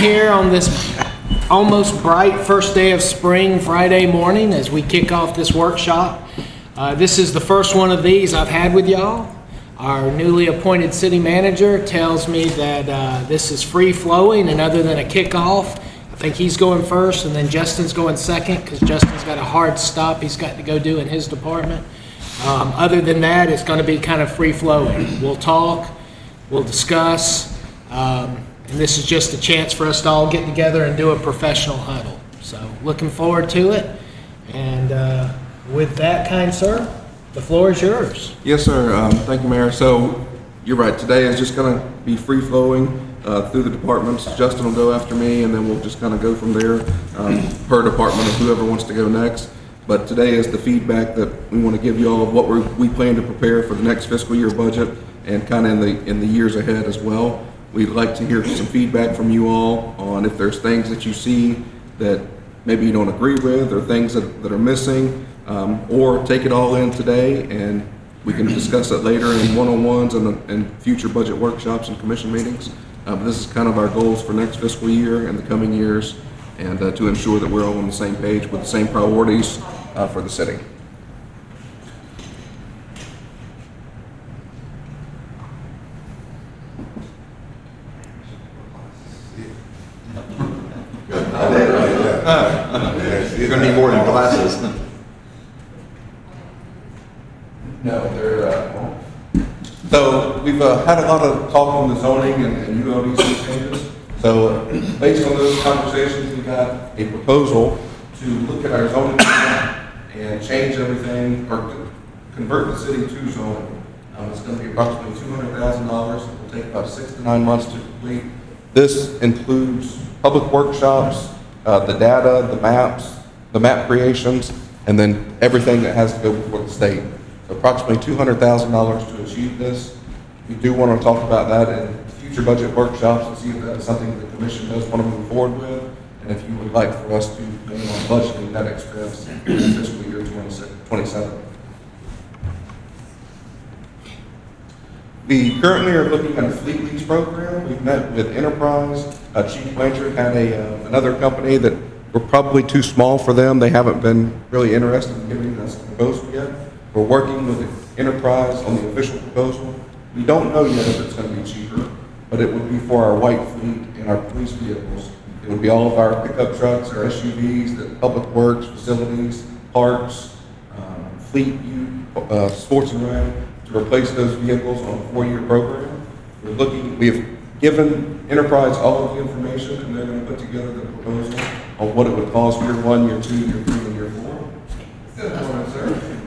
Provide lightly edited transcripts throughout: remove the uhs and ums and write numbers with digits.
here on this almost bright first day of spring Friday morning as we kick off this workshop. This is the first one of these I've had with y'all. Our newly appointed city manager tells me that this is free flowing, and other than a kickoff, I think he's going first and then Justin's going second because Justin's got a hard stop he's got to go do in his department. Other than that, it's going to be kind of free flowing. We'll talk, we'll discuss, and this is just a chance for us to all get together and do a professional huddle. So looking forward to it. And with that, kind sir, the floor is yours. Yes, sir. Thank you, Mayor. So you're right. Today is just going to be free flowing through the departments. Justin will go after me, and then we'll just kind of go from there per department of whoever wants to go next. But today is the feedback that we want to give you all of what we plan to prepare for the next fiscal year budget and kind of in the years ahead as well. We'd like to hear some feedback from you all on if there's things that you see that maybe you don't agree with or things that are missing, or take it all in today and we can discuss it later in one-on-ones and future budget workshops and commission meetings. This is kind of our goals for next fiscal year and the coming years, and to ensure that we're all on the same page with the same priorities for the city. You're going to need more than glasses. No, they're so we've had a lot of talk on the zoning and ULDC changes. So based on those conversations, we got a proposal to look at our zoning and change everything or convert the city to zoning. It's going to be approximately $200,000. It will take about 6 to 9 months to complete. This includes public workshops, the data, the map creations, and then everything that has to go before the state. So approximately $200,000 to achieve this. We do want to talk about that in future budget workshops and see if that's something the commission does want to move forward with, and if you would like for us to go on budgeting that expense in fiscal year 27. We currently are looking at a fleet lease program. We've met with Enterprise. Chief Blanchard had another company that we're probably too small for them. They haven't been really interested in giving us a proposal yet. We're working with Enterprise on the official proposal. We don't know yet if it's going to be cheaper, but it would be for our white fleet and our police vehicles. It would be all of our pickup trucks, our SUVs, the public works, facilities, parks, fleet, sports and rec, to replace those vehicles on a 4-year program. We have given Enterprise all of the information, and they're going to put together the proposal on what it would cost year 1, year 2, year 3, and year 4. Good morning, sir.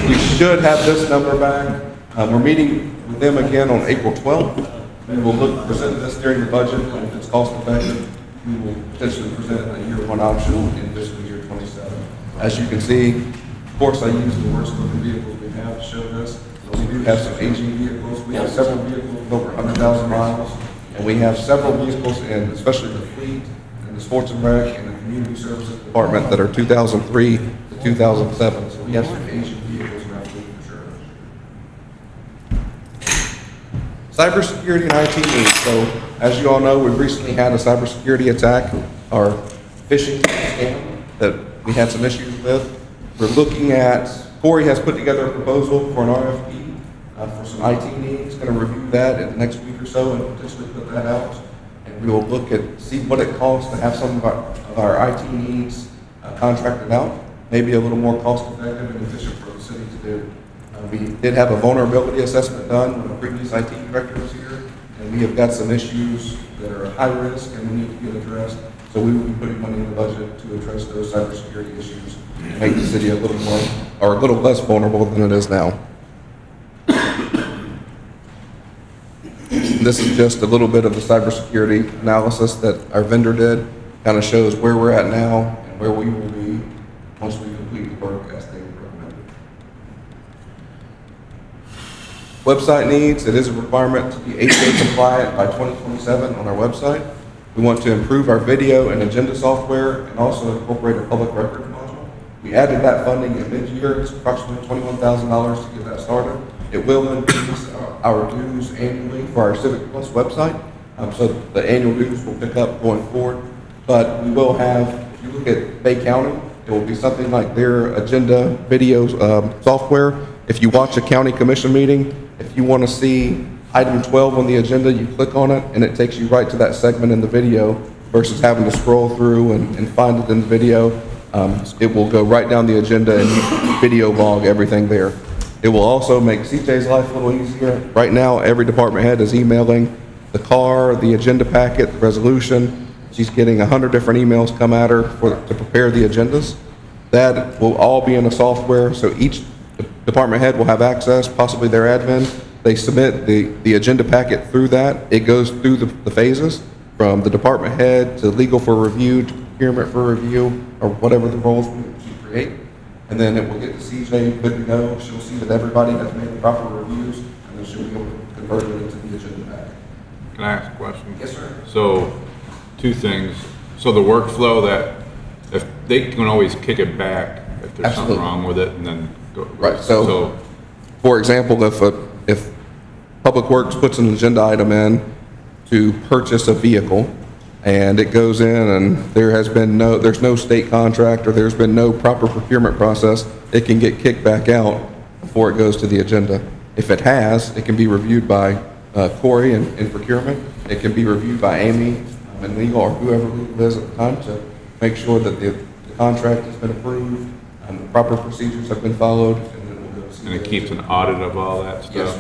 We should have this number back. We're meeting with them again on April 12th. We will present this during the budget, and if it's cost effective, we will potentially present a year 1 option in fiscal year 27. As you can see, of course, I use the worst looking vehicles we have to show this. We do have some aging vehicles. We have several vehicles with over 100,000 miles, and we have several vehicles, and especially the fleet and the sports and rec and the community services department that are 2003 to 2007. So we have some aging vehicles in our fleet for sure. Cybersecurity and IT needs. So as you all know, we recently had a cybersecurity attack, our phishing scam that we had some issues with. We're looking at, Corey has put together a proposal for an RFP for some IT needs. Going to review that in the next week or so and potentially put that out. And we will look at, see what it costs to have some of our IT needs contracted out. Maybe a little more cost effective and efficient for the city to do. We did have a vulnerability assessment done when the previous IT director was here, and we have got some issues that are high risk and we need to get addressed. So we will be putting money in the budget to address those cybersecurity issues and make the city a little more, or a little less vulnerable than it is now. This is just a little bit of the cybersecurity analysis that our vendor did. Kind of shows where we're at now and where we will be once we complete the work as they recommended. Website needs, it is a requirement to be ADA compliant by 2027 on our website. We want to improve our video and agenda software and also incorporate a public record module. We added that funding in mid-year. It's approximately $21,000 to get that started. It will increase our dues annually for our Civic Plus website. So the annual dues will pick up going forward. But we will have, if you look at Bay County, it will be something like their agenda videos software. If you watch a county commission meeting, if you want to see item 12 on the agenda, you click on it and it takes you right to that segment in the video versus having to scroll through and find it in the video. It will go right down the agenda and video log everything there. It will also make CJ's life a little easier. Right now, every department head is emailing the CAR, the agenda packet, the resolution. She's getting 100 different emails come at her to prepare the agendas. That will all be in a software, so each department head will have access, possibly their admin. They submit the agenda packet through that. It goes through the phases from the department head to legal for review, to procurement for review, or whatever the roles she create. And then it will get to CJ, good to go. She'll see that everybody has made the proper reviews, and then she'll be able to convert it into the agenda packet. Can I ask a question? Yes, sir. So, two things. So the workflow that, if they can always kick it back if there's Absolutely. something wrong with it and then go. Right, so for example, if Public Works puts an agenda item in to purchase a vehicle and it goes in and there's no state contract or there's been no proper procurement process, it can get kicked back out before it goes to the agenda. If it has, it can be reviewed by Corey in procurement. It can be reviewed by Amy in legal or whoever legal is at the time to make sure that the contract has been approved and the proper procedures have been followed. And then we'll go to And it CJ. keeps an audit of all that stuff? Yes.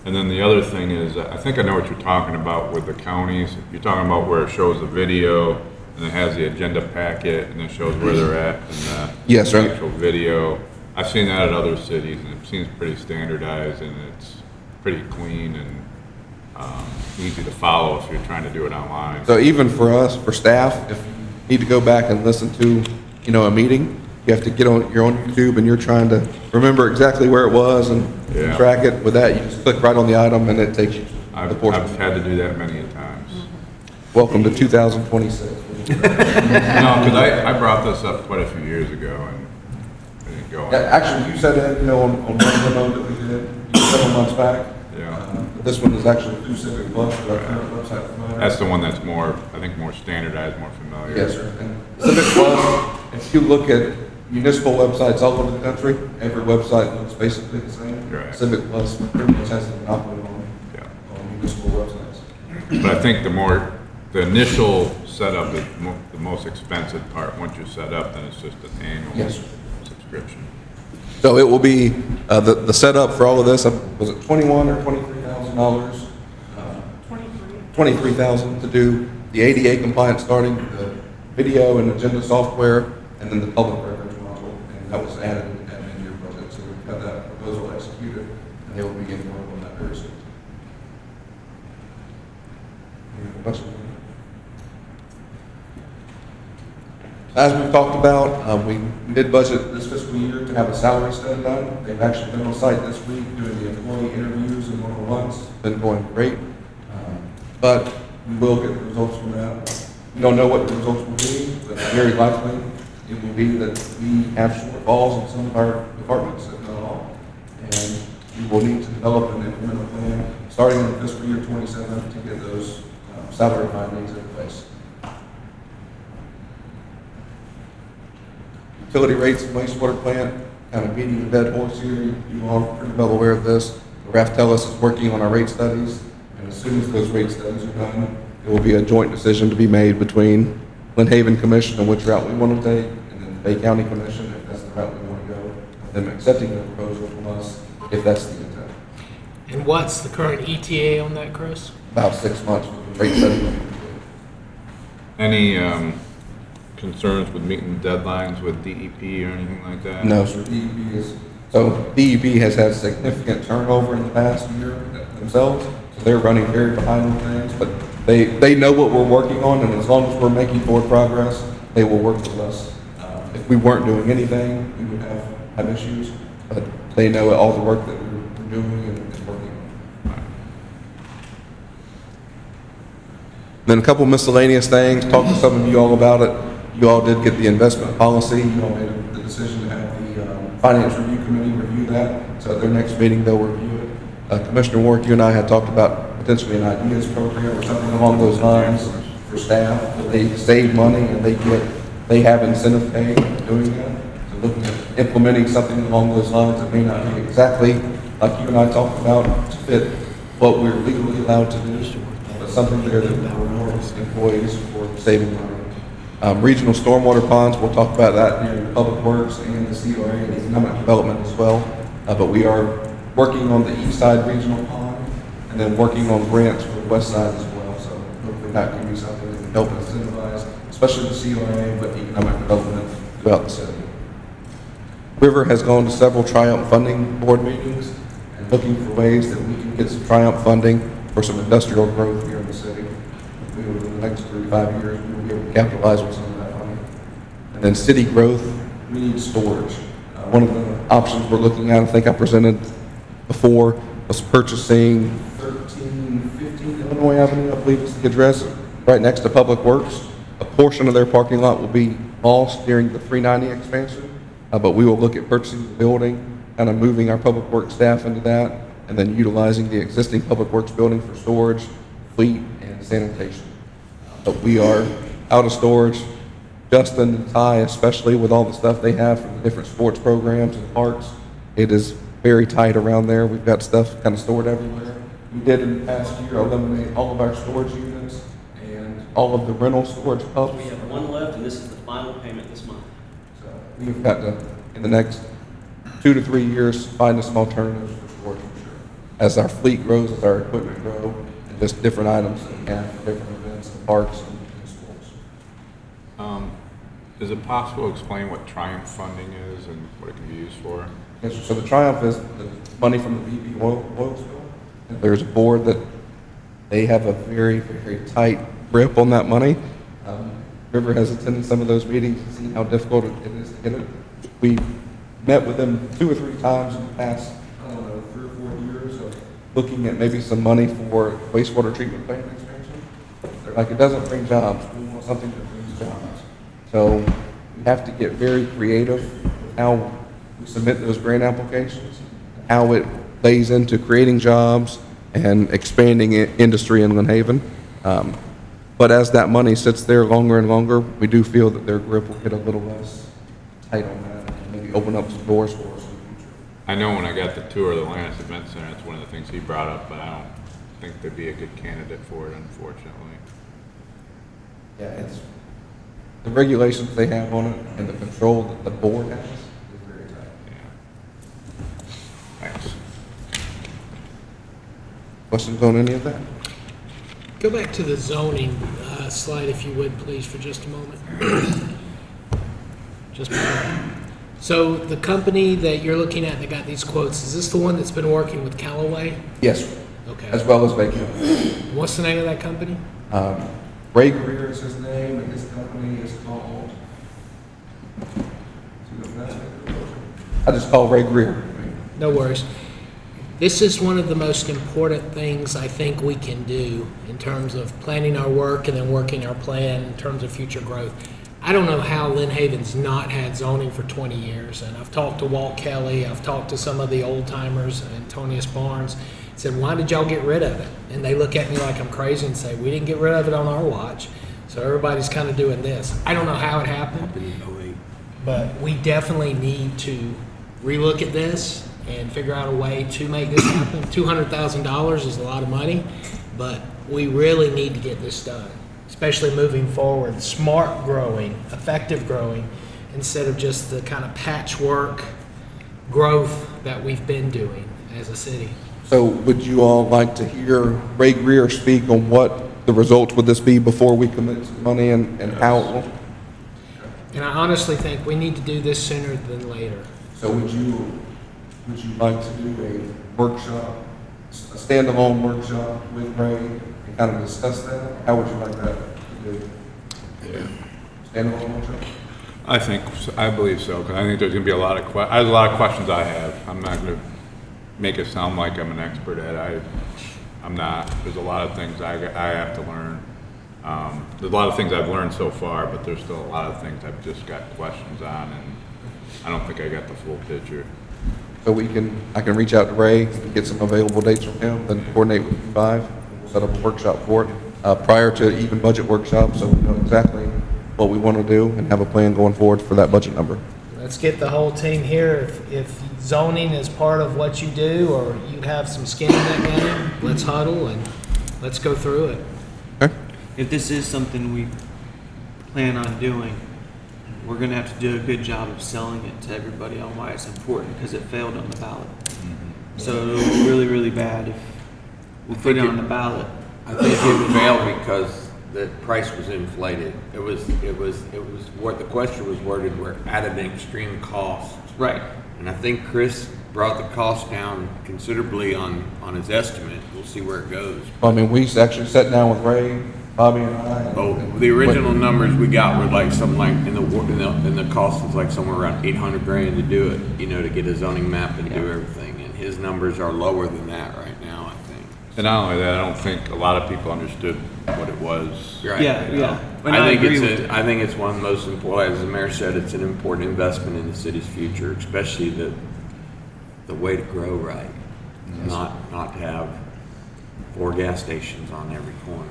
And then the other thing is, I think I know what you're talking about with the counties. You're talking about where it shows the video and it has the agenda packet and it shows where they're at and the Yes, sir. actual video. I've seen that at other cities and it seems pretty standardized and it's pretty clean and easy to follow if you're trying to do it online. So even for us, for staff, if you need to go back and listen to, a meeting, you have to you're on YouTube and you're trying to remember exactly where it was and Yeah. track it. With that, you just click right on the item and it takes you to the I've portion. had to do that many times. Welcome to 2026. No, because I brought this up quite a few years ago and it didn't go. Yeah, actually, you said that, on one of the mode that we did several months back. Yeah. This one is actually through Civic Plus, our current website. That's the one that's more, I think, more standardized, more familiar. Yes, sir. And Civic Plus, if you look at municipal websites all over the country, every website looks basically the same. Right. Civic Plus pretty much has the monopoly Yeah. on municipal websites. But I think the initial setup is the most expensive part. Once you're set up, then it's just an annual Yes, sir. subscription. So it will be, the setup for all of this, was it $21,000 or $23,000? $23,000 to do the ADA compliance starting, the video and agenda software, and then the public records module. And that was added in your budget, so we've got that proposal executed, and they will begin work on that very soon. Any questions? As we've talked about, we did budget this fiscal year to have a salary study done. They've actually been on site this week doing the employee interviews and one-on-ones. It's been going great. But we will get the results from that. We don't know what the results will be, but very likely it will be that we have shortfalls in some of our departments, if not all. And we will need to develop and implement a plan starting in fiscal year 27 to get those salary findings in place. Utility rates and wastewater plant, kind of beating the dead horse here. You all are pretty well aware of this. Raftellus is working on our rate studies, and as soon as those rate studies are done, it will be a joint decision to be made between Lynn Haven Commission and which route we want to take, and then the Bay County Commission, if that's the route we want to go, and them accepting the proposal from us, if that's the intent. And what's the current ETA on that, Chris? About 6 months for the rate study. will be completed. Any concerns with meeting deadlines with DEP or anything like that? No, sir. DEP has had significant turnover in the past year themselves, so they're running very behind on things, but they know what we're working on, and as long as we're making forward progress, they will work with us. If we weren't doing anything, we would have issues, but they know all the work that we're doing and working on. Then a couple miscellaneous things, talked to some of you all about it. You all did get the investment policy. You all made the decision to have the Finance Review Committee review that. So at their next meeting, they'll review it. Commissioner Warwick, you and I had talked about potentially an ideas program or something along those lines for staff. They save money and they have incentive pay for doing that. So looking at implementing something along those lines that may not be exactly like you and I talked about to fit what we're legally allowed to do, but something there that will reward employees for saving money. Regional stormwater ponds, we'll talk about that during Public Works and the CRA and Economic Development as well. But we are working on the east side regional pond and then working on grants for the west side as well. So hopefully that can be something that can help incentivize, especially the CRA, but economic development throughout the city. River has gone to several Triumph funding board meetings and looking for ways that we can get some Triumph funding for some industrial growth here in the city. We will, in the next 3 to 5 years, we will be able to capitalize on some of that money. And then city growth, we need storage. One of the options we're looking at, I think I presented before, was purchasing 1315 Illinois Avenue, I believe is the address, right next to Public Works. A portion of their parking lot will be lost during the 390 expansion, but we will look at purchasing the building, kind of moving our Public Works staff into that, and then utilizing the existing Public Works building for storage, fleet, and sanitation. But we are out of storage. Justin and Ty, especially with all the stuff they have from the different sports programs and parks, it is very tight around there. We've got stuff kind of stored everywhere. We did in the past year eliminate all of our storage units and all of the rental storage pubs. We have one left, and this is the final payment this month. So we've got to, in the next 2 to 3 years, find us some alternatives for storage for sure. As our fleet grows, as our equipment grows, and just different items that we have for different events and parks and schools. Is it possible to explain what Triumph funding is and what it can be used for? Yes, sir. So the Triumph is the money from the BP oil spill. There's a board that they have a very, very tight grip on that money. River has attended some of those meetings and seen how difficult it is to get it. We met with them 2 or 3 times in the past, I don't know, 3 or 4 years of looking at maybe some money for wastewater treatment plant expansion. They're like, it doesn't bring jobs. We want something that brings jobs. So we have to get very creative with how we submit those grant applications, how it lays into creating jobs and expanding industry in Lynn Haven. But as that money sits there longer and longer, we do feel that their grip will get a little less tight on that and maybe open up some doors for us in the future. I know when I got the tour of the Lannis Event Center, that's one of the things he brought up, but I don't think they'd be a good candidate for it, unfortunately. Yeah, it's the regulations they have on it and the control that the board has is very tight. Yeah. Thanks. Questions on any of that? Go back to the zoning slide, if you would, please, for just a moment. Just so the company that you're looking at that got these quotes, is this the one that's been working with Callaway? Yes, sir. Okay. As well as Bacon. What's the name of that company? Ray Greer is his name, and his company is called. I just call Ray Greer. No worries. This is one of the most important things I think we can do in terms of planning our work and then working our plan in terms of future growth. I don't know how Lynn Haven's not had zoning for 20 years, and I've talked to Walt Kelly, I've talked to some of the old timers, Antonius Barnes, said, why did y'all get rid of it? And they look at me like I'm crazy and say, we didn't get rid of it on our watch, so everybody's kind of doing this. I don't know how it happened, but we definitely need to relook at this and figure out a way to make this happen. $200,000 is a lot of money, but we really need to get this done, especially moving forward. Smart growing, effective growing, instead of just the kind of patchwork growth that we've been doing as a city. So would you all like to hear Ray Greer speak on what the results would this be before we commit to money and how it will? And I honestly think we need to do this sooner than later. So would you like to do a workshop, a standalone workshop with Ray and kind of discuss that? How would you like that to do? Yeah. Standalone workshop? I believe so, because I think there's going to be a lot of there's a lot of questions I have. I'm not going to make it sound like I'm an expert at it. I'm not. There's a lot of things I have to learn. There's a lot of things I've learned so far, but there's still a lot of things I've just got questions on, and I don't think I got the full picture. So I can reach out to Ray and get some available dates from him, then coordinate with you 5, and set up a workshop for it prior to even budget workshop, so we know exactly what we want to do and have a plan going forward for that budget number. Let's get the whole team here. If zoning is part of what you do, or you have some skin in that game, let's huddle and let's go through it. Okay? If this is something we plan on doing, we're gonna have to do a good job of selling it to everybody on why it's important, because it failed on the ballot. So it'll be really, really bad if we put it on the ballot. I think it failed because the price was inflated. It was what the question was worded, we're at an extreme cost. Right. And I think Chris brought the cost down considerably on his estimate. We'll see where it goes. I mean, we actually sat down with Ray, Bobby, and I. Oh, the original numbers we got were like something like, and the cost was like somewhere around 800 grand to do it, you know, to get a zoning map and do everything. And his numbers are lower than that right now, I think. And not only that, I don't think a lot of people understood what it was. Right. Yeah, You know, yeah. And I agree with you. I think it's one of the most important, as the mayor said, it's an important investment in the city's future, especially the way to grow right. Not to have 4 gas stations on every corner.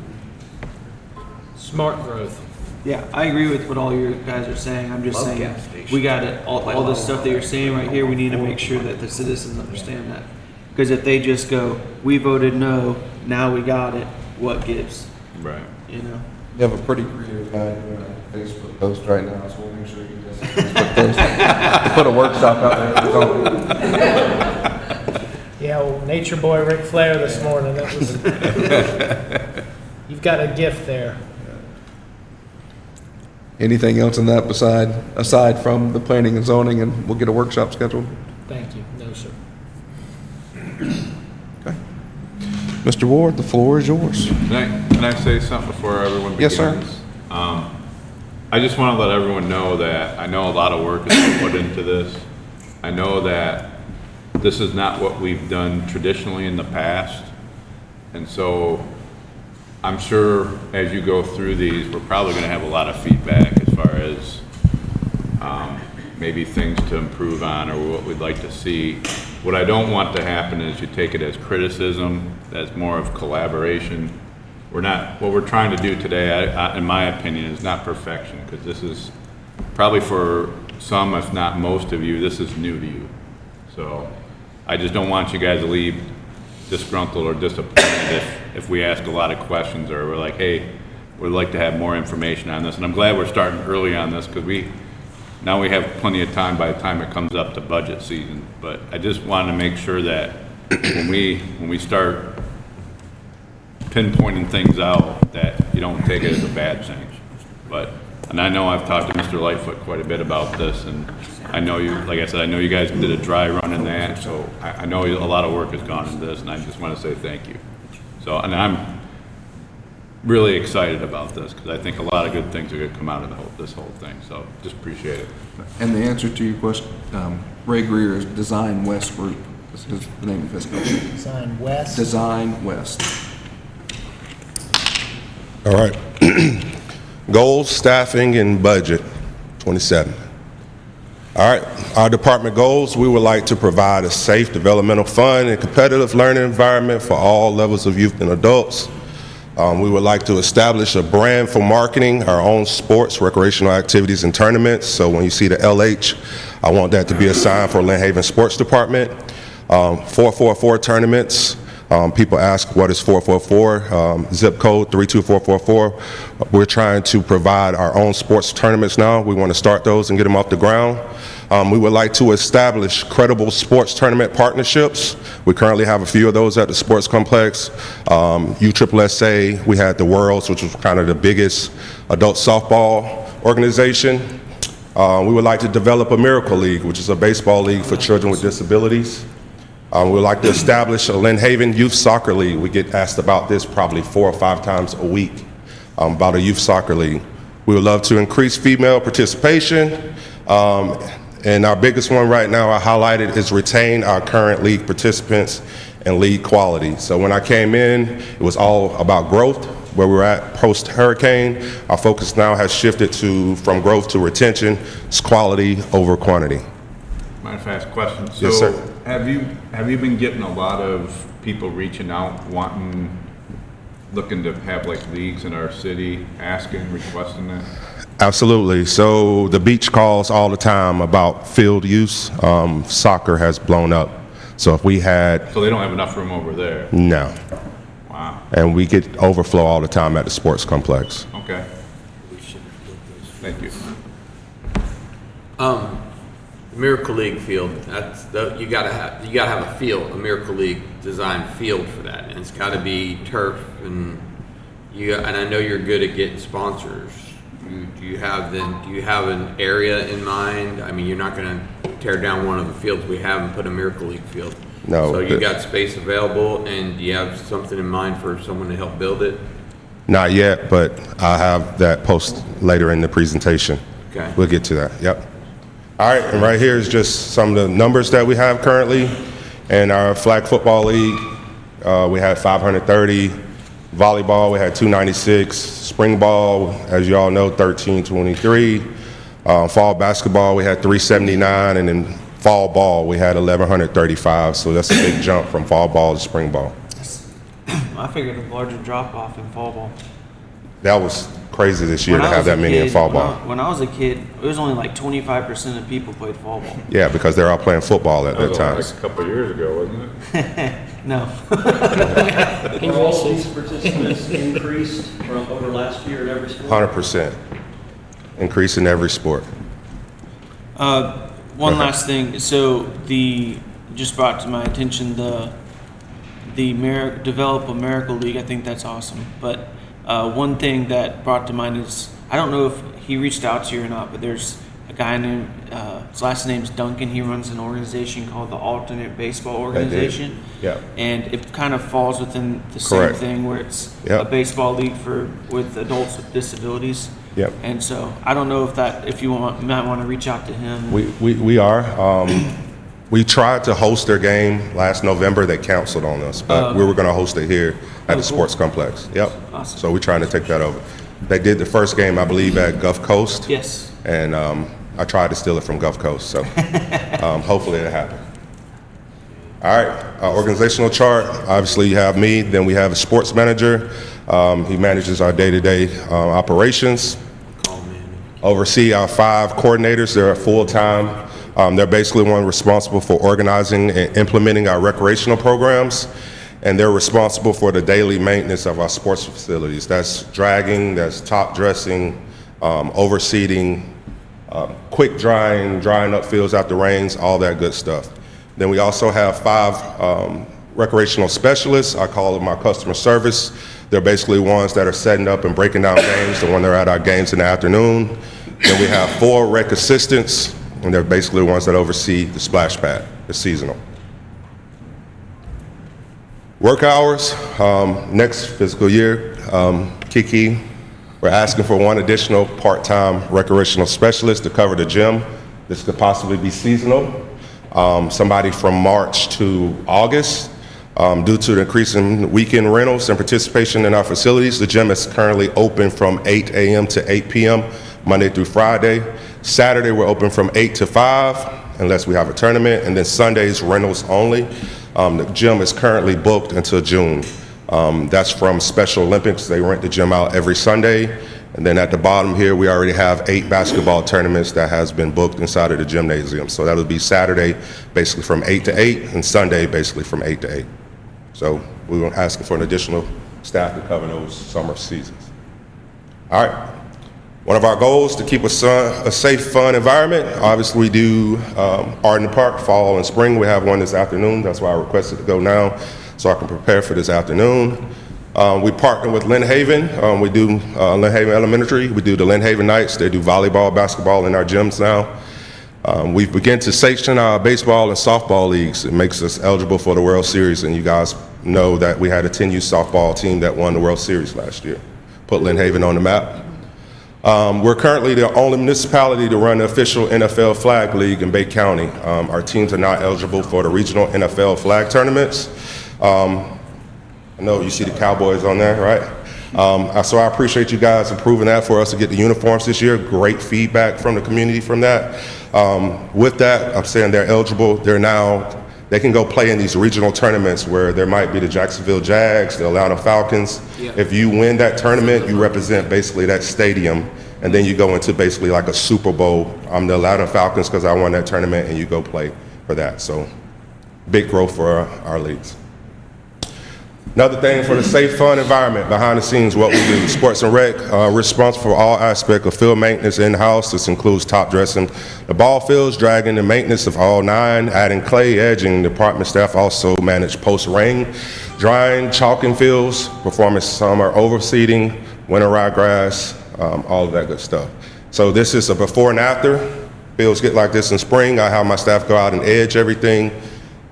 Smart growth. Yeah, I agree with what all you guys are saying. I'm just Love saying, gas stations. we got it, all this stuff that you're saying right here, we need to make sure that the citizens understand that. Because if they just go, we voted no, now we got it, what gives, Right. you know? You have a pretty creative guy doing a Facebook post right now, so we'll make sure he does a Facebook post. Put a workshop out there. Yeah, well, Nature Boy Ric Flair this morning. That was. You've got a gift there. Anything else in that aside from the planning and zoning, and we'll get a workshop scheduled? Thank you. No, sir. Okay. Mr. Ward, the floor is yours. Can I say something before everyone begins? Yes, sir. I just want to let everyone know that I know a lot of work has been put into this. I know that this is not what we've done traditionally in the past. And so I'm sure as you go through these, we're probably going to have a lot of feedback as far as maybe things to improve on or what we'd like to see. What I don't want to happen is you take it as criticism, as more of collaboration. What we're trying to do today, in my opinion, is not perfection, because this is probably for some, if not most of you, this is new to you. So I just don't want you guys to leave disgruntled or disappointed if we ask a lot of questions or we're like, hey, we'd like to have more information on this. And I'm glad we're starting early on this, because now we have plenty of time by the time it comes up to budget season. But I just want to make sure that when we start pinpointing things out, that you don't take it as a bad thing. And I know I've talked to Mr. Lightfoot quite a bit about this, and I know you, like I said, I know you guys did a dry run in that, so I know a lot of work has gone into this, and I just want to say thank you. So, and I'm really excited about this, because I think a lot of good things are going to come out of this whole thing, so just appreciate it. And the answer to your question, Ray Greer is Design West Group. This is the name of his company. Design West. Design West. All right. Goals, staffing, and budget, 27. All right, our department goals, we would like to provide a safe, developmental, fun, and competitive learning environment for all levels of youth and adults. We would like to establish a brand for marketing our own sports, recreational activities, and tournaments. So when you see the LH, I want that to be a sign for Lynn Haven Sports Department. 444 tournaments. People ask, what is 444? Zip code 32444. We're trying to provide our own sports tournaments now. We want to start those and get them off the ground. We would like to establish credible sports tournament partnerships. We currently have a few of those at the sports complex. USSSA, we had the Worlds, which was kind of the biggest adult softball organization. We would like to develop a Miracle League, which is a baseball league for children with disabilities. We would like to establish a Lynn Haven Youth Soccer League. We get asked about this probably 4 or 5 times a week, about a youth soccer league. We would love to increase female participation. And our biggest one right now, I highlighted, is retain our current league participants and league quality. So when I came in, it was all about growth. Where we're at post-hurricane, our focus now has shifted from growth to retention. It's quality over quantity. Mind if I ask a question? Yes, sir. Have you been getting a lot of people reaching out wanting looking to have like leagues in our city, asking, requesting that? Absolutely. So the beach calls all the time about field use. Soccer has blown up. So if we had, So they don't have enough room over there? no. Wow, And we get overflow all the time at the sports complex. okay. Thank you. Miracle League field, you gotta have a field, a Miracle League designed field for that, and it's gotta be turf, and I know you're good at getting sponsors. Do you have an area in mind? I mean, you're not gonna tear down one of the fields we have and put a Miracle League field. No, So you got space available, and do you have something in mind for someone to help build it? Not yet, but I'll have that post later in the presentation. Okay. We'll get to that, yep. All right, and right here is just some of the numbers that we have currently. In our flag football league, we had 530. Volleyball, we had 296. Spring ball, as you all know, 1323. Fall basketball, we had 379. And then fall ball, we had 1135. So that's a big jump from fall ball to spring ball. I figured a larger drop off in fall ball. That was crazy this year When to I have was a that many in kid- fall when I- ball. When I was a kid, it was only like 25% of people played fall ball. Yeah, because they're all playing football at That that was time. like a couple of years ago, wasn't it? No. Are all of these participants increased from over last year in every sport? 100%. Increase in every sport. One ahead. last thing. So just brought to my attention develop a Miracle League. I think that's awesome. But one thing that brought to mind is, I don't know if he reached out to you or not, but there's a guy named, his last name's Duncan. He runs an organization called the Alternate Baseball Organization. Yeah. And it kind of falls within the same Correct. thing, where it's Yep. a baseball league with adults with disabilities. Yep. And so I don't know if you might want to reach out to him. We are. We tried to host their game last November. They canceled on us, but we were going to host it here at the cool. sports complex. Yep. Awesome. So we're trying to take that over. They did the first game, I believe, at Gulf Coast. Yes. And I tried to steal it from Gulf Coast, so hopefully it'll happen. All right, our organizational chart. Obviously, you have me. Then we have a sports manager. He manages our day-to-day operations. Oversee our 5 coordinators. They're full-time. They're basically one responsible for organizing and implementing our recreational programs, and they're responsible for the daily maintenance of our sports facilities. That's dragging, that's top dressing, overseeding, quick drying up fields after rains, all that good stuff. Then we also have 5 recreational specialists. I call them our customer service. They're basically ones that are setting up and breaking down games, the when they're at our games in the afternoon. Then we have 4 rec assistants, and they're basically the ones that oversee the splash pad, the seasonal. Work hours, next fiscal year, Kiki, we're asking for 1 additional part-time recreational specialist to cover the gym. This could possibly be seasonal. Somebody from March to August. Due to the increase in weekend rentals and participation in our facilities, the gym is currently open from 8 a.m. to 8 p.m. Monday through Friday. Saturday, we're open from 8 to 5, unless we have a tournament, and then Sundays, rentals only. The gym is currently booked until June. That's from Special Olympics. They rent the gym out every Sunday. And then at the bottom here, we already have 8 basketball tournaments that has been booked inside of the gymnasium. So that'll be Saturday, basically from 8 to 8, and Sunday, basically from 8 to 8. So we were asking for an additional staff to cover those summer seasons. All right. One of our goals is to keep a safe, fun environment. Obviously, we do art in the park, fall and spring. We have one this afternoon. That's why I requested to go now, so I can prepare for this afternoon. We partner with Lynn Haven. We do Lynn Haven Elementary. We do the Lynn Haven Nights. They do volleyball, basketball in our gyms now. We've begun to sanction our baseball and softball leagues. It makes us eligible for the World Series, and you guys know that we had a 10U softball team that won the World Series last year. Put Lynn Haven on the map. We're currently the only municipality to run the official NFL flag league in Bay County. Our teams are not eligible for the regional NFL flag tournaments. I know you see the Cowboys on there, right? So I appreciate you guys approving that for us to get the uniforms this year. Great feedback from the community from that. With that, I'm saying they're eligible. They're now they can go play in these regional tournaments where there might be the Jacksonville Jags, the Atlanta Falcons. Yeah. If you win that tournament, you represent basically that stadium, and then you go into basically like a Super Bowl. I'm the Atlanta Falcons because I won that tournament, and you go play for that. So big growth for our leagues. Another thing for the safe, fun environment, behind the scenes, what we do. Sports and Rec, responsible for all aspects of field maintenance in-house. This includes top dressing the ball fields, dragging the maintenance of all 9, adding clay, edging. Department staff also manage post-rain, drying, chalking fields, performing summer overseeding, winter ryegrass, all of that good stuff. So this is a before and after. Fields get like this in spring. I have my staff go out and edge everything.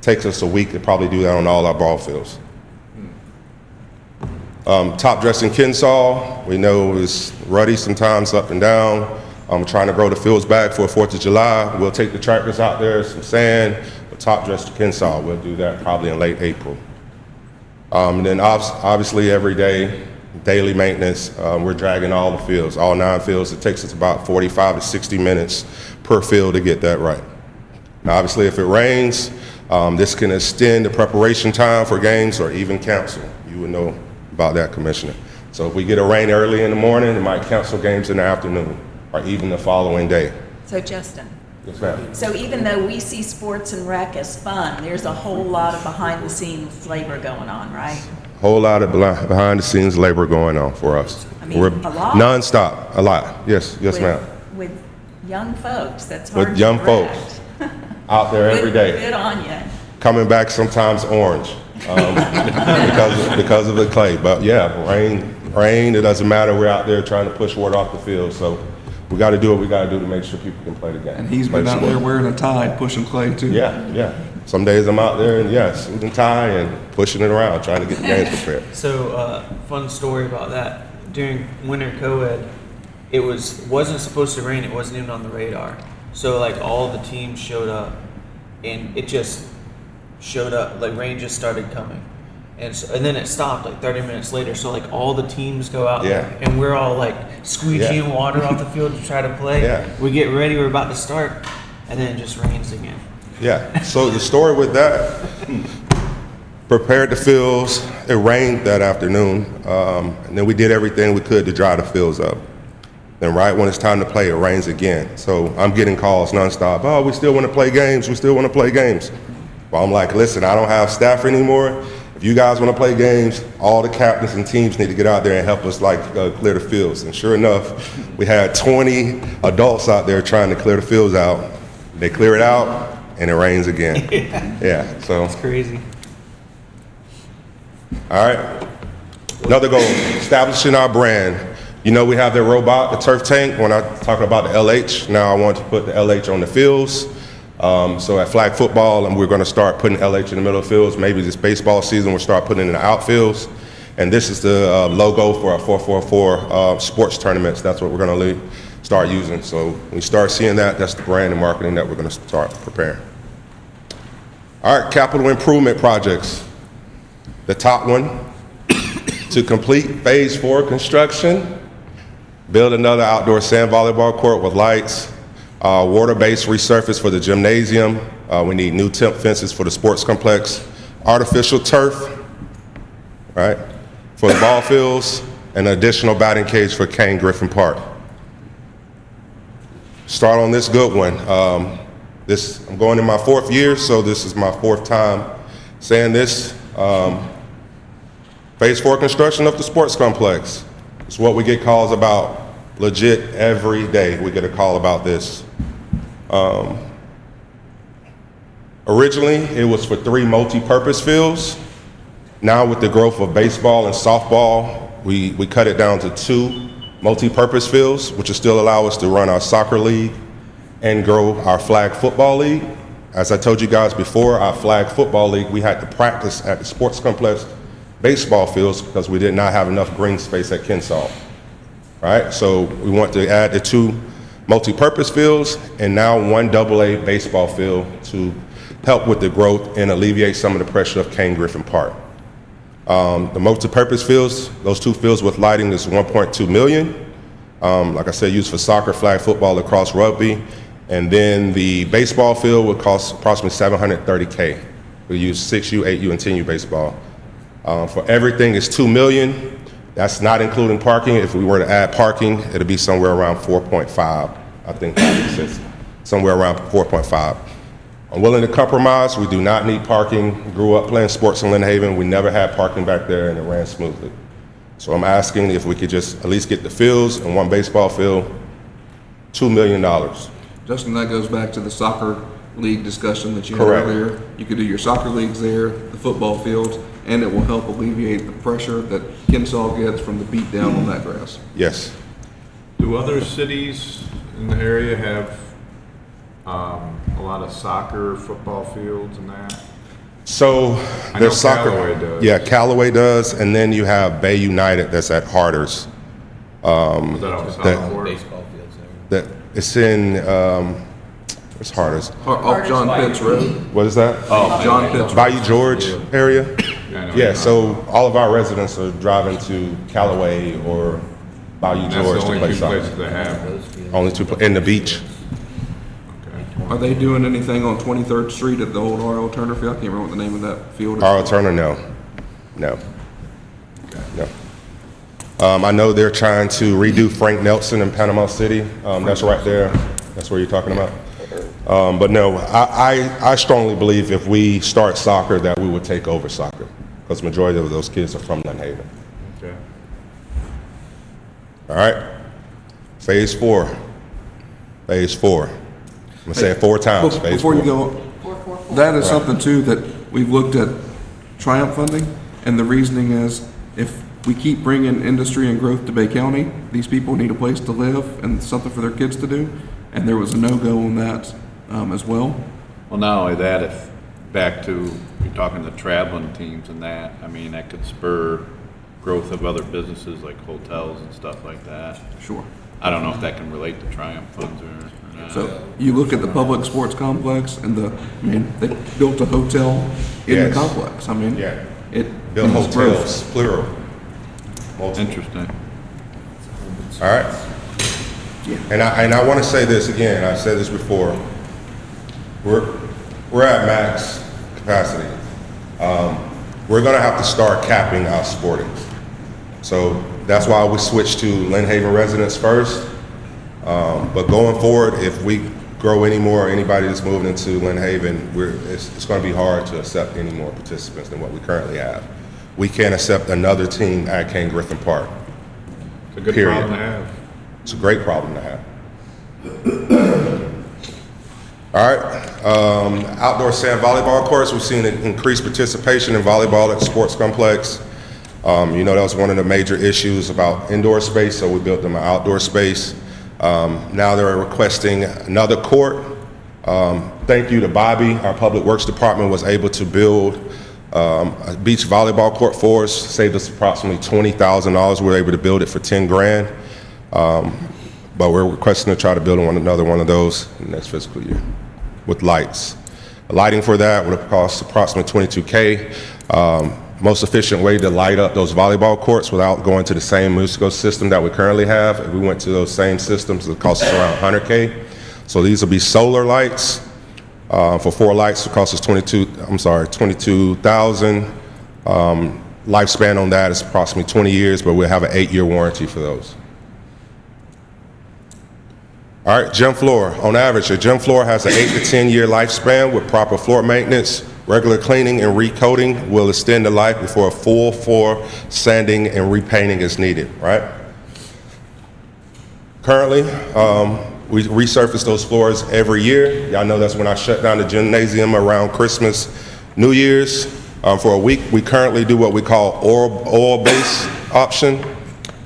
Takes us a week to probably do that on all our ball fields. Top dressing Kinsall, we know is ruddy sometimes, up and down. Trying to grow the fields back for 4th of July. We'll take the tractors out there, some sand, but top dress to Kinsall. We'll do that probably in late April. And then obviously every day, daily maintenance, we're dragging all the fields, all 9 fields. It takes us about 45 to 60 minutes per field to get that right. Now obviously if it rains, this can extend the preparation time for games or even cancel. You would know about that, Commissioner. So if we get a rain early in the morning, it might cancel games in the afternoon or even the following day. So Justin, Yes, ma'am. so even though we see sports and rec as fun, there's a whole lot of behind the scenes labor going on, right? Whole lot of behind the scenes labor going on for us. I mean, We're a lot. nonstop, a lot. Yes, With- ma'am. With young folks, that's hard With to young correct. folks out there every day. Good on you. Coming back sometimes orange because of the clay. But yeah, rain, it doesn't matter. We're out there trying to push water off the field. So we got to do what we got to do to make sure people can play the game. And he's play been the out sport. there wearing a tie, pushing clay too. Yeah. Some days I'm out there and yes, suit and tie and pushing it around, trying to get the games prepared. So, fun story about that. During winter co-ed, it wasn't supposed to rain. It wasn't even on the radar. So like all the teams showed up, and it just showed up. Like rain just started coming, and then it stopped like 30 minutes later. So like all the teams go out Yeah. there, and we're all like squeegeeing water off the field to try to play. Yeah. We get ready. We're about to start, and then it just rains again. Yeah, so the story with that, prepared the fields, it rained that afternoon, and then we did everything we could to dry the fields up. Then right when it's time to play, it rains again. So I'm getting calls nonstop, oh, we still want to play games, Well, I'm like, listen, I don't have staff anymore. If you guys want to play games, all the captains and teams need to get out there and help us clear the fields. And sure enough, we had 20 adults out there trying to clear the fields out. They clear it out, and it rains again. Yeah, so, It's crazy. all right. Another goal, establishing our brand. You know, we have the robot, the turf tank. When I talk about the LH, now I want to put the LH on the fields. So at flag football, and we're going to start putting LH in the middle of fields. Maybe this baseball season, we'll start putting it in the outfields. And this is the logo for our 444 sports tournaments. That's what we're going to start using. So when we start seeing that, that's the brand and marketing that we're going to start preparing. All right, capital improvement projects. The top one, to complete phase 4 construction, build another outdoor sand volleyball court with lights, water-based resurface for the gymnasium. We need new temp fences for the sports complex, artificial turf, right, for the ball fields, and an additional batting cage for Kane Griffin Park. Start on this good one. I'm going in my 4th year, so this is my 4th time saying this. Phase 4 construction of the sports complex. It's what we get calls about legit every day. We get a call about this. Originally, it was for 3 multi-purpose fields. Now with the growth of baseball and softball, we cut it down to 2 multi-purpose fields, which will still allow us to run our soccer league and grow our flag football league. As I told you guys before, our flag football league, we had to practice at the sports complex baseball fields because we did not have enough green space at Kinsall. Right? So we want to add the 2 multi-purpose fields and now 1 AA baseball field to help with the growth and alleviate some of the pressure of Kane Griffin Park. The multi-purpose fields, those 2 fields with lighting is $1.2 million. Like I said, used for soccer, flag football, lacrosse, rugby. And then the baseball field would cost approximately $730K. We use 6U, 8U, and 10U baseball. For everything is $2 million. That's not including parking. If we were to add parking, it'd be somewhere around 4.5. I think somewhere around 4.5. I'm willing to compromise. We do not need parking. Grew up playing sports in Lynn Haven. We never had parking back there, and it ran smoothly. So I'm asking if we could just at least get the fields and one baseball field, $2 million. Justin, that goes back to the soccer league discussion that you had Correct. earlier. You could do your soccer leagues there, the football fields, and it will help alleviate the pressure that Kensaw gets from the beat down on that grass. Yes. Do other cities in the area have a lot of soccer, football fields and that? So I know there's soccer. Callaway does. Yeah, Callaway does, and then you have Bay United that's at Harder's. Was that on Southport? That it's in where's Harder's? Off John Pitts Road. What is that? John Pitts. Bayou George area. Yeah, I know Yeah, you're so all of our residents are driving to Callaway or Bayou not. That's George the to only play two soccer. places they have. Only two, in the beach. Okay. Are they doing anything on 23rd Street at the old R.L. Turner field? I can't remember what the name of that field is. Carl Turner, no. No. I know they're trying to redo Frank Nelson in Panama City. That's right there. That's where you're talking about. But no, I strongly believe if we start soccer that we would take over soccer because majority of those kids are from Lynn Haven. Okay. All right. Phase 4. Phase 4. I'm gonna say it 4 times. Phase Before 4. you go, that is something too that we've looked at Triumph funding, and the reasoning is if we keep bringing industry and growth to Bay County, these people need a place to live and something for their kids to do, and there was a no-go on that as well. Well, not only that, if, back to, you're talking to traveling teams and that, I mean, that could spur growth of other businesses like hotels and stuff like that. Sure. I don't know if that can relate to Triumph funds or not. So you look at the public sports complex and I mean, they built a hotel in the Yes. complex. I mean, Yeah. it Build it's growth. hotels, plural. Multiple. Interesting. All right. And I want to say this again. I've said this before. We're at max capacity. We're going to have to start capping our sporting. So that's why we switched to Lynn Haven residents first. But going forward, if we grow any more, anybody that's moving into Lynn Haven, it's going to be hard to accept any more participants than what we currently have. We can't accept another team at Ken Griffin Park. It's a good Period. problem to have. It's a great problem to have. All right, outdoor sand volleyball courts, we've seen an increased participation in volleyball at the sports complex. You know, that was one of the major issues about indoor space, so we built them an outdoor space. Now they're requesting another court. Thank you to Bobby, our Public Works Department was able to build a beach volleyball court for us, saved us approximately $20,000. We were able to build it for 10 grand. But we're requesting to try to build another one of those in the next fiscal year with lights. The lighting for that would have cost approximately $22K. Most efficient way to light up those volleyball courts without going to the same musical system that we currently have. If we went to those same systems, it costs us around $100K. So these will be solar lights. For 4 lights, it costs us $22,000. Lifespan on that is approximately 20 years, but we'll have an 8-year warranty for those. All right, gym floor. On average, a gym floor has an 8 to 10 year lifespan with proper floor maintenance. Regular cleaning and recoating will extend the life before a full floor sanding and repainting is needed, right? Currently, we resurface those floors every year. Y'all know that's when I shut down the gymnasium around Christmas, New Year's. For a week, we currently do what we call oil-based option.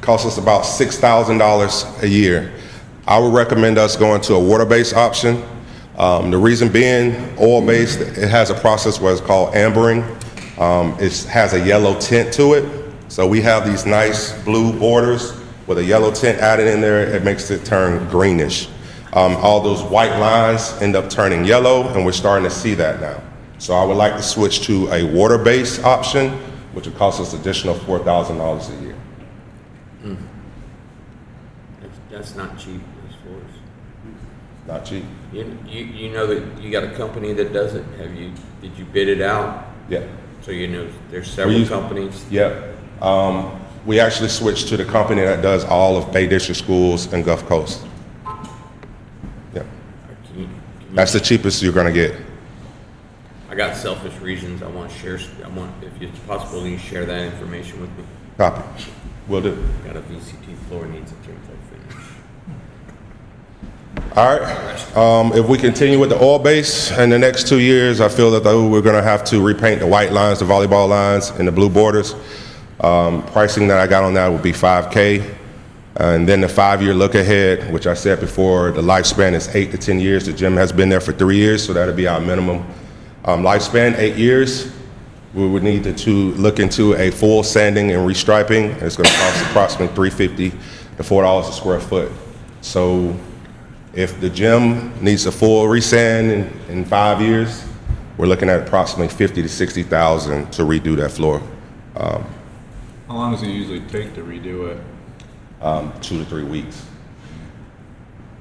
Costs us about $6,000 a year. I would recommend us going to a water-based option. The reason being, oil-based, it has a process where it's called ambering. It has a yellow tint to it. So we have these nice blue borders with a yellow tint added in there. It makes it turn greenish. All those white lines end up turning yellow, and we're starting to see that now. So I would like to switch to a water-based option, which would cost us additional $4,000 a year. That's not cheap, those floors. Not cheap. You know that you got a company that does it? Did you bid it out? Yeah. So you know there's several companies? Yeah. We actually switched to the company that does all of Bay District schools and Gulf Coast. Yeah. Can you- That's the cheapest you're gonna get. I got selfish reasons. I want, if it's possible, you share that information with me. Copy. Will do. Got a VCT floor, needs a gym floor finish. All right. If we continue with the oil base in the next 2 years, I feel that we're going to have to repaint the white lines, the volleyball lines, and the blue borders. Pricing that I got on that would be $5K. And then the 5-year look ahead, which I said before, the lifespan is 8 to 10 years. The gym has been there for 3 years, so that'll be our minimum lifespan, 8 years. We would need to look into a full sanding and restriping. It's going to cost approximately $350 to $4 a square foot. So if the gym needs a full resand in 5 years, we're looking at approximately $50,000 to $60,000 to redo that floor. How long does it usually take to redo it? 2 to 3 weeks.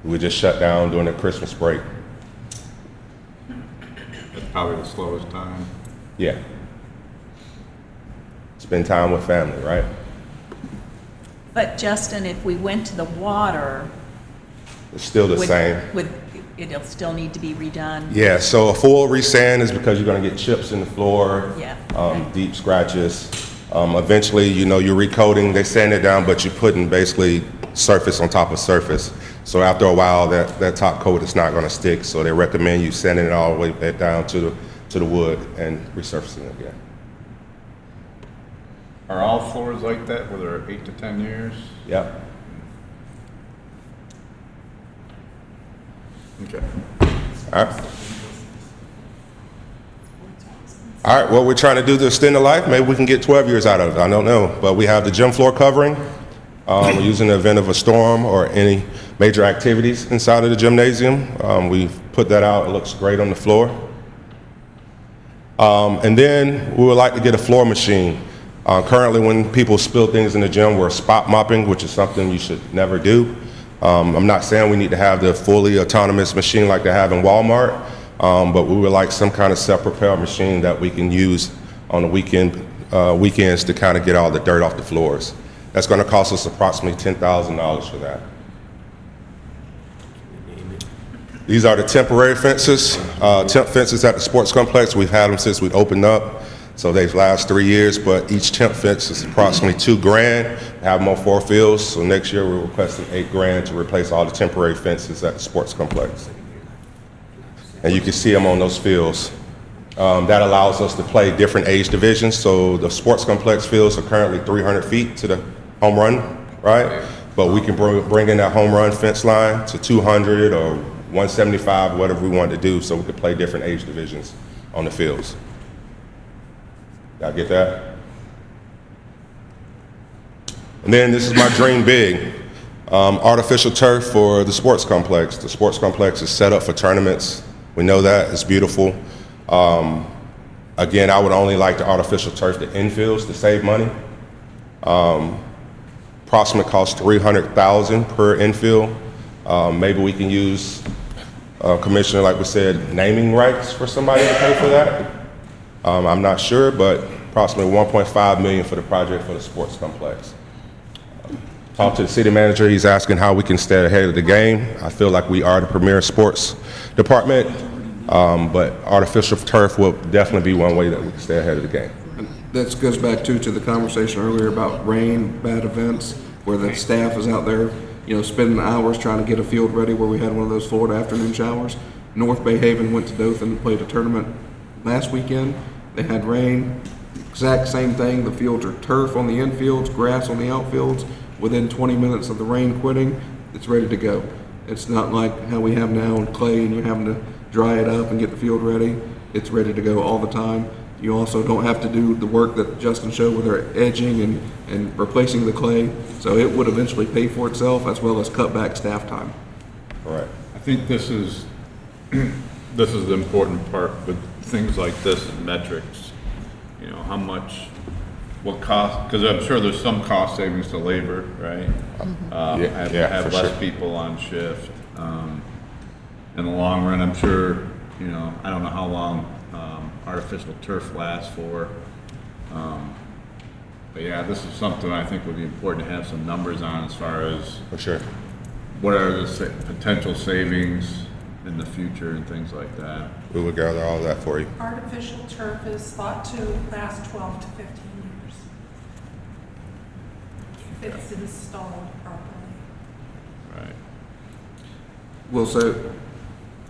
We just shut down during the Christmas break. That's probably the slowest time. Yeah. Spend time with family, right? But Justin, if we went to the water, It's still the same. It'll still need to be redone? Yeah, so a full resand is because you're going to get chips in the floor, Yeah. deep scratches. Eventually, you're recoating, they sand it down, but you're putting basically surface on top of surface. So after a while, that top coat is not going to stick. So they recommend you sanding it all the way back down to the wood and resurfacing it again. Are all floors like that, where they're 8 to 10 years? Yep. Okay. All right. All right, what we're trying to do to extend the life, maybe we can get 12 years out of it. I don't know. But we have the gym floor covering. We're using the event of a storm or any major activities inside of the gymnasium. We've put that out. It looks great on the floor. And then we would like to get a floor machine. Currently, when people spill things in the gym, we're spot mopping, which is something you should never do. I'm not saying we need to have the fully autonomous machine like they have in Walmart, but we would like some kind of self-propelled machine that we can use on the weekends to kind of get all the dirt off the floors. That's going to cost us approximately $10,000 for that. These are the temporary fences, temp fences at the sports complex. We've had them since we opened up. So they last 3 years, but each temp fence is approximately $2,000. Have them on 4 fields. So next year we're requesting $8,000 to replace all the temporary fences at the sports complex. And you can see them on those fields. That allows us to play different age divisions. So the sports complex fields are currently 300 feet to the home run, right? But we can bring in that home run fence line to 200 or 175, whatever we want to do, so we can play different age divisions on the fields. Y'all get that? And then this is my dream big. Artificial turf for the sports complex. The sports complex is set up for tournaments. We know that, it's beautiful. Again, I would only like the artificial turf, the infields, to save money. Approximate cost $300,000 per infield. Maybe we can use, Commissioner, like we said, naming rights for somebody to pay for that. I'm not sure, but approximately $1.5 million for the project for the sports complex. Talked to the city manager. He's asking how we can stay ahead of the game. I feel like we are the premier sports department, but artificial turf will definitely be one way that we can stay ahead of the game. That goes back to the conversation earlier about rain, bad events, where the staff is out there, spending hours trying to get a field ready, where we had one of those Florida afternoon showers. North Bay Haven went to Dothan and played a tournament last weekend. They had rain, exact same thing. The fields are turf on the infields, grass on the outfields. Within 20 minutes of the rain quitting, it's ready to go. It's not like how we have now in clay and you're having to dry it up and get the field ready. It's ready to go all the time. You also don't have to do the work that Justin showed with their edging and replacing the clay. So it would eventually pay for itself, as well as cut back staff time. Correct. I think this is the important part with things like this and metrics. How much, what cost, because I'm sure there's some cost savings to labor, right? Have for less sure. people on shift. in the long run, I'm sure, I don't know how long artificial turf lasts for. But yeah, this is something I think would be important to have some numbers on as far as For sure. what are the potential savings in the future and things like that. We will gather all that for you. Artificial turf is thought to last 12 to 15 years. If it's installed properly. Right. We'll say,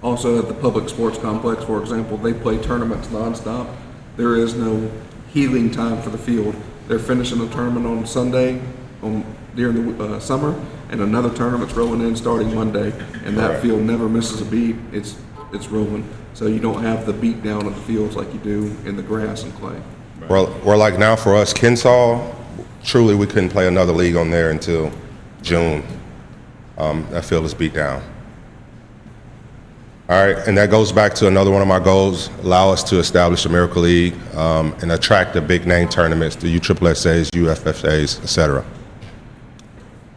also at the public sports complex, for example, they play tournaments nonstop. There is no healing time for the field. They're finishing a tournament on Sunday during the summer, and another tournament's rolling in starting Monday, and that Correct. field never misses a beat. It's rolling. So you don't have the beat down of the fields like you do in the grass and clay. We're like now for us, Kensaw, truly we couldn't play another league on there until June. That field is beat down. All right, and that goes back to another one of my goals, allow us to establish a Miracle League and attract the big name tournaments, the USSSAs, UFFAs, et cetera.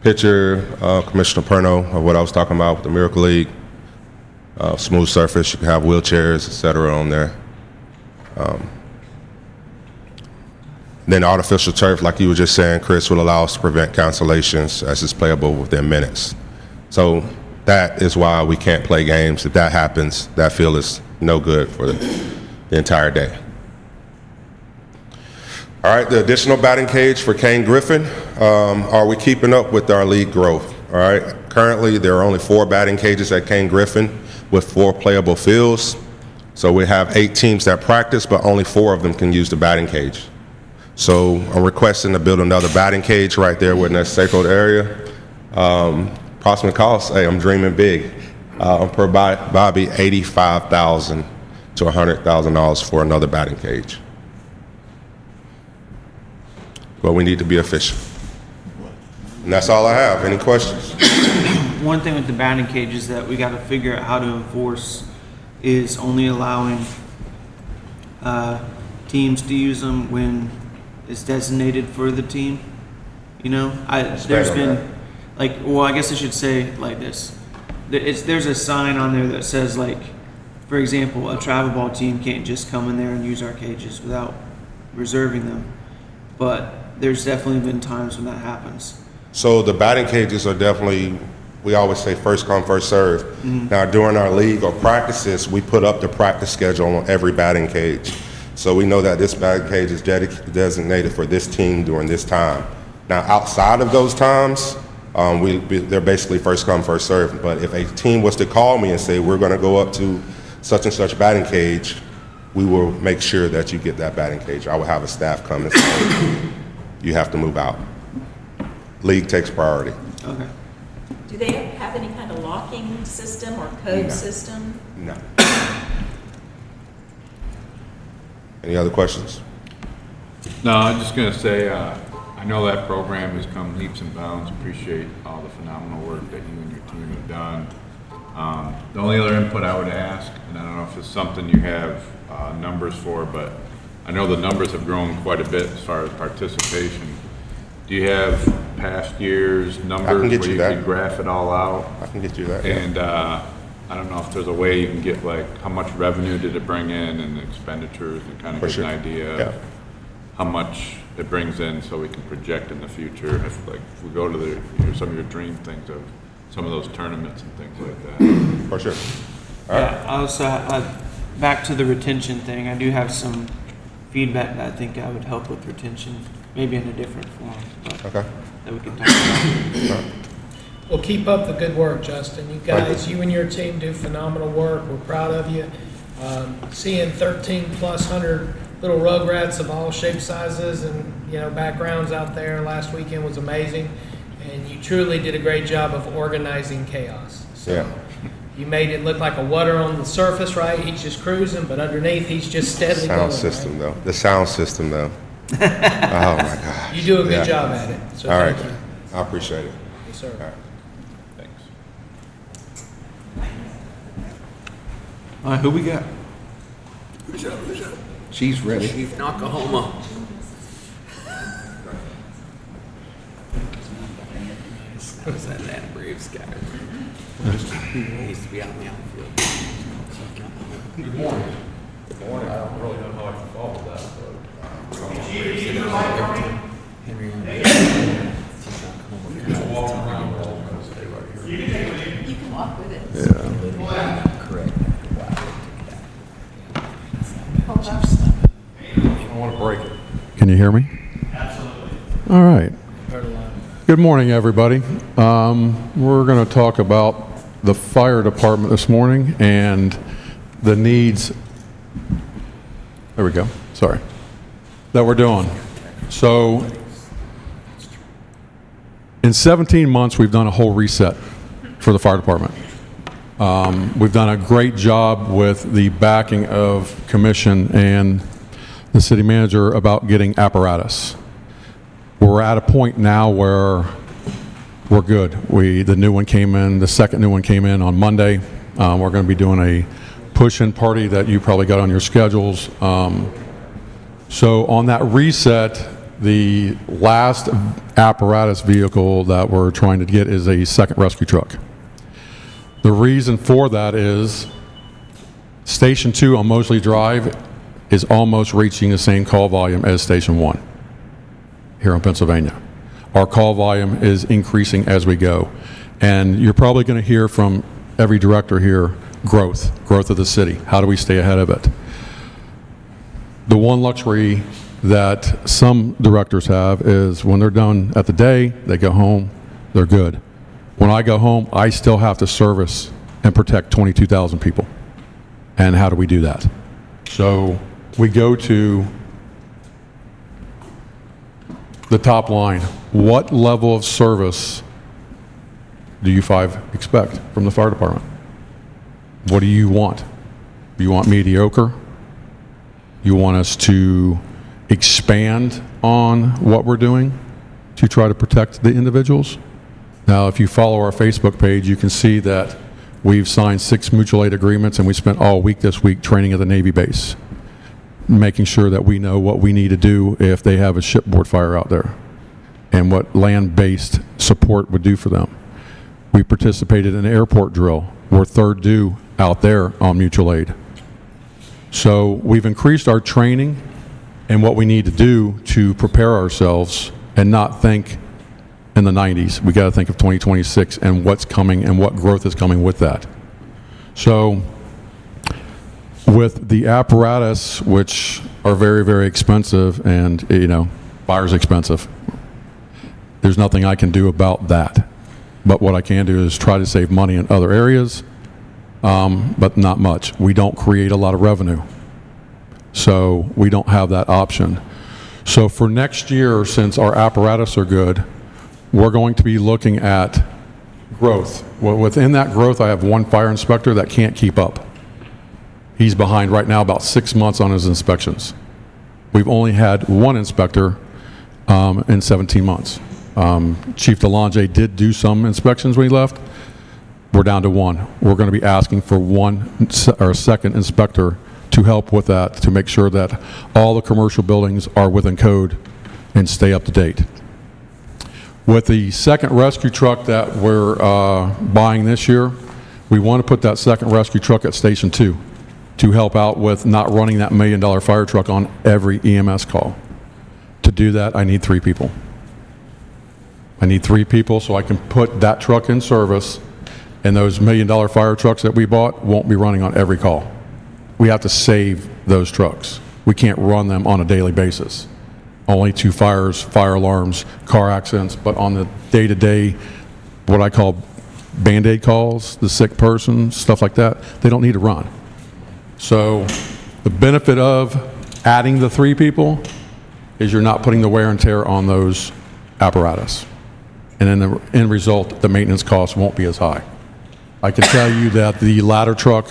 Picture Commissioner Perno of what I was talking about with the Miracle League. Smooth surface, you can have wheelchairs, et cetera on there. Then artificial turf, like you were just saying, Chris, will allow us to prevent cancellations as it's playable within minutes. So that is why we can't play games. If that happens, that field is no good for the entire day. All right, the additional batting cage for Kane Griffin. Are we keeping up with our league growth? All right, currently there are only 4 batting cages at Kane Griffin with 4 playable fields. So we have 8 teams that practice, but only 4 of them can use the batting cage. So I'm requesting to build another batting cage right there within that sacred area. Approximate cost, hey, I'm dreaming big. Per Bobby, $85,000 to $100,000 for another batting cage. But we need to be efficient. And that's all I have. Any questions? One thing with the batting cages that we got to figure out how to enforce is only allowing teams to use them when it's designated for the team. There's been I guess I should say like this. There's a sign on there that says for example, a travel ball team can't just come in there and use our cages without reserving them. But there's definitely been times when that happens. So the batting cages are definitely, we always say first come, first serve. Mm-hmm. Now during our league or practices, we put up the practice schedule on every batting cage. So we know that this batting cage is designated for this team during this time. Now outside of those times, they're basically first come, first serve. But if a team was to call me and say, we're gonna go up to such and such batting cage, we will make sure that you get that batting cage. I will have a staff come and say, you have to move out. League takes priority. Okay. Do they have any kind of locking system or code system? No. Any other questions? No, I'm just gonna say, I know that program has come leaps and bounds. Appreciate all the phenomenal work that you and your team have done. The only other input I would ask, and I don't know if it's something you have numbers for, but I know the numbers have grown quite a bit as far as participation. Do you have past years numbers where you can graph it all out? I can get you that. And I don't know if there's a way you can get how much revenue did it bring in and expenditures and kind of get an idea of how much it brings in so we can project in the future if we go to some of your dream things of some of those tournaments and things like that. For sure. All right. Yeah, also back to the retention thing, I do have some feedback that I think I would help with retention, maybe in a different form, but that we can talk about. Well, keep up the good work, Justin. You guys, you and your team do phenomenal work. We're proud of you. Seeing 1,300+ little rugrats of all shapes, sizes, and backgrounds out there last weekend was amazing. And you truly did a great job of organizing chaos. So you made it look like a water on the surface, right? He's just cruising, but underneath he's just steadily going. The sound system, though. Oh my gosh. You do a good job at it. So all right. Thank you. I appreciate it. Yes, sir. All right. All right, who we got? She's ready. Chief in Oklahoma. What's that Braves guy? He used to be out in the outfield. Good morning. Good morning. I don't really know how I can follow that, You can walk with it. I want to break it. Can you hear me? Absolutely. All right. Good morning, everybody. We're going to talk about the fire department this morning and the needs. There we go. Sorry. That we're doing. So, in 17 months, we've done a whole reset for the fire department. We've done a great job with the backing of commission and the city manager about getting apparatus. We're at a point now where we're good. The new one came in, the second new one came in on Monday. We're going to be doing a push-in party that you probably got on your schedules. So on that reset, the last apparatus vehicle that we're trying to get is a second rescue truck. The reason for that is Station 2 on Mosley Drive is almost reaching the same call volume as Station 1 here in Pennsylvania. Our call volume is increasing as we go. And you're probably going to hear from every director here, growth of the city. How do we stay ahead of it? The one luxury that some directors have is when they're done at the day, they go home, they're good. When I go home, I still have to service and protect 22,000 people. And how do we do that? So we go to the top line. What level of service do you five expect from the fire department? What do you want? You want mediocre? You want us to expand on what we're doing to try to protect the individuals? Now, if you follow our Facebook page, you can see that we've signed 6 mutual aid agreements, and we spent all week this week training at the Navy base, making sure that we know what we need to do if they have a shipboard fire out there and what land-based support would do for them. We participated in an airport drill. We're third due out there on mutual aid. So we've increased our training and what we need to do to prepare ourselves and not think in the 90s. We got to think of 2026 and what's coming and what growth is coming with that. So with the apparatus, which are very, very expensive, and fire's expensive, there's nothing I can do about that. But what I can do is try to save money in other areas, but not much. We don't create a lot of revenue, so we don't have that option. So for next year, since our apparatus are good, we're going to be looking at growth. Well, within that growth, I have one fire inspector that can't keep up. He's behind right now about 6 months on his inspections. We've only had one inspector in 17 months. Chief DeLonge did do some inspections when he left. We're down to one. We're going to be asking for a second inspector to help with that, to make sure that all the commercial buildings are within code and stay up to date. With the second rescue truck that we're buying this year, we want to put that second rescue truck at Station 2 to help out with not running that $1 million fire truck on every EMS call. To do that, I need 3 people. I need 3 people so I can put that truck in service, and those $1 million fire trucks that we bought won't be running on every call. We have to save those trucks. We can't run them on a daily basis. Only to fires, fire alarms, car accidents, but on the day-to-day, what I call Band-Aid calls, the sick person, stuff like that, they don't need to run. So the benefit of adding the 3 people is you're not putting the wear and tear on those apparatus. And in the end result, the maintenance costs won't be as high. I can tell you that the ladder truck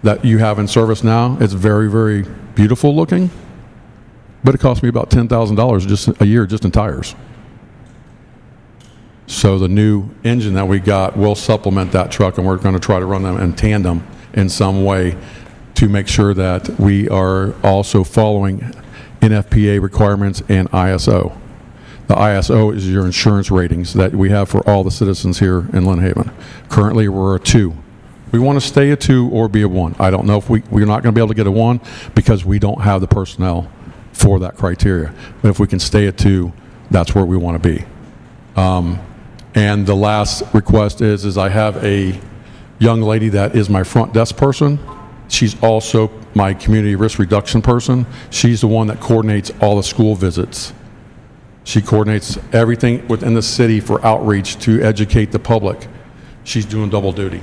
that you have in service now is very, very beautiful looking, but it cost me about $10,000 just a year just in tires. So the new engine that we got will supplement that truck, and we're going to try to run them in tandem in some way to make sure that we are also following NFPA requirements and ISO. The ISO is your insurance ratings that we have for all the citizens here in Lynn Haven. Currently, we're a 2 We want to stay a 2 or be a 1. I don't know if we're not going to be able to get a 1 because we don't have the personnel for that criteria. But if we can stay at 2, that's where we want to be. And the last request is I have a young lady that is my front desk person. She's also my community risk reduction person. She's the one that coordinates all the school visits. She coordinates everything within the city for outreach to educate the public. She's doing double duty.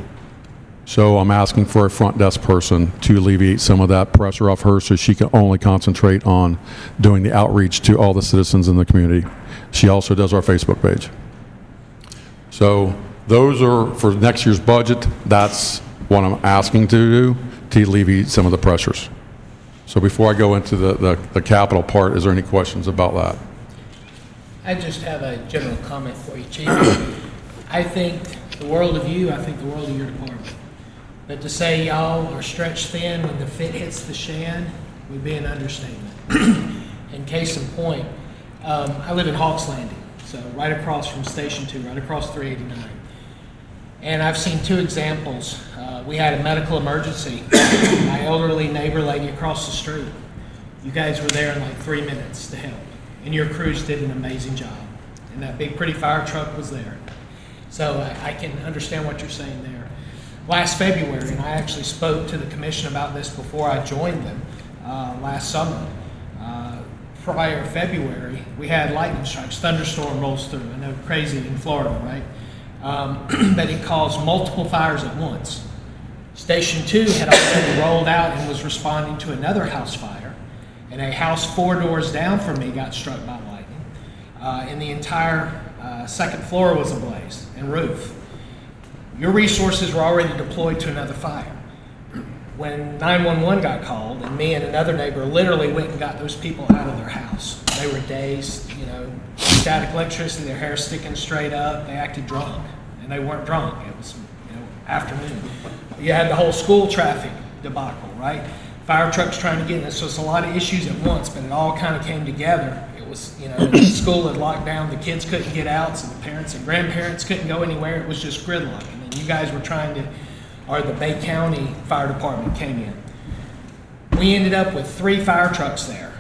So I'm asking for a front desk person to alleviate some of that pressure off her so she can only concentrate on doing the outreach to all the citizens in the community. She also does our Facebook page. So those are, for next year's budget, that's what I'm asking to do to alleviate some of the pressures. So before I go into the capital part, is there any questions about that? I just have a general comment for you, Chief. I think the world of you, I think the world of your department. But to say y'all are stretched thin when the fit hits the shan would be an understatement. In case in point, I live in Hawks Landing, so right across from Station 2, right across 389. And I've seen 2 examples. We had a medical emergency. My elderly neighbor lady across the street. You guys were there in like 3 minutes to help. And your crews did an amazing job. And that big pretty fire truck was there. So I can understand what you're saying there. Last February, and I actually spoke to the commission about this before I joined them last summer. Prior February, we had lightning strikes, thunderstorm rolls through. I know, crazy in Florida, right? But it caused multiple fires at once. Station 2 had already rolled out and was responding to another house fire. And a house 4 doors down from me got struck by lightning. And the entire second floor was ablaze and roof. Your resources were already deployed to another fire. When 911 got called, and me and another neighbor literally went and got those people out of their house. They were dazed, static electricity, their hair sticking straight up. They acted drunk, and they weren't drunk. It was, afternoon. You had the whole school traffic debacle, right? Fire trucks trying to get in. So it's a lot of issues at once, but it all kind of came together. It was, the school had locked down. The kids couldn't get out, so the parents and grandparents couldn't go anywhere. It was just gridlock. And then you guys were the Bay County Fire Department came in. We ended up with 3 fire trucks there,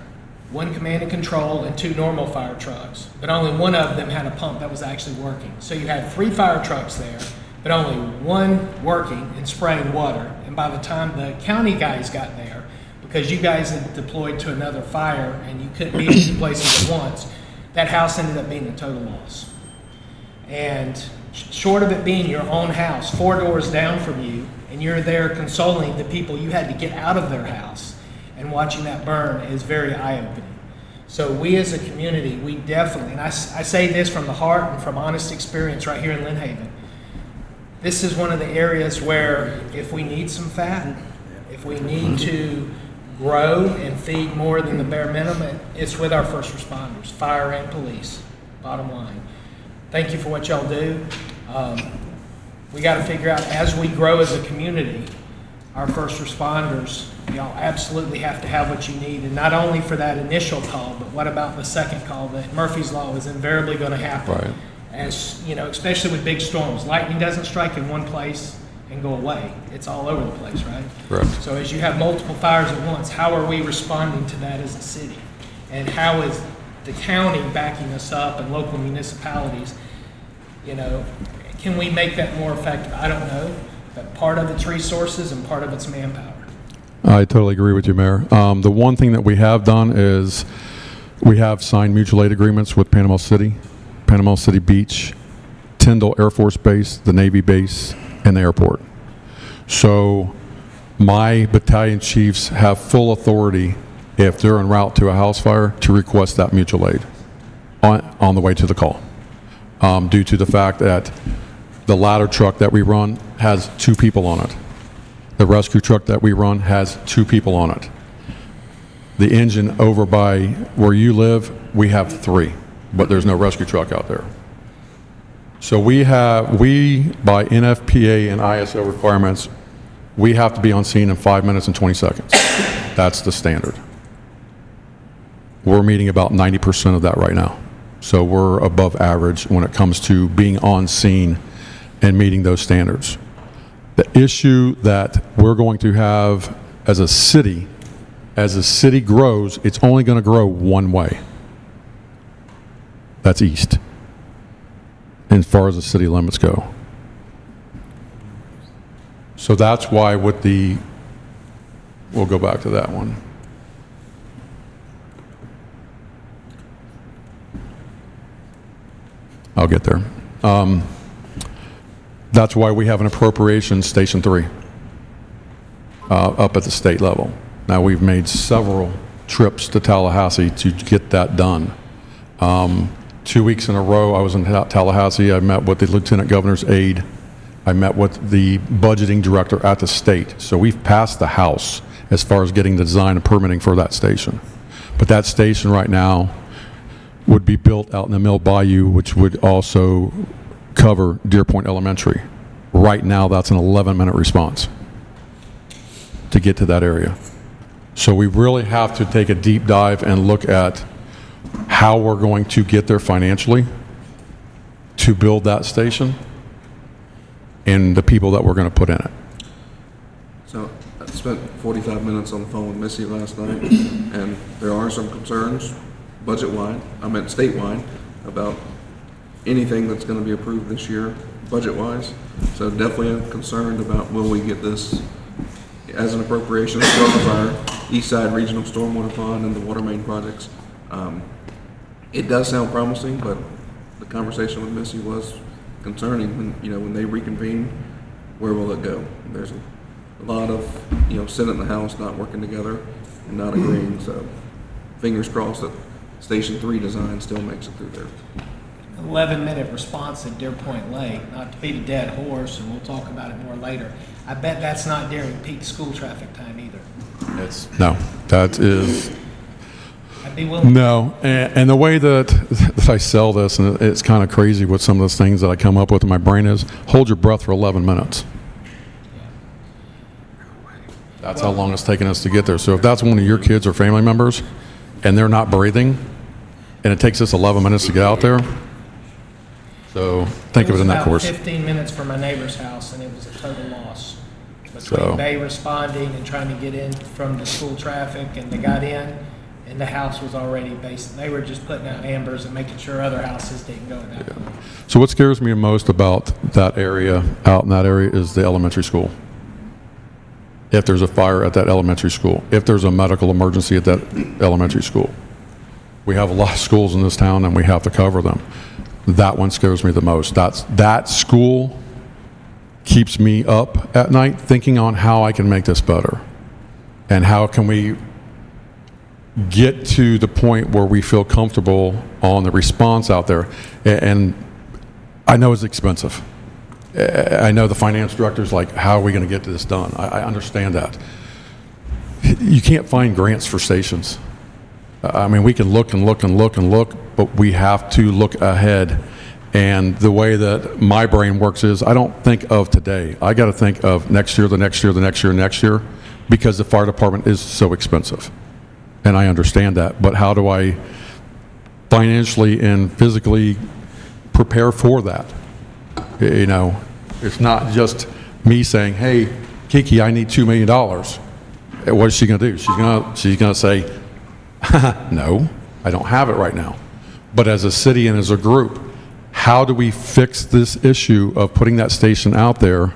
1 command and control and 2 normal fire trucks, but only one of them had a pump that was actually working. So you had 3 fire trucks there, but only 1 working and spraying water. And by the time the county guys got there, because you guys had deployed to another fire and you couldn't be in 2 places at once, that house ended up being a total loss. And short of it being your own house, 4 doors down from you, and you're there consoling the people you had to get out of their house, and watching that burn is very eye-opening. So we as a community, we definitely, and I say this from the heart and from honest experience right here in Lynn Haven, this is one of the areas where if we need some fat, if we need to grow and feed more than the bare minimum, it's with our first responders, fire and police, bottom line. Thank you for what y'all do. We got to figure out, as we grow as a community, our first responders, y'all absolutely have to have what you need, and not only for that initial call, but what about the second call? That Murphy's Law is invariably going to happen. Right. As especially with big storms. Lightning doesn't strike in one place and go away. It's all over the place, right? Correct. So as you have multiple fires at once, how are we responding to that as a city? And how is the county backing us up and local municipalities? Can we make that more effective? I don't know, but part of it's resources and part of it's manpower. I totally agree with you, Mayor. The one thing that we have done is we have signed mutual aid agreements with Panama City Beach, Tyndall Air Force Base, the Navy base, and the airport. So my battalion chiefs have full authority, if they're en route to a house fire, to request that mutual aid on the way to the call, due to the fact that the ladder truck that we run has 2 people on it. The rescue truck that we run has 2 people on it. The engine over by where you live, we have 3, but there's no rescue truck out there. So we by NFPA and ISO requirements, we have to be on scene in 5 minutes and 20 seconds. That's the standard. We're meeting about 90% of that right now. So we're above average when it comes to being on scene and meeting those standards. The issue that we're going to have as a city grows, it's only going to grow one way. That's east, as far as the city limits go. So that's why with we'll go back to that one. I'll get there. That's why we have an appropriation Station 3 up at the state level. Now, we've made several trips to Tallahassee to get that done. 2 weeks in a row, I was in Tallahassee. I met with the Lieutenant Governor's aide. I met with the budgeting director at the state. So we've passed the House as far as getting the design and permitting for that station. But that station right now would be built out in the Mill Bayou, which would also cover Deer Point Elementary. Right now, that's an 11-minute response to get to that area. So we really have to take a deep dive and look at how we're going to get there financially to build that station and the people that we're going to put in it. So I spent 45 minutes on the phone with Missy last night, and there are some concerns budget-wide, statewide, about anything that's going to be approved this year, budget-wise. So definitely I'm concerned about will we get this as an appropriation, as well as our East Side Regional Stormwater Pond and the water main projects. It does sound promising, but the conversation with Missy was concerning. When they reconvene, where will it go? There's a lot of Senate and the House not working together and not agreeing. So fingers crossed that Station 3 design still makes it through there. 11-minute response at Deer Point Lake, not to beat a dead horse, and we'll talk about it more later. I bet that's not during peak school traffic time either. No, that is... I'd be willing. No, and the way that I sell this, and it's kind of crazy with some of those things that I come up with in my brain is, hold your breath for 11 minutes. That's how long it's taken us to get there. So if that's one of your kids or family members, and they're not breathing, and it takes us 11 minutes to get out there, so think of it in that course. It was about 15 minutes from my neighbor's house, and it was a total loss. Between So- they responding and trying to get in from the school traffic, and they got in, and the house was already based. They were just putting out ambers and making sure other houses didn't go at that point. So what scares me most about that area, out in that area, is the elementary school. If there's a fire at that elementary school, if there's a medical emergency at that elementary school. We have a lot of schools in this town and we have to cover them. That one scares me the most. That school keeps me up at night thinking on how I can make this better. And how can we get to the point where we feel comfortable on the response out there. And I know it's expensive. I know the finance director's like, how are we going to get this done? I understand that. You can't find grants for stations. I mean, we can look and look and look and look, but we have to look ahead. And the way that my brain works is I don't think of today. I got to think of next year, the next year, the next year, next year, because the fire department is so expensive. And I understand that. But how do I financially and physically prepare for that? You know, it's not just me saying, hey, Kiki, I need $2 million. What is she going to do? She's going to say, no, I don't have it right now. But as a city and as a group, how do we fix this issue of putting that station out there,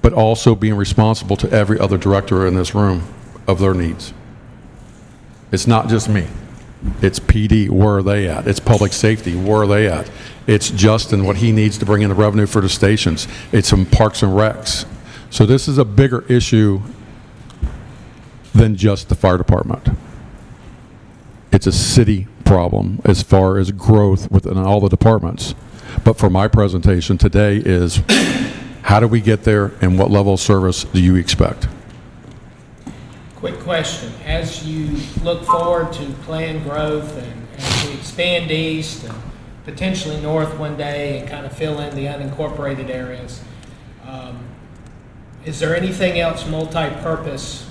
but also being responsible to every other director in this room of their needs? It's not just me. It's PD, where are they at? It's public safety, where are they at? It's Justin, what he needs to bring in the revenue for the stations. It's some parks and recs. So this is a bigger issue than just the fire department. It's a city problem as far as growth within all the departments. But for my presentation today is, how do we get there and what level of service do you expect? Quick question. As you look forward to planned growth and to expand east and potentially north one day and kind of fill in the unincorporated areas, is there anything else multi-purpose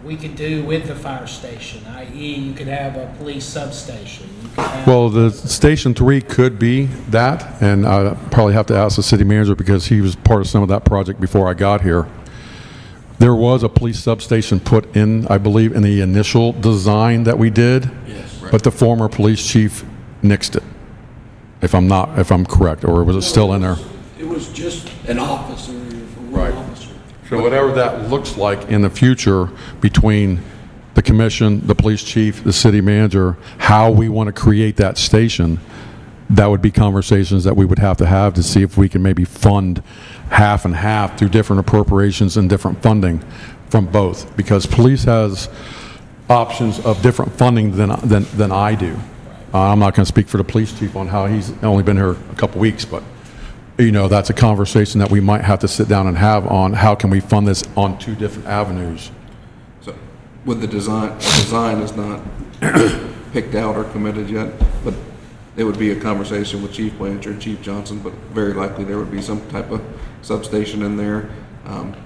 we could do with the fire station, i.e. you could have a police substation. You could have- Well, the Station 3 could be that, and I probably have to ask the city manager because he was part of some of that project before I got here. There was a police substation put in, I believe, in the initial design that we did. Yes. But the former police chief nixed it, if I'm correct, or was it still in there? It was just an officer for one officer. So whatever that looks like in the future between the commission, the police chief, the city manager, how we want to create that station, that would be conversations that we would have to see if we can maybe fund half and half through different appropriations and different funding from both. Because police has options of different funding than I do. I'm not going to speak for the police chief on how he's only been here a couple weeks, but you know, that's a conversation that we might have to sit down and have on how can we fund this on two different avenues. So with the design is not picked out or committed yet, but it would be a conversation with Chief Blanchard and Chief Johnson, but very likely there would be some type of substation in there.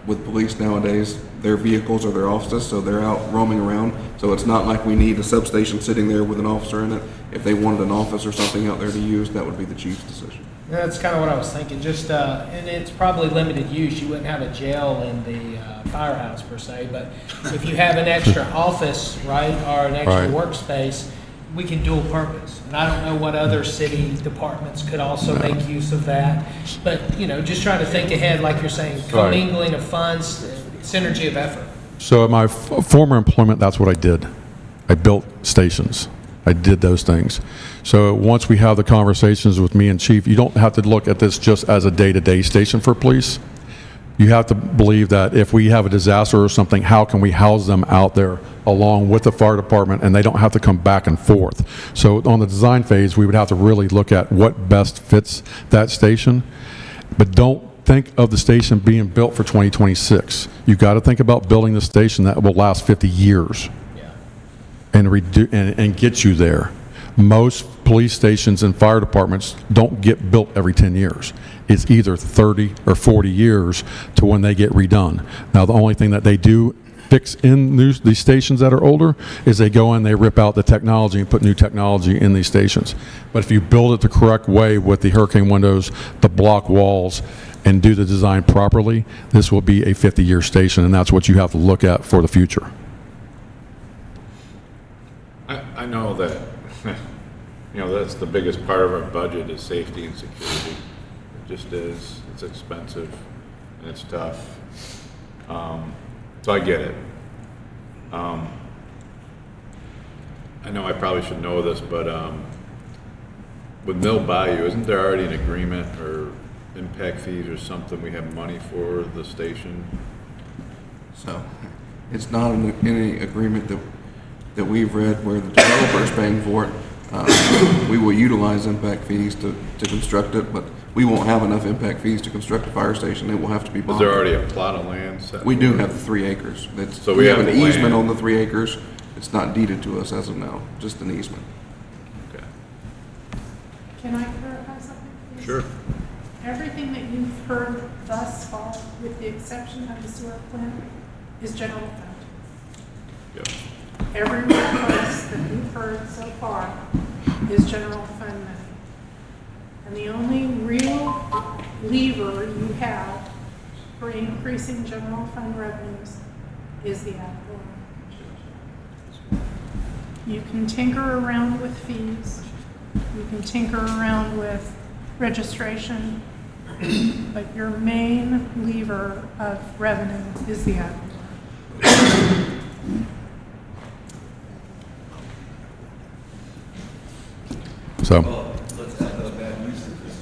With police nowadays, their vehicles are their offices, so they're out roaming around. So it's not like we need a substation sitting there with an officer in it. If they wanted an office or something out there to use, that would be the chief's decision. That's kind of what I was thinking, just, and it's probably limited use. You wouldn't have a jail in the firehouse per se, but if you have an extra office, right, or an extra workspace, we can dual purpose. And I don't know what other city departments could also make use of that. But, you know, just trying to think ahead, like you're saying, commingling of funds, synergy of effort. So at my former employment, that's what I did. I built stations. I did those things. So once we have the conversations with me and chief, you don't have to look at this just as a day-to-day station for police. You have to believe that if we have a disaster or something, how can we house them out there along with the fire department, and they don't have to come back and forth. So on the design phase, we would have to really look at what best fits that station. But don't think of the station being built for 2026. You've got to think about building the station that will last 50 years and get you there. Most police stations and fire departments don't get built every 10 years. It's either 30 or 40 years to when they get redone. Now, the only thing that they do fix in these stations that are older is they go in, they rip out the technology and put new technology in these stations. But if you build it the correct way with the hurricane windows, the block walls, and do the design properly, this will be a 50-year station, and that's what you have to look at for the future. I know that, you know, that's the biggest part of our budget is safety and security. It just is. It's expensive and it's tough. So I get it. I know I probably should know this, but with Mill Bayou, isn't there already an agreement or impact fees or something we have money for the station? So it's not in any agreement that we've read where the developer is paying for it. We will utilize impact fees to construct it, but we won't have enough impact fees to construct a fire station. It will have to be bonded. Is there already a plot of land set? We do have the 3 acres. So we have an the easement land. on the 3 acres. It's not deeded to us as of now, just an easement. Okay. Can I clarify something, please? Sure. Everything that you've heard thus far, with the exception of the sewer plant, is general fund. Yep. Every request that you've heard so far is general fund money. And the only real lever you have for increasing general fund revenues is the ad valorem. You can tinker around with fees, you can tinker around with registration, but your main lever of revenue is the ad valorem. So, Well, let's add the bad news to this.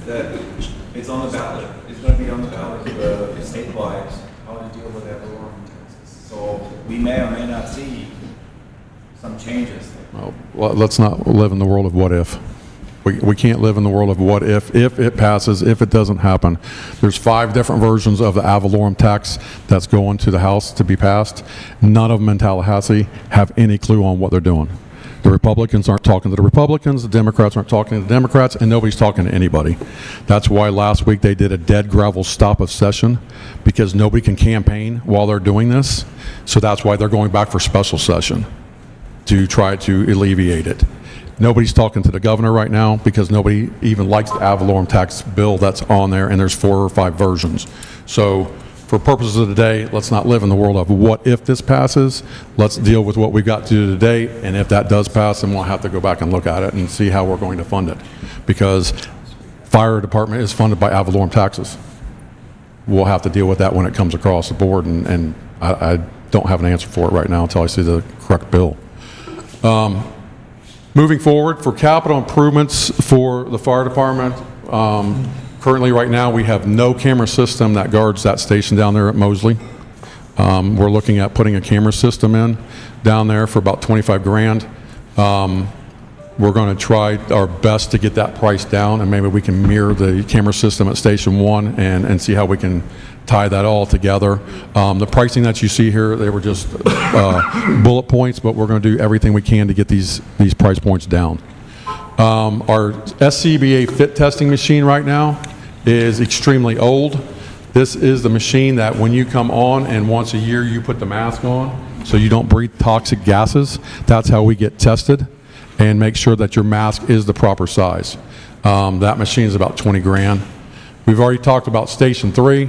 That it's on the ballot. It's going to be on the ballot statewide how to deal with ad valorem taxes. So we may or may not see some changes. well, let's not live in the world of what if. We can't live in the world of what if it passes, if it doesn't happen. There's 5 different versions of the ad valorem tax that's going to the House to be passed. None of them in Tallahassee have any clue on what they're doing. The Republicans aren't talking to the Republicans, the Democrats aren't talking to the Democrats, and nobody's talking to anybody. That's why last week they did a dead gravel stop of session, because nobody can campaign while they're doing this. So that's why they're going back for special session to try to alleviate it. Nobody's talking to the governor right now because nobody even likes the ad valorem tax bill that's on there, and there's 4 or 5 versions. So for purposes of today, let's not live in the world of what if this passes. Let's deal with what we got to do today, and if that does pass, then we'll have to go back and look at it and see how we're going to fund it. Because fire department is funded by ad valorem taxes. We'll have to deal with that when it comes across the board, and I don't have an answer for it right now until I see the correct bill. Moving forward, for capital improvements for the fire department, currently right now we have no camera system that guards that station down there at Mosley. We're looking at putting a camera system in down there for about 25 grand. We're going to try our best to get that price down, and maybe we can mirror the camera system at Station 1 and see how we can tie that all together. The pricing that you see here, they were just bullet points, but we're going to do everything we can to get these price points down. Our SCBA fit testing machine right now is extremely old. This is the machine that when you come on and once a year you put the mask on so you don't breathe toxic gases. That's how we get tested and make sure that your mask is the proper size. That machine is about 20 grand. We've already talked about Station 3.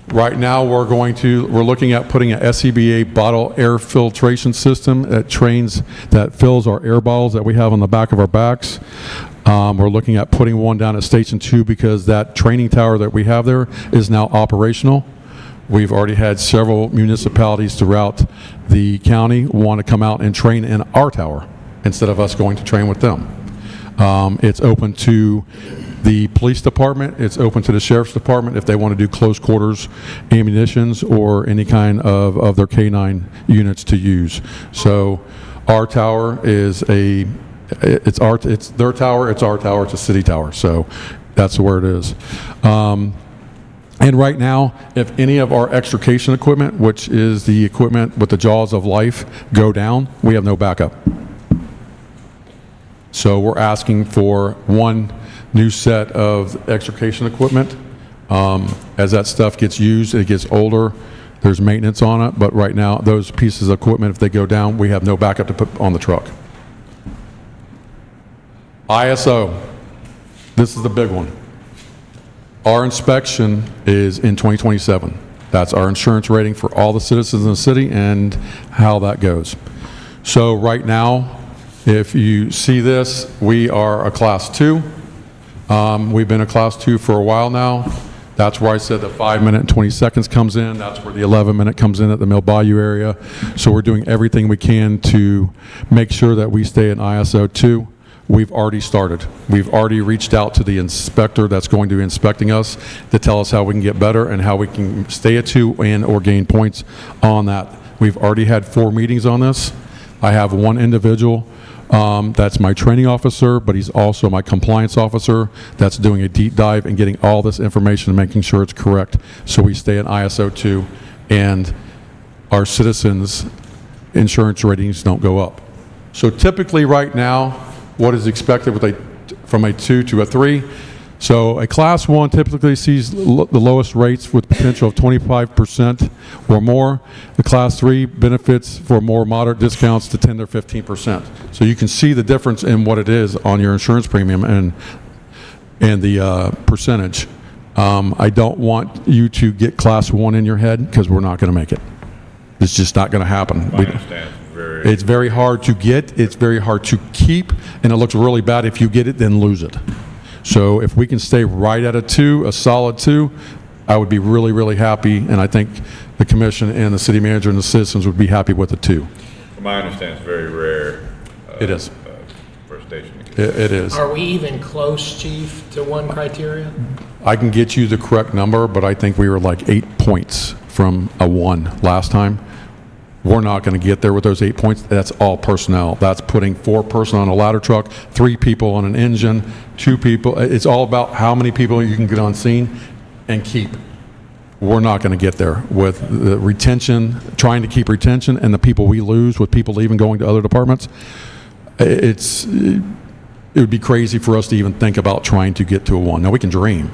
Right now we're looking at putting a SCBA bottle air filtration system that fills our air bottles that we have on the back of our backs. We're looking at putting one down at Station 2 because that training tower that we have there is now operational. We've already had several municipalities throughout the county want to come out and train in our tower instead of us going to train with them. It's open to the police department, it's open to the sheriff's department if they want to do close quarters ammunitions or any kind of their canine units to use. So our tower is it's their tower, it's our tower, it's a city tower. So that's where it is. And right now, if any of our extrication equipment, which is the equipment with the jaws of life, go down, we have no backup. So we're asking for one new set of extrication equipment. As that stuff gets used, it gets older, there's maintenance on it, but right now, those pieces of equipment, if they go down, we have no backup to put on the truck. ISO, this is the big one. Our inspection is in 2027. That's our insurance rating for all the citizens in the city and how that goes. So right now, if you see this, we are a Class 2. We've been a Class 2 for a while now. That's where I said the 5 minute and 20 seconds comes in. That's where the 11 minute comes in at the Mill Bayou area. So we're doing everything we can to make sure that we stay in ISO 2. We've already started. We've already reached out to the inspector that's going to be inspecting us to tell us how we can get better and how we can stay at 2 and or gain points on that. We've already had 4 meetings on this. I have one individual that's my training officer, but he's also my compliance officer that's doing a deep dive and getting all this information and making sure it's correct so we stay in ISO 2 and our citizens' insurance ratings don't go up. So typically right now, what is expected from a 2 to a 3. So a Class 1 typically sees the lowest rates with potential of 25% or more. The Class 3 benefits for more moderate discounts to 10 to 15%. So you can see the difference in what it is on your insurance premium and the percentage. I don't want you to get Class 1 in your head because we're not going to make it. It's just not going to happen. I understand. It's very hard to get, it's very hard to keep, and it looks really bad if you get it, then lose it. So if we can stay right at a 2, a solid 2, I would be really, really happy, and I think the commission and the city manager and the citizens would be happy with a 2. From my understanding, it's very rare. It is. For a station. It is. Are we even close, Chief, to one criteria? I can get you the correct number, but I think we were like 8 points from a 1 last time. We're not going to get there with those 8 points. That's all personnel. That's putting 4 person on a ladder truck, 3 people on an engine, 2 people. It's all about how many people you can get on scene and keep. we're not going to get there with the retention, trying to keep retention, and the people we lose with people leaving, going to other departments. It would be crazy for us to even think about trying to get to a 1. Now, we can dream,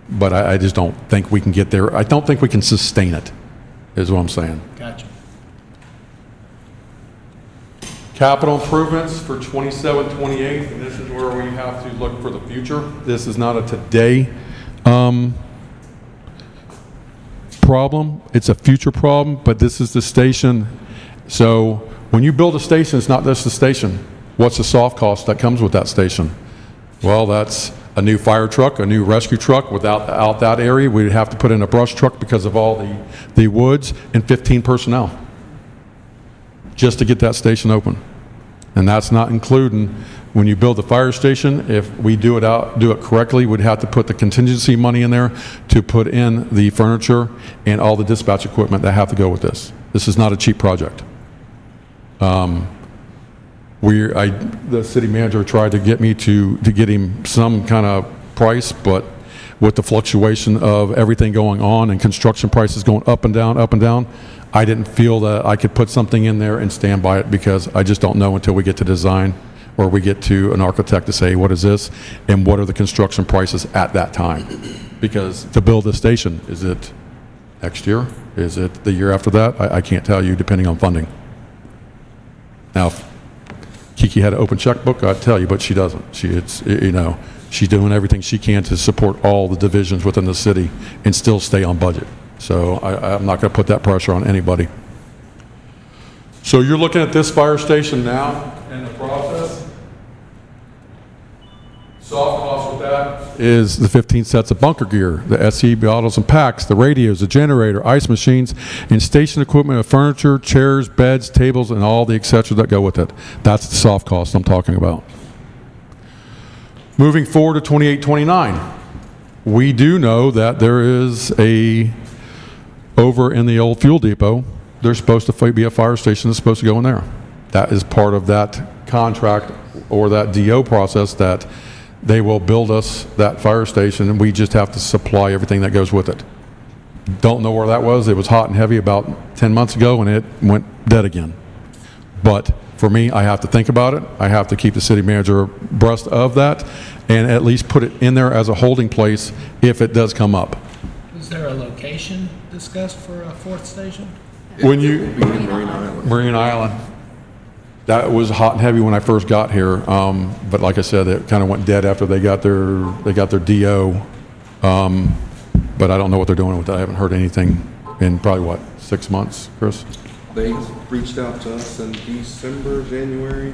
but I just don't think we can get there. I don't think we can sustain it, is what I'm saying. Gotcha. Capital improvements for 27, 28, and this is where we have to look for the future. This is not a today problem. It's a future problem, but this is the station. So when you build a station, it's not just the station. What's the soft cost that comes with that station? Well, that's a new fire truck, a new rescue truck. Without that area, we'd have to put in a brush truck because of all the woods, and 15 personnel just to get that station open. And that's not including when you build the fire station. If we do it correctly, we'd have to put the contingency money in there to put in the furniture and all the dispatch equipment that have to go with this. This is not a cheap project. The city manager tried to get me to get him some kind of price, but with the fluctuation of everything going on and construction prices going up and down, I didn't feel that I could put something in there and stand by it, because I just don't know until we get to design or we get to an architect to say, what is this and what are the construction prices at that time? Because to build this station, is it next year? Is it the year after that? I can't tell you, depending on funding. Now, if Kiki had an open checkbook, I'd tell you, but she doesn't. She's doing everything she can to support all the divisions within the city and still stay on budget. So I'm not going to put that pressure on anybody. So you're looking at this fire station now in the process. Soft cost with that is the 15 sets of bunker gear, the SE bottles and packs, the radios, the generator, ice machines, and station equipment of furniture, chairs, beds, tables, and all the et cetera that go with it. That's the soft cost I'm talking about. Moving forward to 28, 29, we do know that there is over in the old fuel depot, there's supposed to be a fire station that's supposed to go in there. That is part of that contract or that DO process, that they will build us that fire station, and we just have to supply everything that goes with it. Don't know where that was. It was hot and heavy about 10 months ago, and it went dead again. But for me, I have to think about it. I have to keep the city manager abreast of that and at least put it in there as a holding place if it does come up. Is there a location discussed for a 4th station? Marine Island. That was hot and heavy when I first got here, but like I said, it kind of went dead after they got their DO. But I don't know what they're doing with that. I haven't heard anything in probably 6 months, Chris? They reached out to us in December, January,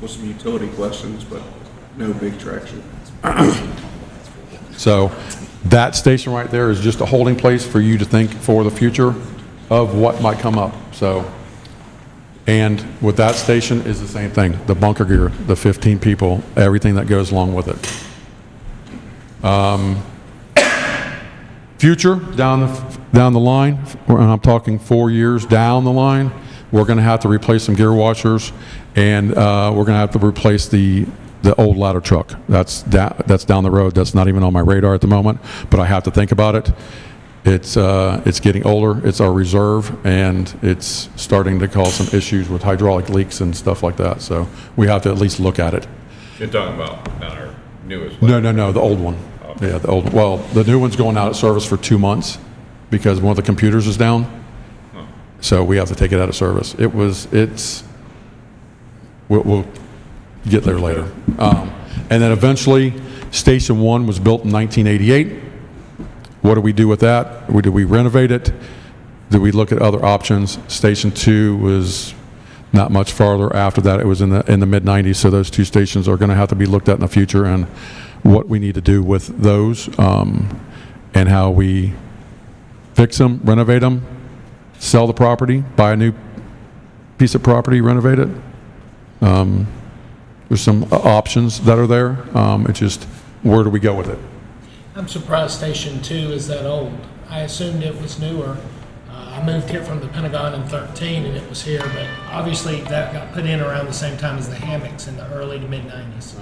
with some utility questions, but no big traction. So that station right there is just a holding place for you to think for the future of what might come up. So, and with that station is the same thing, the bunker gear, the 15 people, everything that goes along with it. Future, down the line, and I'm talking 4 years down the line, we're going to have to replace some gear washers, and we're going to have to replace the old ladder truck. That's down the road. That's not even on my radar at the moment, but I have to think about it. It's getting older. It's our reserve, and it's starting to cause some issues with hydraulic leaks and stuff like that. So we have to at least look at it. You're talking about not our newest one? No, the old one. Okay. Yeah, the old one. Well, the new one's going out of service for 2 months because one of the computers is down. Huh. So we have to take it out of service. We'll get there later. And then eventually, Station 1 was built in 1988. What do we do with that? Do we renovate it? Do we look at other options? Station 2 was not much farther after that. It was in the mid-90s, so those 2 stations are going to have to be looked at in the future, and what we need to do with those, and how we fix them, renovate them, sell the property, buy a new piece of property, renovate it. There's some options that are there. It's just, where do we go with it? I'm surprised Station 2 is that old. I assumed it was newer. I moved here from the Pentagon in 13 and it was here, but obviously that got put in around the same time as the hammocks in the early to mid-90s.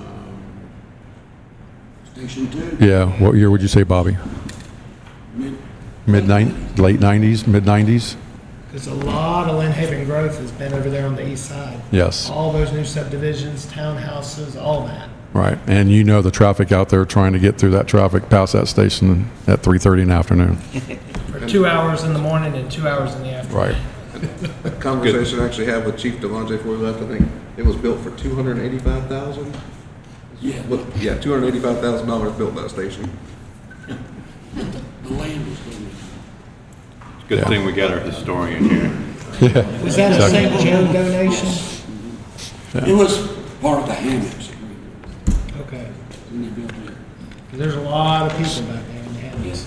Station 2. Yeah, what year would you say, Bobby? Mid late 90s, mid 90s. Because a lot of Lynn Haven growth has been over there on the east side. Yes. All those new subdivisions, townhouses, all that. Right, and you know the traffic out there trying to get through that traffic past that station at 3:30 in the afternoon. For 2 hours in the morning and 2 hours in the afternoon. Right. A conversation I actually had with Chief Delonte before we left, I think it was built for $285,000. Yeah. Yeah, $285,000 built that station. The land was going Good thing we got our historian here. Yeah. Was that a St. Joe donation? It was part of the Hammonds. Okay. When they built it. 'Cause there's a lot of people back there in the Hammons.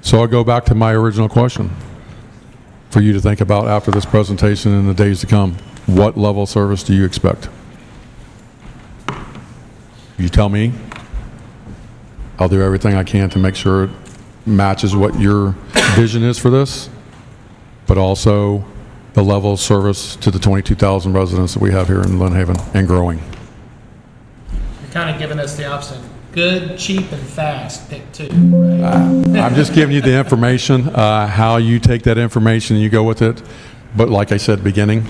So I'll go back to my original question for you to think about after this presentation in the days to come. What level of service do you expect? You tell me. I'll do everything I can to make sure it matches what your vision is for this, but also the level of service to the 22,000 residents that we have here in Lynn Haven and growing. You're kind of giving us the option. Good, cheap, and fast. Pick two, right? I'm just giving you the information, how you take that information and you go with it. But like I said, beginning,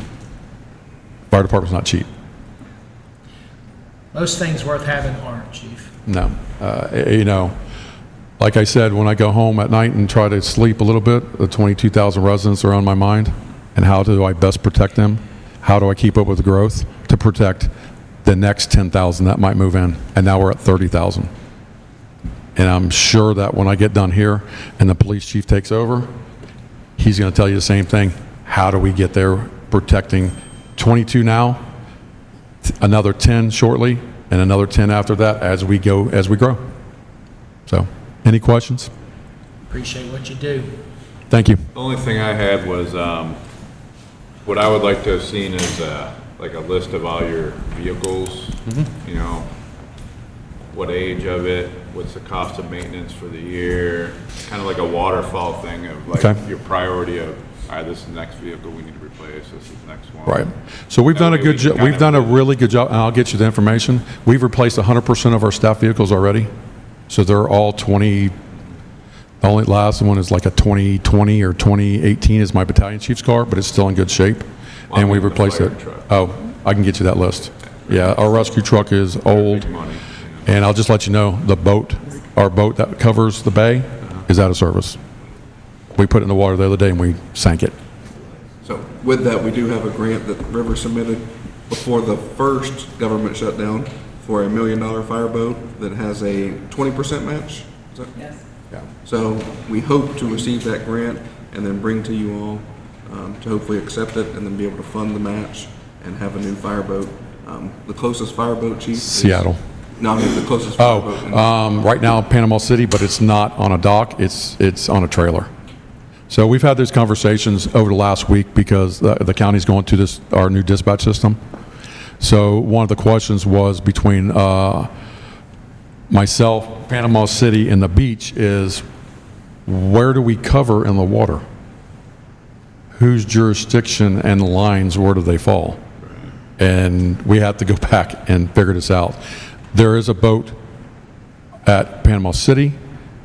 fire department's not cheap. Most things worth having aren't, Chief. No. You know, like I said, when I go home at night and try to sleep a little bit, the 22,000 residents are on my mind. And how do I best protect them? How do I keep up with the growth to protect the next 10,000 that might move in? And now we're at 30,000. And I'm sure that when I get done here and the police chief takes over, he's going to tell you the same thing. How do we get there protecting 22 now, another 10 shortly, and another 10 after that as we go, as we grow? So, any questions? Appreciate what you do. Thank you. The only thing I had was, what I would like to have seen is, like a list of all your vehicles, you know, what age of it, what's the cost of maintenance for the year, kind of like a waterfall thing of like Okay. your priority of, all right, this is the next vehicle we need to replace, this is the next one. Right. So we've done a good job, we've done a really good job, and I'll get you the information. We've replaced 100% of our staff vehicles already. So they're all 20, the only last one is like a 2020 or 2018 is my battalion chief's car, but it's still in good shape. Well, And we I mean the replaced fire it. truck. Oh, I can get you that list. Yeah, our rescue truck is old. Big money, And I'll just let you know, the boat, our boat that covers the bay is out of service. We put it in the water the other day and we sank it. So with that, we do have a grant that River submitted before the first government shutdown for $1 million fireboat that has a 20% match. Is that? Yes. Yeah. So we hope to receive that grant and then bring to you all to hopefully accept it and then be able to fund the match and have a new fireboat. The closest fireboat, Chief? is- Seattle. No, I mean the closest fireboat. Right now Panama City, but it's not on a dock, it's on a trailer. So we've had these conversations over the last week because the county's going to this, our new dispatch system. So one of the questions was between myself, Panama City, and the beach is, where do we cover in the water? Whose jurisdiction and lines, where do they fall? And we have to go back and figure this out. There is a boat at Panama City.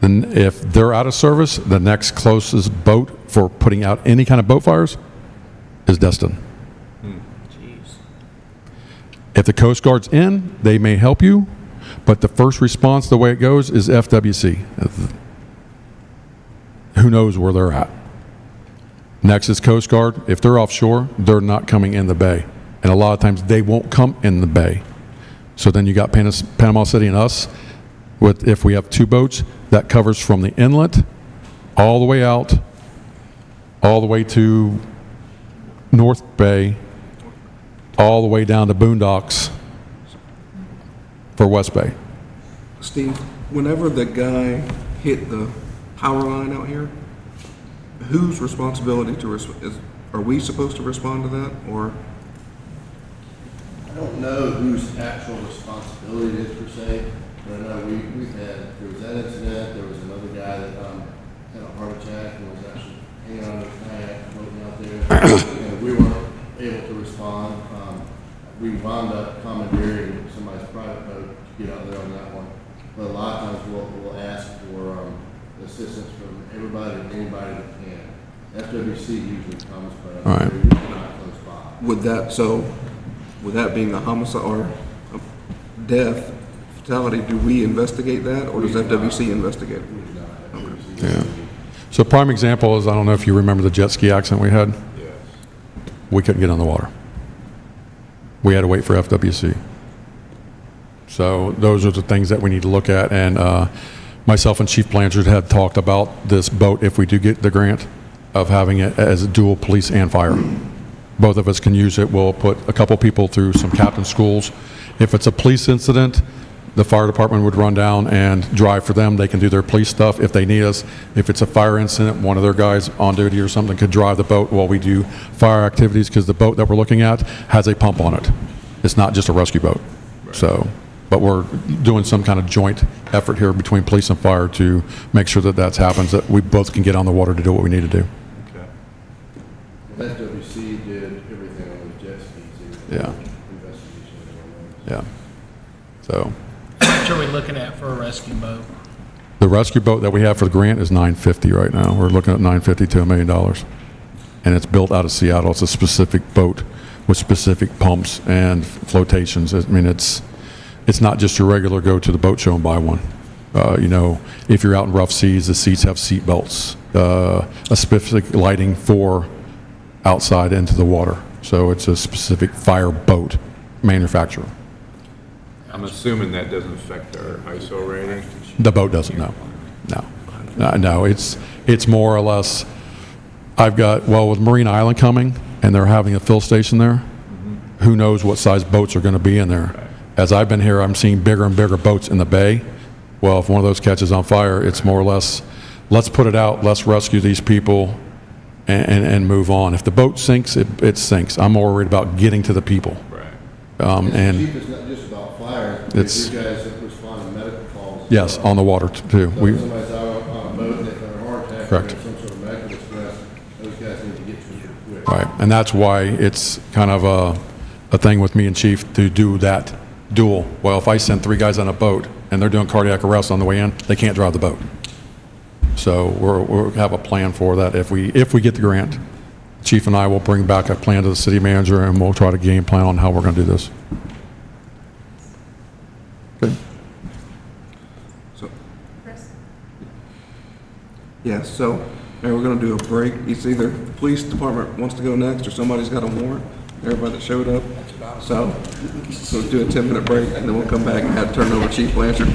Then if they're out of service, the next closest boat for putting out any kind of boat fires is Destin. If the Coast Guard's in, they may help you, but the first response, the way it goes, is FWC. Who knows where they're at? Next is Coast Guard. If they're offshore, they're not coming in the bay. And a lot of times they won't come in the bay. So then you got Panama City and us, with, if we have two boats, that covers from the inlet all the way out, all the way to North Bay, all the way down to Boondocks for West Bay. Steve, whenever the guy hit the power line out here, whose responsibility are we supposed to respond to that, or? I don't know whose actual responsibility it is per se, but I know we've had, there was that incident, there was another guy that had a heart attack and was actually hanging on to a kayak floating out there, and we weren't able to respond. We wound up commandeering somebody's private boat to get out there on that one. But a lot of times we'll ask for assistance from everybody and anybody that can. FWC usually comes, but All right. they're usually not close by. With that being a homicide or a death, fatality, do we investigate that, or does FWC investigate it? Yeah. So prime example is, I don't know if you remember the jet ski accident we had. Yes. We couldn't get on the water. We had to wait for FWC. So those are the things that we need to look at. And myself and Chief Blanchard had talked about this boat, if we do get the grant, of having it as a dual police and fire. Both of us can use it. We'll put a couple people through some captain schools. If it's a police incident, the fire department would run down and drive for them. They can do their police stuff if they need us. If it's a fire incident, one of their guys on duty or something could drive the boat while we do fire activities, because the boat that we're looking at has a pump on it. It's not just a rescue boat. So, but we're doing some kind of joint effort here between police and fire to make sure that that happens, that we both can get on the water to do what we need to do. Okay. Well, FWC did everything on the jet skis. Yeah. Investigation and everything. Yeah. So How much are we looking at for a rescue boat? the rescue boat that we have for the grant is $950 right now. We're looking at $950 to $1 million. And it's built out of Seattle. It's a specific boat with specific pumps and flotations. I mean, it's not just your regular go to the boat show and buy one. You know, if you're out in rough seas, the seats have seat belts, a specific lighting for outside into the water. So it's a specific fire boat manufacturer. I'm assuming that doesn't affect our ISO rating? The boat doesn't, no. No, it's more or less, with Marine Island coming, and they're having a fill station there, who knows what size boats are going to be in there. Right. As I've been here, I'm seeing bigger and bigger boats in the bay. Well, if one of those catches on fire, it's more or less, let's put it out, let's rescue these people, and move on. If the boat sinks, it sinks. I'm more worried about getting to the people. Right. And Chief, it's not just about fire. It's- You guys that respond to medical calls. yes, on the water too. So We, if somebody's out on a boat and they've had a heart attack, or Correct. there's some sort of medical distress, those guys need to get to you quick. right, and that's why it's kind of a thing with me and Chief to do that dual. Well, if I send 3 guys on a boat and they're doing cardiac arrest on the way in, they can't drive the boat. So we'll have a plan for that if we get the grant. Chief and I will bring back a plan to the city manager, and we'll try to game plan on how we're going to do this. Good. So, Chris? yeah, so, now we're gonna do a break. It's either the police department wants to go next, or somebody's got a warrant, everybody that showed up. So, do a 10-minute break, and then we'll come back and turn it over to Chief Blanchard.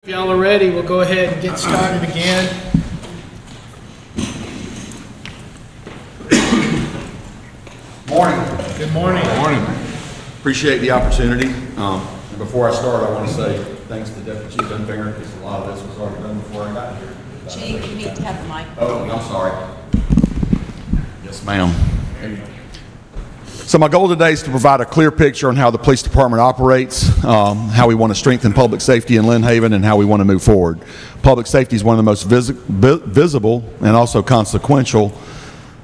If y'all are ready, we'll go ahead and get started again. Morning. Good morning. Morning. Appreciate the opportunity. And before I start, I want to say thanks to Deputy Chief Unfinger, because a lot of this was already done before I got here. Chief, you need to have the mic. Oh, I'm sorry. Yes, ma'am. So my goal today is to provide a clear picture on how the police department operates, how we want to strengthen public safety in Lynn Haven, and how we want to move forward. Public safety is one of the most visible and also consequential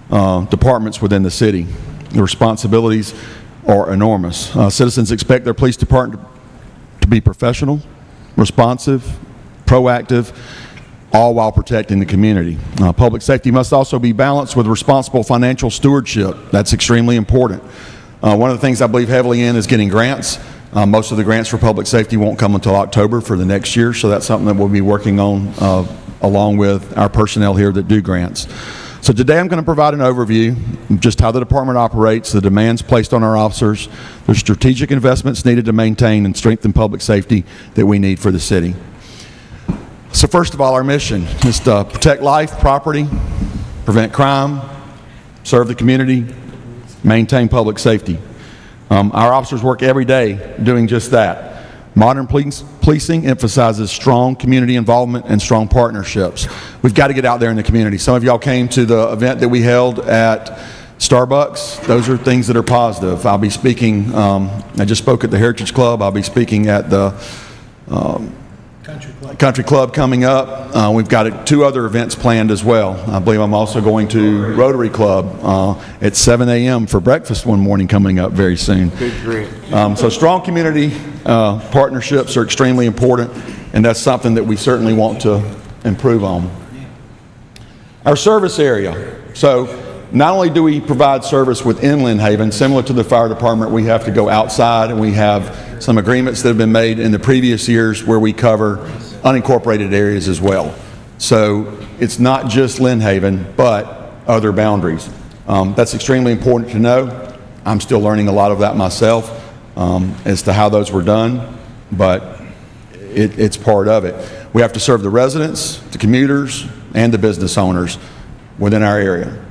departments within the city. The responsibilities are enormous. Citizens expect their police department to be professional, responsive, proactive, all while protecting the community. Public safety must also be balanced with responsible financial stewardship. That's extremely important. One of the things I believe heavily in is getting grants. Most of the grants for public safety won't come until October for the next year, so that's something that we'll be working on along with our personnel here that do grants. So today I'm going to provide an overview of just how the department operates, the demands placed on our officers, the strategic investments needed to maintain and strengthen public safety that we need for the city. So first of all, our mission is to protect life, property, prevent crime, serve the community, maintain public safety. Our officers work every day doing just that. Modern policing emphasizes strong community involvement and strong partnerships. We've got to get out there in the community. Some of y'all came to the event that we held at Starbucks. Those are things that are positive. I'll be speaking, I just spoke at the Heritage Club. I'll be speaking at the Country Club coming up. We've got 2 other events planned as well. I believe I'm also going to Rotary Club at 7 a.m. for breakfast one morning coming up very soon. Good grief. So strong community partnerships are extremely important, and that's something that we certainly want to improve on. Our service area. So not only do we provide service within Lynn Haven, similar to the fire department, we have to go outside, and we have some agreements that have been made in the previous years where we cover unincorporated areas as well. So it's not just Lynn Haven, but other boundaries. That's extremely important to know. I'm still learning a lot of that myself as to how those were done, but it's part of it. We have to serve the residents, the commuters, and the business owners within our area.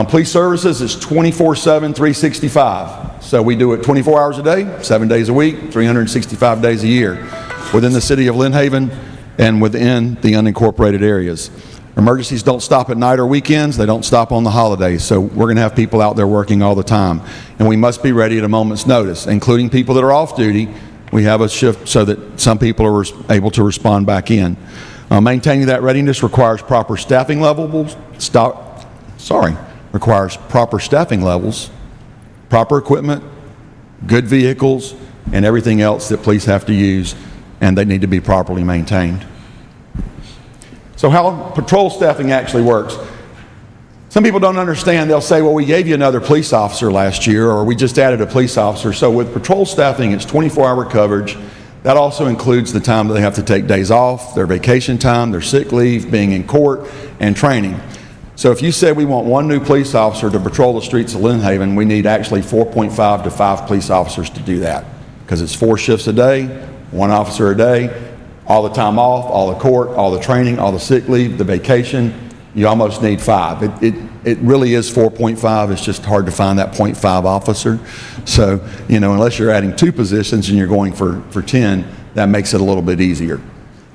Police services is 24/7, 365. So we do it 24 hours a day, 7 days a week, 365 days a year within the city of Lynn Haven and within the unincorporated areas. Emergencies don't stop at night or weekends. They don't stop on the holidays. So we're going to have people out there working all the time. And we must be ready at a moment's notice, including people that are off duty. We have a shift so that some people are able to respond back in. Maintaining that readiness requires proper staffing levels. Requires proper staffing levels, proper equipment, good vehicles, and everything else that police have to use, and they need to be properly maintained. So how patrol staffing actually works. Some people don't understand. They'll say, well, we gave you another police officer last year, or we just added a police officer. So with patrol staffing, it's 24-hour coverage. That also includes the time that they have to take days off, their vacation time, their sick leave, being in court, and training. So if you said we want 1 new police officer to patrol the streets of Lynn Haven, we need actually 4.5 to 5 police officers to do that, because it's 4 shifts a day, 1 officer a day, all the time off, all the court, all the training, all the sick leave, the vacation. You almost need 5. It really is 4.5. It's just hard to find that 0.5 officer. So, unless you're adding 2 positions and you're going for 10, that makes it a little bit easier.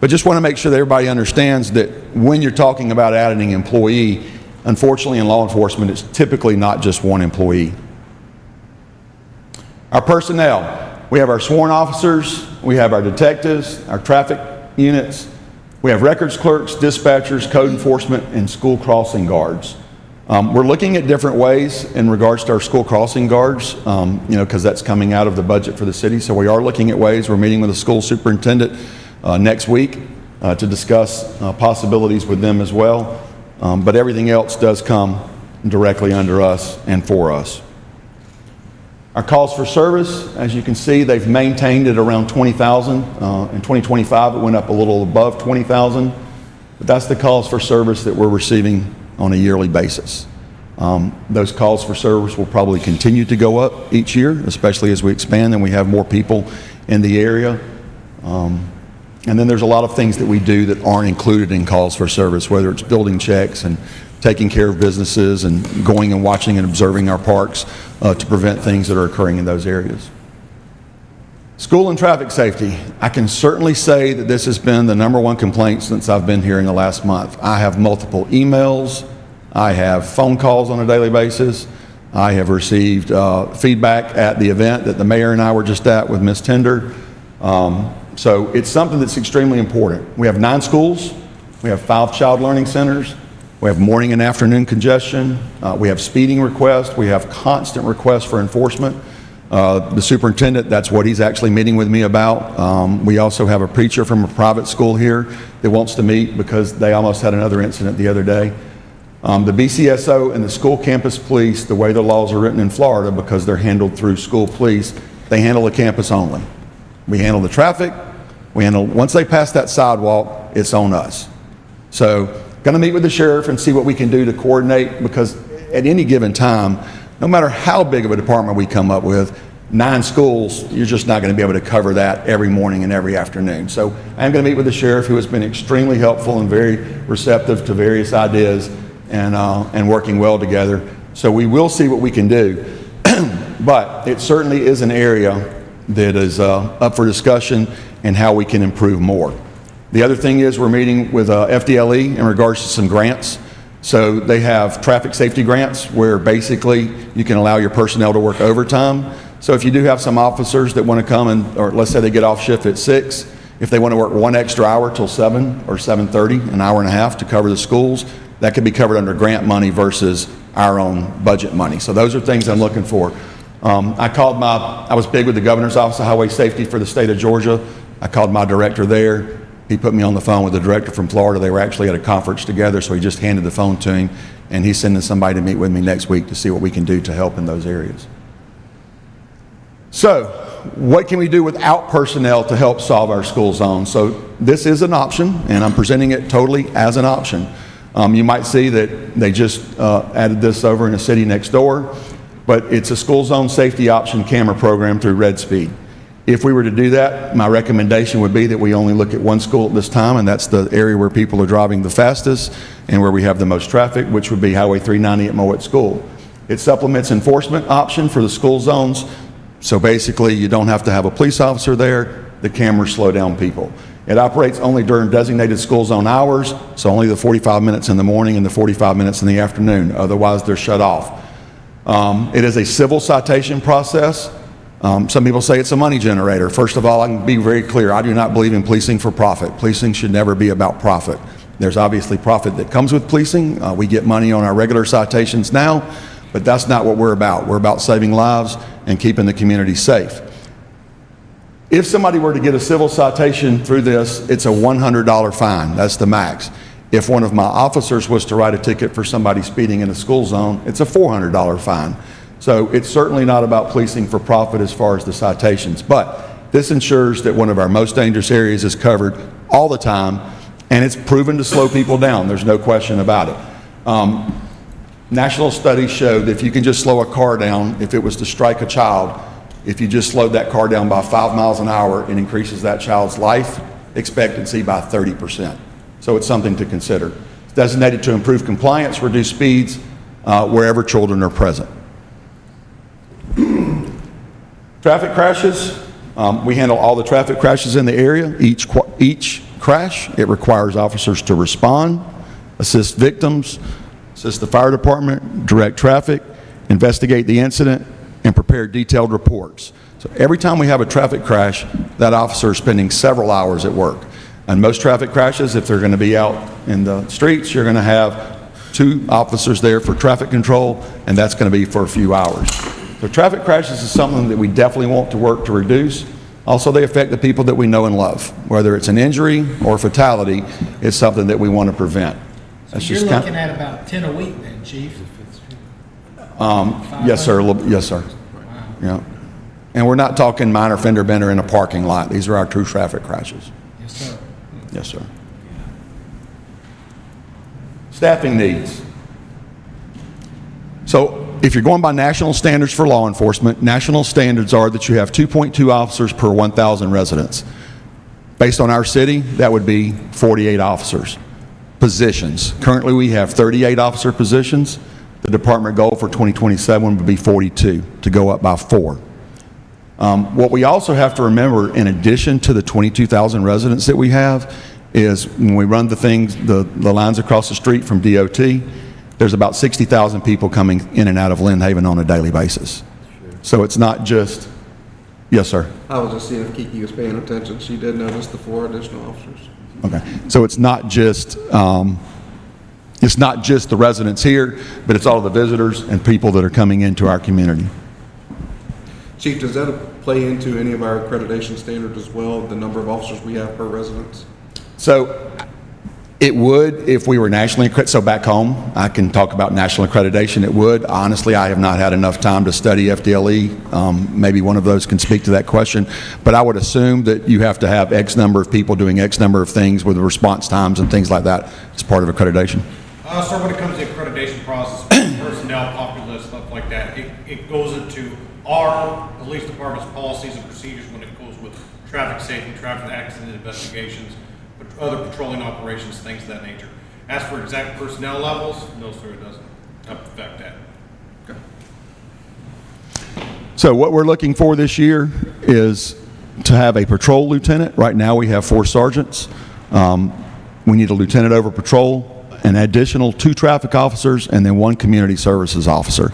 But just want to make sure that everybody understands that when you're talking about adding an employee, unfortunately in law enforcement, it's typically not just 1 employee. Our personnel. We have our sworn officers, we have our detectives, our traffic units, we have records clerks, dispatchers, code enforcement, and school crossing guards. We're looking at different ways in regards to our school crossing guards, because that's coming out of the budget for the city. So we are looking at ways. We're meeting with the school superintendent next week to discuss possibilities with them as well. But everything else does come directly under us and for us. Our calls for service, as you can see, they've maintained it around 20,000. In 2025, it went up a little above 20,000. But that's the calls for service that we're receiving on a yearly basis. Those calls for service will probably continue to go up each year, especially as we expand and we have more people in the area. And then there's a lot of things that we do that aren't included in calls for service, whether it's building checks and taking care of businesses and going and watching and observing our parks to prevent things that are occurring in those areas. School and traffic safety. I can certainly say that this has been the #1 complaint since I've been here in the last month. I have multiple emails. I have phone calls on a daily basis. I have received feedback at the event that the mayor and I were just at with Ms. Tender. So it's something that's extremely important. We have 9 schools. We have 5 child learning centers. We have morning and afternoon congestion. We have speeding requests. We have constant requests for enforcement. The superintendent, that's what he's actually meeting with me about. We also have a preacher from a private school here that wants to meet because they almost had another incident the other day. The BCSO and the school campus police, the way the laws are written in Florida, because they're handled through school police, they handle the campus only. We handle the traffic. Once they pass that sidewalk, it's on us. So, going to meet with the sheriff and see what we can do to coordinate, because at any given time, no matter how big of a department we come up with, 9 schools, you're just not going to be able to cover that every morning and every afternoon. So I'm going to meet with the sheriff, who has been extremely helpful and very receptive to various ideas and working well together. So we will see what we can do. But it certainly is an area that is up for discussion and how we can improve more. The other thing is we're meeting with FDLE in regards to some grants. So they have traffic safety grants where basically you can allow your personnel to work overtime. So if you do have some officers that want to come or let's say they get off shift at 6, if they want to work 1 extra hour till 7 or 7:30, an hour and a half to cover the schools, that could be covered under grant money versus our own budget money. So those are things I'm looking for. I was big with the governor's office of highway safety for the state of Georgia. I called my director there. He put me on the phone with the director from Florida. They were actually at a conference together, so he just handed the phone to him, and he's sending somebody to meet with me next week to see what we can do to help in those areas. So, what can we do without personnel to help solve our school zone? So, this is an option, and I'm presenting it totally as an option. You might see that they just added this over in a city next door, but it's a school zone safety option camera program through Red Speed. If we were to do that, my recommendation would be that we only look at 1 school at this time, and that's the area where people are driving the fastest and where we have the most traffic, which would be Highway 390 at Moet School. It supplements enforcement option for the school zones, so basically you don't have to have a police officer there. The cameras slow down people. It operates only during designated school zone hours, so only the 45 minutes in the morning and the 45 minutes in the afternoon. Otherwise, they're shut off. It is a civil citation process. Some people say it's a money generator. First of all, I can be very clear. I do not believe in policing for profit. Policing should never be about profit. There's obviously profit that comes with policing. We get money on our regular citations now, but that's not what we're about. We're about saving lives and keeping the community safe. If somebody were to get a civil citation through this, it's a $100 fine. That's the max. If one of my officers was to write a ticket for somebody speeding in a school zone, it's a $400 fine. So it's certainly not about policing for profit as far as the citations, but this ensures that one of our most dangerous areas is covered all the time, and it's proven to slow people down. There's no question about it. National studies show that if you can just slow a car down, if it was to strike a child, if you just slowed that car down by 5 miles an hour, it increases that child's life expectancy by 30%. So it's something to consider. It's designated to improve compliance, reduce speeds wherever children are present. Traffic crashes. We handle all the traffic crashes in the area. Each crash, it requires officers to respond, assist victims, assist the fire department, direct traffic, investigate the incident, and prepare detailed reports. So every time we have a traffic crash, that officer is spending several hours at work. And most traffic crashes, if they're going to be out in the streets, you're going to have 2 officers there for traffic control, and that's going to be for a few hours. So traffic crashes is something that we definitely want to work to reduce. Also, they affect the people that we know and love. Whether it's an injury or fatality, it's something that we want to prevent. So you're looking at about 10 a week then, Chief? Yes, sir. Yes, sir. Wow. Yeah. And we're not talking minor fender bender in a parking lot. These are our true traffic crashes. Yes, sir. Yes, sir. Staffing needs. So if you're going by national standards for law enforcement, national standards are that you have 2.2 officers per 1,000 residents. Based on our city, that would be 48 officers, positions. Currently, we have 38 officer positions. The department goal for 2027 would be 42, to go up by 4. What we also have to remember, in addition to the 22,000 residents that we have, is when we run the lines across the street from DOT, there's about 60,000 people coming in and out of Lynn Haven on a daily basis. So it's not just, yes, sir. I was just seeing if Kiki was paying attention. She did notice the 4 additional officers. Okay, so it's not just the residents here, but it's all the visitors and people that are coming into our community. Chief, does that play into any of our accreditation standards as well, the number of officers we have per residence? So it would if we were nationally accredited. So back home, I can talk about national accreditation. It would. Honestly, I have not had enough time to study FDLE. Maybe one of those can speak to that question. But I would assume that you have to have X number of people doing X number of things with response times and things like that as part of accreditation. Sir, when it comes to the accreditation process, personnel, populace, stuff like that, it goes into our police department's policies and procedures when it goes with traffic safety, traffic accident investigations, other patrolling operations, things of that nature. As for exact personnel levels, no, sir, it doesn't affect that. Okay. So what we're looking for this year is to have a patrol lieutenant. Right now we have 4 sergeants. We need a lieutenant over patrol, an additional 2 traffic officers, and then 1 community services officer.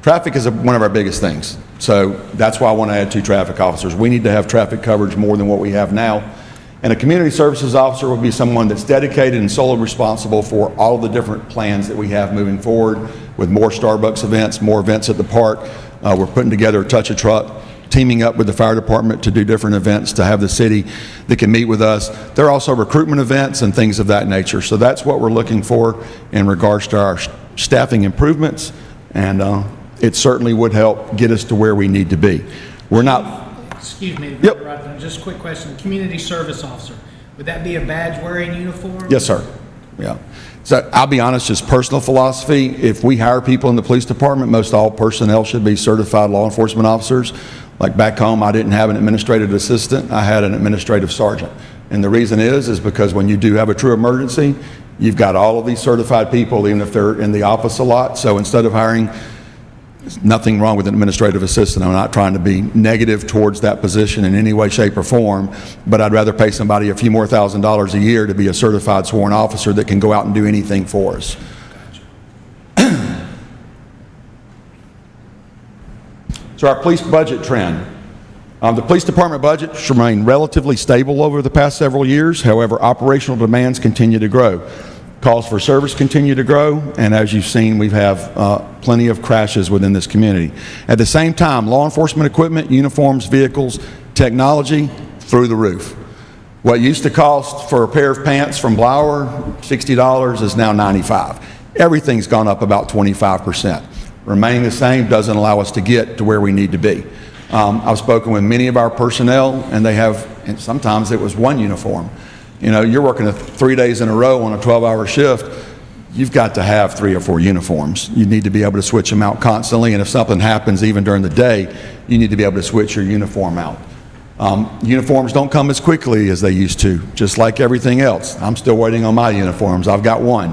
Traffic is one of our biggest things. So that's why I want to add 2 traffic officers. We need to have traffic coverage more than what we have now. And a community services officer will be someone that's dedicated and solely responsible for all the different plans that we have moving forward, with more Starbucks events, more events at the park. We're putting together a touch a truck, teaming up with the fire department to do different events to have the city that can meet with us. There are also recruitment events and things of that nature. So that's what we're looking for in regards to our staffing improvements, and it certainly would help get us to where we need to be. We're not... Excuse me, Yep. just a quick question. Community service officer, would that be a badge-wearing uniform? Yes, sir. Yeah. So I'll be honest, just personal philosophy, if we hire people in the police department, most all personnel should be certified law enforcement officers. Like back home, I didn't have an administrative assistant, I had an administrative sergeant. And the reason is because when you do have a true emergency, you've got all of these certified people, even if they're in the office a lot. So instead of hiring, there's nothing wrong with an administrative assistant. I'm not trying to be negative towards that position in any way, shape, or form, but I'd rather pay somebody a few more $1,000s a year to be a certified sworn officer that can go out and do anything for us. So our police budget trend. The police department budget should remain relatively stable over the past several years. However, operational demands continue to grow. Calls for service continue to grow, and as you've seen, we have plenty of crashes within this community. At the same time, law enforcement equipment, uniforms, vehicles, technology, through the roof. What used to cost for a pair of pants from Blower, $60, is now $95. Everything's gone up about 25%. Remaining the same doesn't allow us to get to where we need to be. I've spoken with many of our personnel, and they have, and sometimes it was 1 uniform. You know, you're working 3 days in a row on a 12-hour shift, you've got to have 3 or 4 uniforms. You need to be able to switch them out constantly, and if something happens even during the day, you need to be able to switch your uniform out. Uniforms don't come as quickly as they used to, just like everything else. I'm still waiting on my uniforms. I've got one.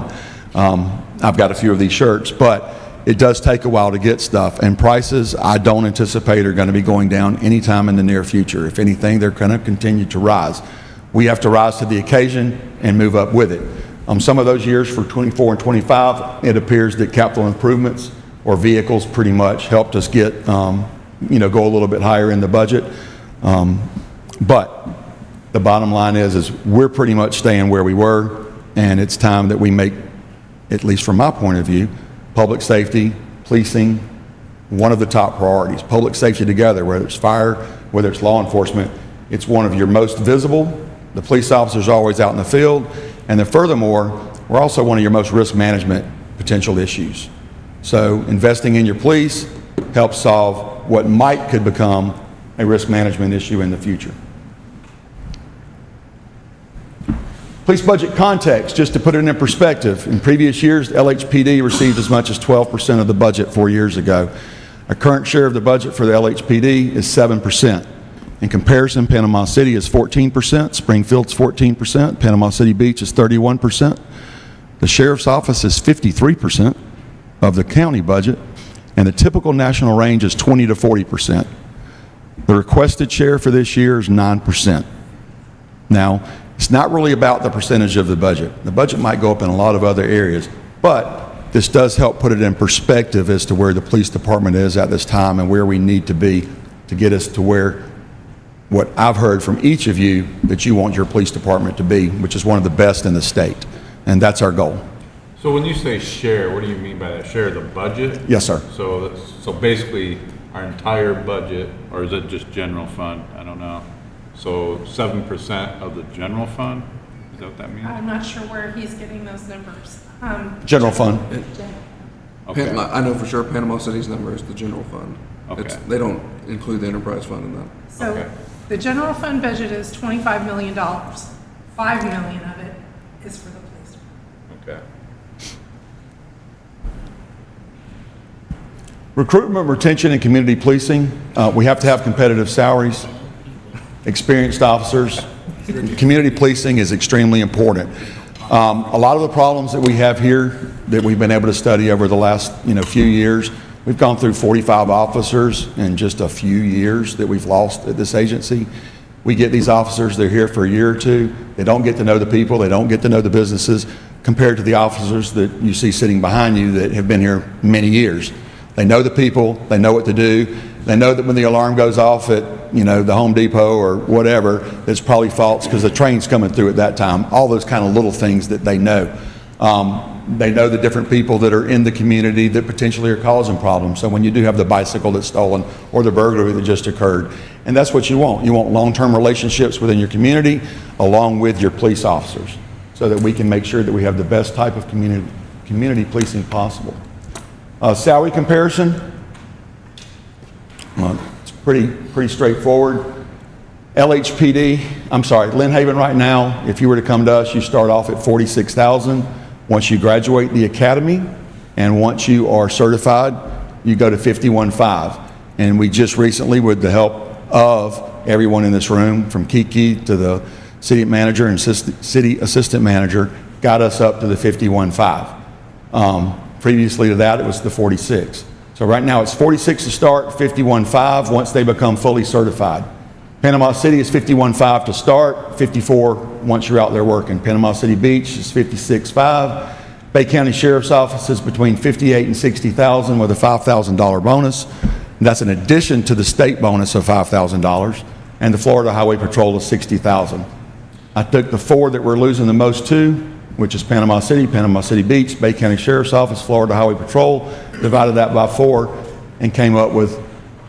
I've got a few of these shirts, but it does take a while to get stuff, and prices I don't anticipate are going to be going down anytime in the near future. If anything, they're going to continue to rise. We have to rise to the occasion and move up with it. Some of those years for 24 and 25, it appears that capital improvements or vehicles pretty much helped us get, go a little bit higher in the budget. But the bottom line is we're pretty much staying where we were, and it's time that we make, at least from my point of view, public safety, policing, one of the top priorities. Public safety together, whether it's fire, whether it's law enforcement, it's one of your most visible. The police officers are always out in the field. And then furthermore, we're also one of your most risk management potential issues. So investing in your police helps solve what could become a risk management issue in the future. Police budget context, just to put it in perspective. In previous years, LHPD received as much as 12% of the budget 4 years ago. Our current share of the budget for the LHPD is 7%. In comparison, Panama City is 14%, Springfield's 14%, Panama City Beach is 31%. The sheriff's office is 53% of the county budget, and the typical national range is 20 to 40%. The requested share for this year is 9%. Now, it's not really about the percentage of the budget. The budget might go up in a lot of other areas, but this does help put it in perspective as to where the police department is at this time and where we need to be to get us to where what I've heard from each of you that you want your police department to be, which is one of the best in the state. And that's our goal. So when you say share, what do you mean by that? Share the budget? Yes, sir. So basically our entire budget, or is it just general fund? I don't know. So 7% of the general fund? Is that what that means? I'm not sure where he's getting those numbers. General fund. Okay. I know for sure Panama City's number is the general fund. Okay. They don't include the enterprise fund in that. So Okay. the general fund budget is $25 million. $5 million of it is for the police department. Okay. Recruitment, retention, and community policing. We have to have competitive salaries, experienced officers. Community policing is extremely important. A lot of the problems that we have here that we've been able to study over the last few years, we've gone through 45 officers in just a few years that we've lost at this agency. We get these officers, they're here for a year or two, they don't get to know the people, they don't get to know the businesses, compared to the officers that you see sitting behind you that have been here many years. They know the people, they know what to do, they know that when the alarm goes off at the Home Depot or whatever, it's probably false because the train's coming through at that time. All those kind of little things that they know. They know the different people that are in the community that potentially are causing problems. So when you do have the bicycle that's stolen or the burglary that just occurred, and that's what you want. You want long-term relationships within your community along with your police officers so that we can make sure that we have the best type of community policing possible. Salary comparison. It's pretty straightforward. Lynn Haven right now, if you were to come to us, you start off at $46,000. Once you graduate the academy and once you are certified, you go to $51,500. And we just recently, with the help of everyone in this room, from Kiki to the city manager and city assistant manager, got us up to the $51,500. Previously to that, it was the $46,000. So right now it's $46,000 to start, $51,500 once they become fully certified. Panama City is $51,500 to start, $54,000 once you're out there working. Panama City Beach is $56,500. Bay County Sheriff's Office is between $58,000 and $60,000 with a $5,000 bonus. And that's in addition to the state bonus of $5,000. And the Florida Highway Patrol is $60,000. I took the four that we're losing the most to, which is Panama City Beach, Bay County Sheriff's Office, Florida Highway Patrol, divided that by 4, and came up with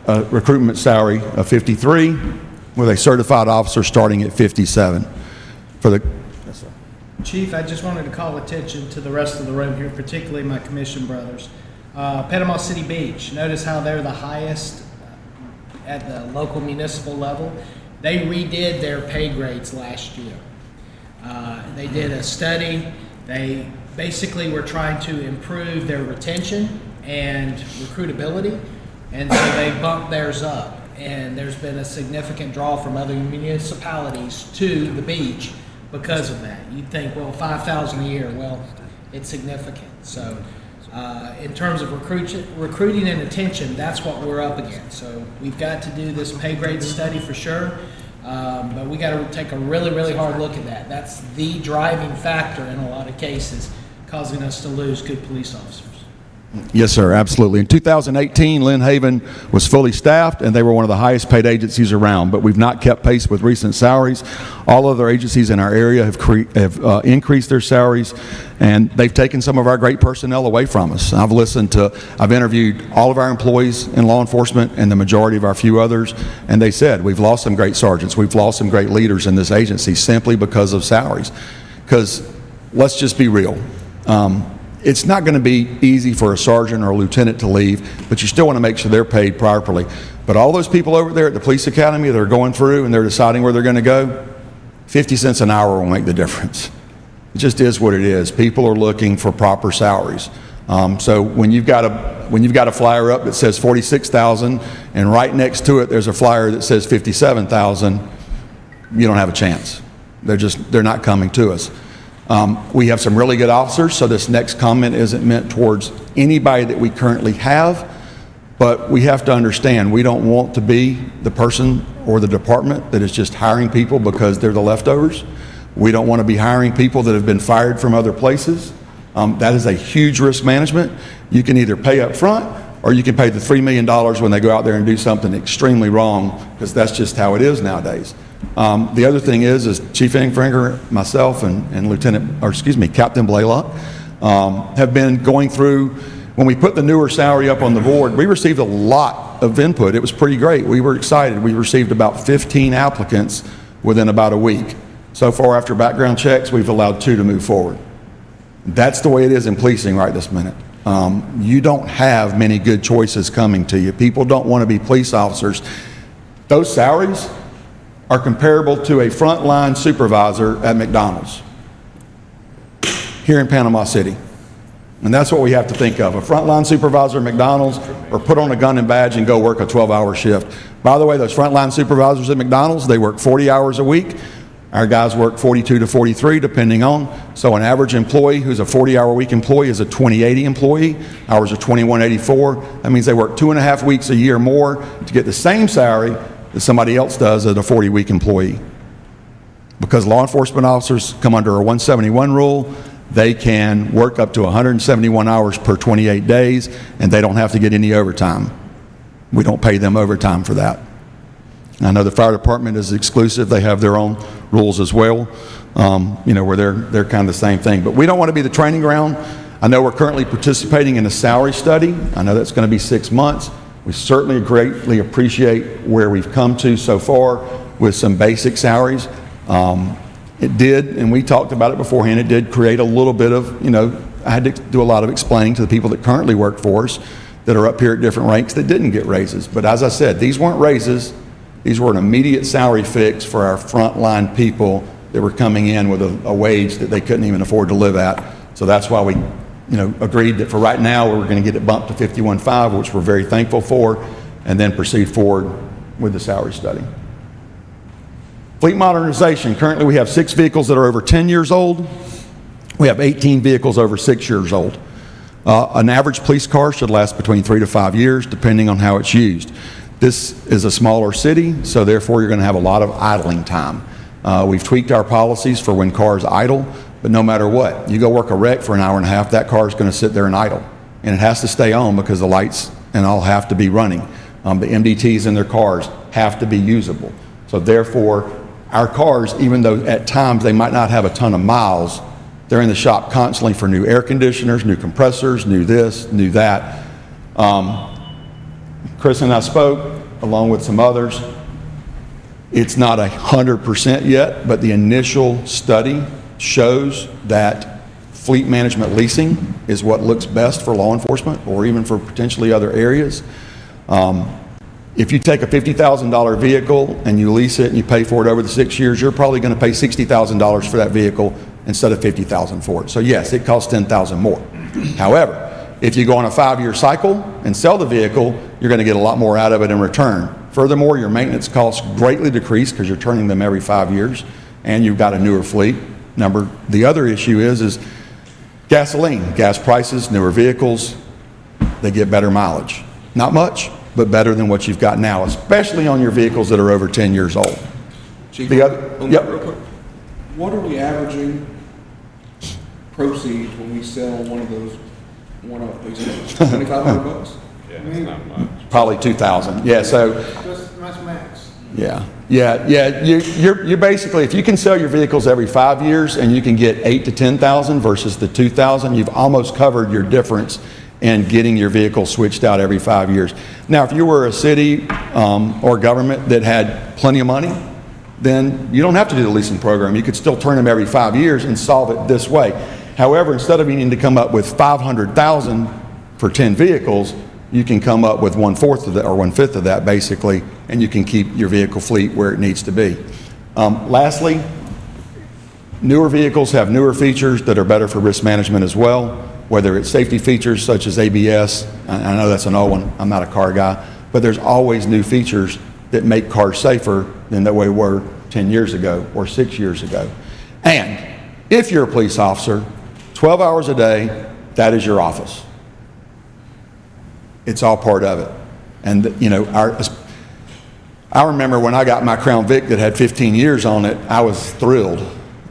a recruitment salary of $53,000 with a certified officer starting at $57,000. Yes, sir. Chief, I just wanted to call attention to the rest of the room here, particularly my commission brothers. Panama City Beach, notice how they're the highest at the local municipal level. They redid their pay grades last year. They did a study. They basically were trying to improve their retention and recruitability, and so they bumped theirs up. And there's been a significant draw from other municipalities to the beach because of that. You'd think, well, $5,000 a year. Well, it's significant. So in terms of recruiting and retention, that's what we're up against. So we've got to do this pay grade study for sure. But we got to take a really, really hard look at that. That's the driving factor in a lot of cases, causing us to lose good police officers. Yes, sir, absolutely. In 2018, Lynn Haven was fully staffed, and they were one of the highest paid agencies around, but we've not kept pace with recent salaries. All other agencies in our area have increased their salaries, and they've taken some of our great personnel away from us. I've interviewed all of our employees in law enforcement and the majority of our few others, and they said, we've lost some great sergeants, we've lost some great leaders in this agency simply because of salaries. Because let's just be real. It's not going to be easy for a sergeant or a lieutenant to leave, but you still want to make sure they're paid properly. But all those people over there at the police academy that are going through and they're deciding where they're going to go, 50 cents an hour will make the difference. It just is what it is. People are looking for proper salaries. So when you've got a flyer up that says 46,000 and right next to it there's a flyer that says 57,000, you don't have a chance. They're not coming to us. We have some really good officers, so this next comment isn't meant towards anybody that we currently have, but we have to understand we don't want to be the person or the department that is just hiring people because they're the leftovers. We don't want to be hiring people that have been fired from other places. That is a huge risk management. You can either pay up front or you can pay the $3 million when they go out there and do something extremely wrong, because that's just how it is nowadays. The other thing is Chief Ingfinger, myself, and Captain Blaylock have been going through. When we put the newer salary up on the board, we received a lot of input. It was pretty great. We were excited. We received about 15 applicants within about a week. So far, after background checks, we've allowed 2 to move forward. That's the way it is in policing right this minute. You don't have many good choices coming to you. People don't want to be police officers. Those salaries are comparable to a frontline supervisor at McDonald's here in Panama City. And that's what we have to think of. A frontline supervisor at McDonald's, or put on a gun and badge and go work a 12-hour shift. By the way, those frontline supervisors at McDonald's, they work 40 hours a week. Our guys work 42 to 43, depending on. So an average employee who's a 40-hour week employee is a 2080 employee. Ours are 2184. That means they work 2.5 weeks a year more to get the same salary that somebody else does as a 40-week employee. Because law enforcement officers come under a 171 rule, they can work up to 171 hours per 28 days, and they don't have to get any overtime. We don't pay them overtime for that. I know the fire department is exclusive. They have their own rules as well, where they're kind of the same thing. But we don't want to be the training ground. I know we're currently participating in a salary study. I know that's going to be 6 months. We certainly greatly appreciate where we've come to so far with some basic salaries. It did, and we talked about it beforehand, it did create a little bit of, I had to do a lot of explaining to the people that currently work for us that are up here at different ranks that didn't get raises. But as I said, these weren't raises. These were an immediate salary fix for our frontline people that were coming in with a wage that they couldn't even afford to live at. So that's why we, agreed that for right now, we're going to get it bumped to 51.5, which we're very thankful for, and then proceed forward with the salary study. Fleet modernization. Currently, we have 6 vehicles that are over 10 years old. We have 18 vehicles over 6 years old. An average police car should last between 3 to 5 years, depending on how it's used. This is a smaller city, so therefore you're going to have a lot of idling time. We've tweaked our policies for when cars idle, but no matter what, you go work a wreck for an hour and a half, that car is going to sit there and idle. And it has to stay on because the lights and all have to be running. The MDTs in their cars have to be usable. So therefore, our cars, even though at times they might not have a ton of miles, they're in the shop constantly for new air conditioners, new compressors, new this, new that. Chris and I spoke, along with some others. It's not 100% yet, but the initial study shows that fleet management leasing is what looks best for law enforcement or even for potentially other areas. If you take a $50,000 vehicle and you lease it and you pay for it over the 6 years, you're probably going to pay $60,000 for that vehicle instead of $50,000 for it. So yes, it costs $10,000 more. However, if you go on a 5-year cycle and sell the vehicle, you're going to get a lot more out of it in return. Furthermore, your maintenance costs greatly decrease because you're turning them every 5 years, and you've got a newer fleet. The other issue is gasoline. Gas prices, newer vehicles, they get better mileage. Not much, but better than what you've got now, especially on your vehicles that are over 10 years old. Chief, real quick, what are we averaging proceeds when we sell one of those one-off pieces? $2,500? Yeah, it's not much. Probably 2,000. Yeah, so. That's max. Yeah. You're basically, if you can sell your vehicles every 5 years and you can get 8 to 10,000 versus the 2,000, you've almost covered your difference in getting your vehicle switched out every 5 years. Now, if you were a city or government that had plenty of money, then you don't have to do the leasing program. You could still turn them every 5 years and solve it this way. However, instead of needing to come up with $500,000 for 10 vehicles, you can come up with 1/4 of that or 1/5 of that basically, and you can keep your vehicle fleet where it needs to be. Lastly, newer vehicles have newer features that are better for risk management as well. whether it's safety features such as ABS. I know that's an old one. I'm not a car guy, but there's always new features that make cars safer than they were 10 years ago or 6 years ago. And if you're a police officer, 12 hours a day, that is your office. It's all part of it. And, you know, I remember when I got my Crown Vic that had 15 years on it, I was thrilled.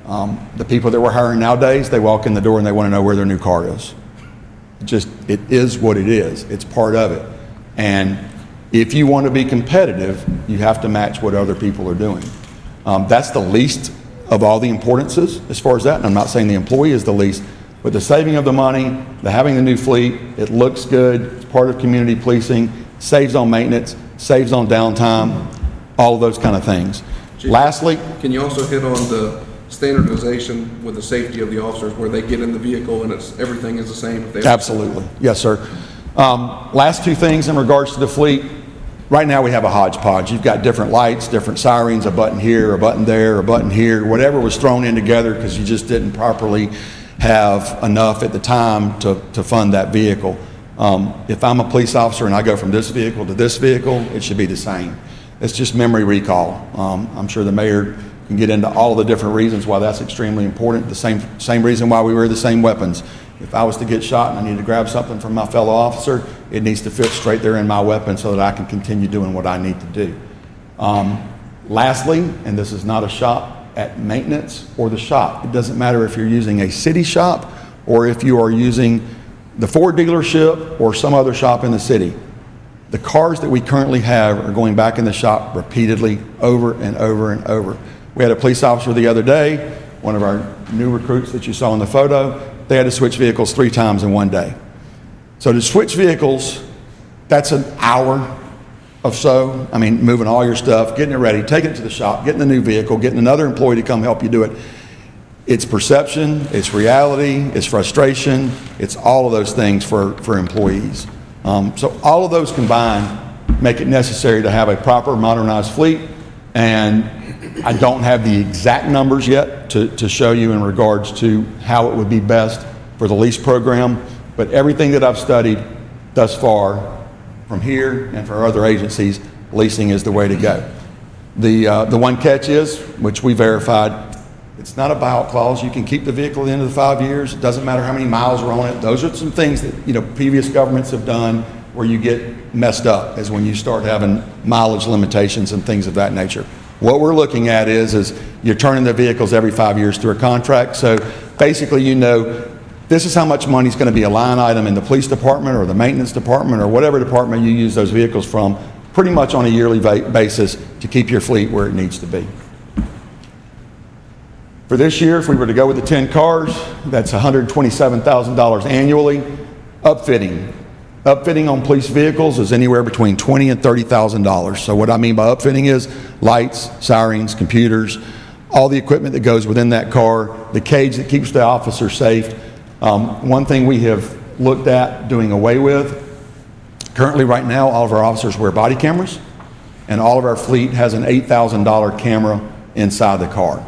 The people that we're hiring nowadays, they walk in the door and they want to know where their new car is. It is what it is. It's part of it. And if you want to be competitive, you have to match what other people are doing. That's the least of all the importances as far as that. And I'm not saying the employee is the least, but the saving of the money, the having the new fleet, it looks good, it's part of community policing, saves on maintenance, saves on downtime, all of those kind of things. Chief, Lastly, can you also hit on the standardization with the safety of the officers where they get in the vehicle and everything is the same? If they absolutely. Yes, sir. Last two things in regards to the fleet. Right now we have a hodgepodge. You've got different lights, different sirens, a button here, a button there, a button here, whatever was thrown in together because you just didn't properly have enough at the time to fund that vehicle. If I'm a police officer and I go from this vehicle to this vehicle, it should be the same. It's just memory recall. I'm sure the mayor can get into all the different reasons why that's extremely important. The same reason why we wear the same weapons. If I was to get shot and I need to grab something from my fellow officer, it needs to fit straight there in my weapon so that I can continue doing what I need to do. Lastly, and this is not a shot at maintenance or the shop. It doesn't matter if you're using a city shop or if you are using the Ford dealership or some other shop in the city. The cars that we currently have are going back in the shop repeatedly over and over and over. We had a police officer the other day, one of our new recruits that you saw in the photo, they had to switch vehicles 3 times in one day. So to switch vehicles, that's an hour of so. I mean, moving all your stuff, getting it ready, taking it to the shop, getting the new vehicle, getting another employee to come help you do it. It's perception, it's reality, it's frustration, it's all of those things for employees. So all of those combined make it necessary to have a proper modernized fleet, and I don't have the exact numbers yet to show you in regards to how it would be best for the lease program, but everything that I've studied thus far from here and for other agencies, leasing is the way to go. The one catch is, which we verified, it's not a buyout clause. You can keep the vehicle at the end of the 5 years. It doesn't matter how many miles are on it. Those are some things that previous governments have done where you get messed up, is when you start having mileage limitations and things of that nature. What we're looking at is you're turning the vehicles every 5 years through a contract. So basically, this is how much money is going to be a line item in the police department or the maintenance department or whatever department you use those vehicles from, pretty much on a yearly basis to keep your fleet where it needs to be. For this year, if we were to go with the 10 cars, that's $127,000 annually. Upfitting on police vehicles is anywhere between $20,000 and $30,000. So what I mean by upfitting is lights, sirens, computers, all the equipment that goes within that car, the cage that keeps the officer safe. One thing we have looked at doing away with, currently right now, all of our officers wear body cameras, and all of our fleet has an $8,000 camera inside the car.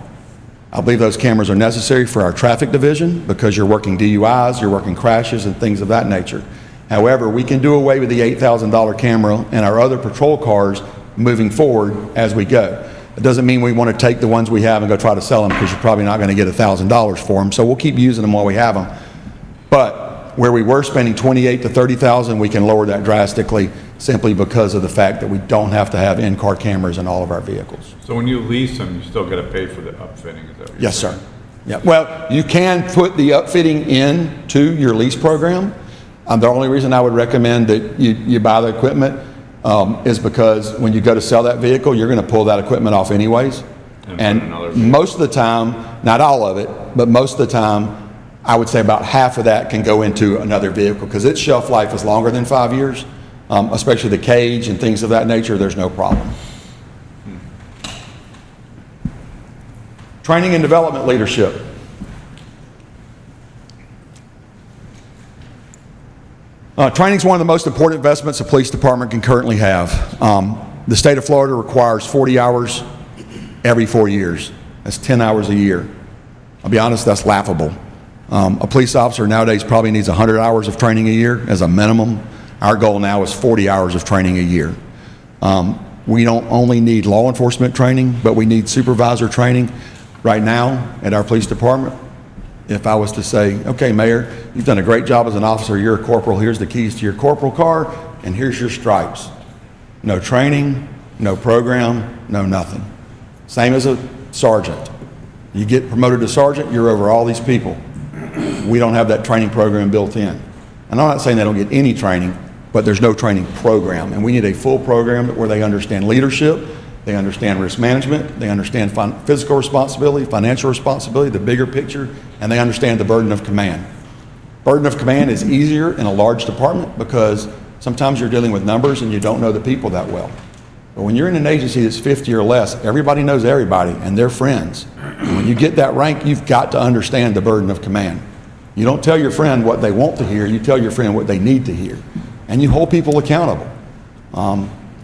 I believe those cameras are necessary for our traffic division because you're working DUIs, you're working crashes and things of that nature. However, we can do away with the $8,000 camera in our other patrol cars moving forward as we go. It doesn't mean we want to take the ones we have and go try to sell them because you're probably not going to get $1,000 for them. So we'll keep using them while we have them. But where we were spending $28,000 to $30,000, we can lower that drastically simply because of the fact that we don't have to have in-car cameras in all of our vehicles. So when you lease them, you still got to pay for the upfitting, is that what you're Yes, saying? sir. Yeah. Well, you can put the upfitting into your lease program. The only reason I would recommend that you buy the equipment is because when you go to sell that vehicle, you're going to pull that equipment off anyways. And most of the time, not all of it, but most of the time, I would say about half of that can go into another vehicle because its shelf life is longer than 5 years, especially the cage and things of that nature. There's no problem. Training and development leadership. Training is one of the most important investments a police department can currently have. The state of Florida requires 40 hours every 4 years. That's 10 hours a year. I'll be honest, that's laughable. A police officer nowadays probably needs 100 hours of training a year as a minimum. Our goal now is 40 hours of training a year. We don't only need law enforcement training, but we need supervisor training. Right now, at our police department, if I was to say, okay, Mayor, you've done a great job as an officer, you're a corporal, here's the keys to your corporal car, and here's your stripes. No training, no program, no nothing. Same as a sergeant. You get promoted to sergeant, you're over all these people. We don't have that training program built in. And I'm not saying they don't get any training, but there's no training program. And we need a full program where they understand leadership, they understand risk management, they understand physical responsibility, financial responsibility, the bigger picture, and they understand the burden of command. Burden of command is easier in a large department because sometimes you're dealing with numbers and you don't know the people that well. But when you're in an agency that's 50 or less, everybody knows everybody and they're friends. And when you get that rank, you've got to understand the burden of command. You don't tell your friend what they want to hear, you tell your friend what they need to hear. And you hold people accountable.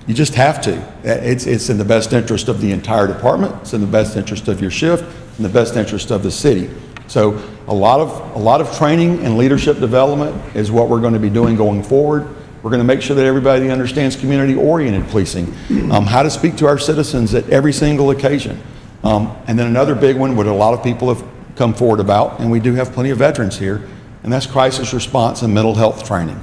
You just have to. It's in the best interest of the entire department, it's in the best interest of your shift, in the best interest of the city. So a lot of training and leadership development is what we're going to be doing going forward. We're going to make sure that everybody understands community-oriented policing, how to speak to our citizens at every single occasion. And then another big one, what a lot of people have come forward about, and we do have plenty of veterans here, and that's crisis response and mental health training.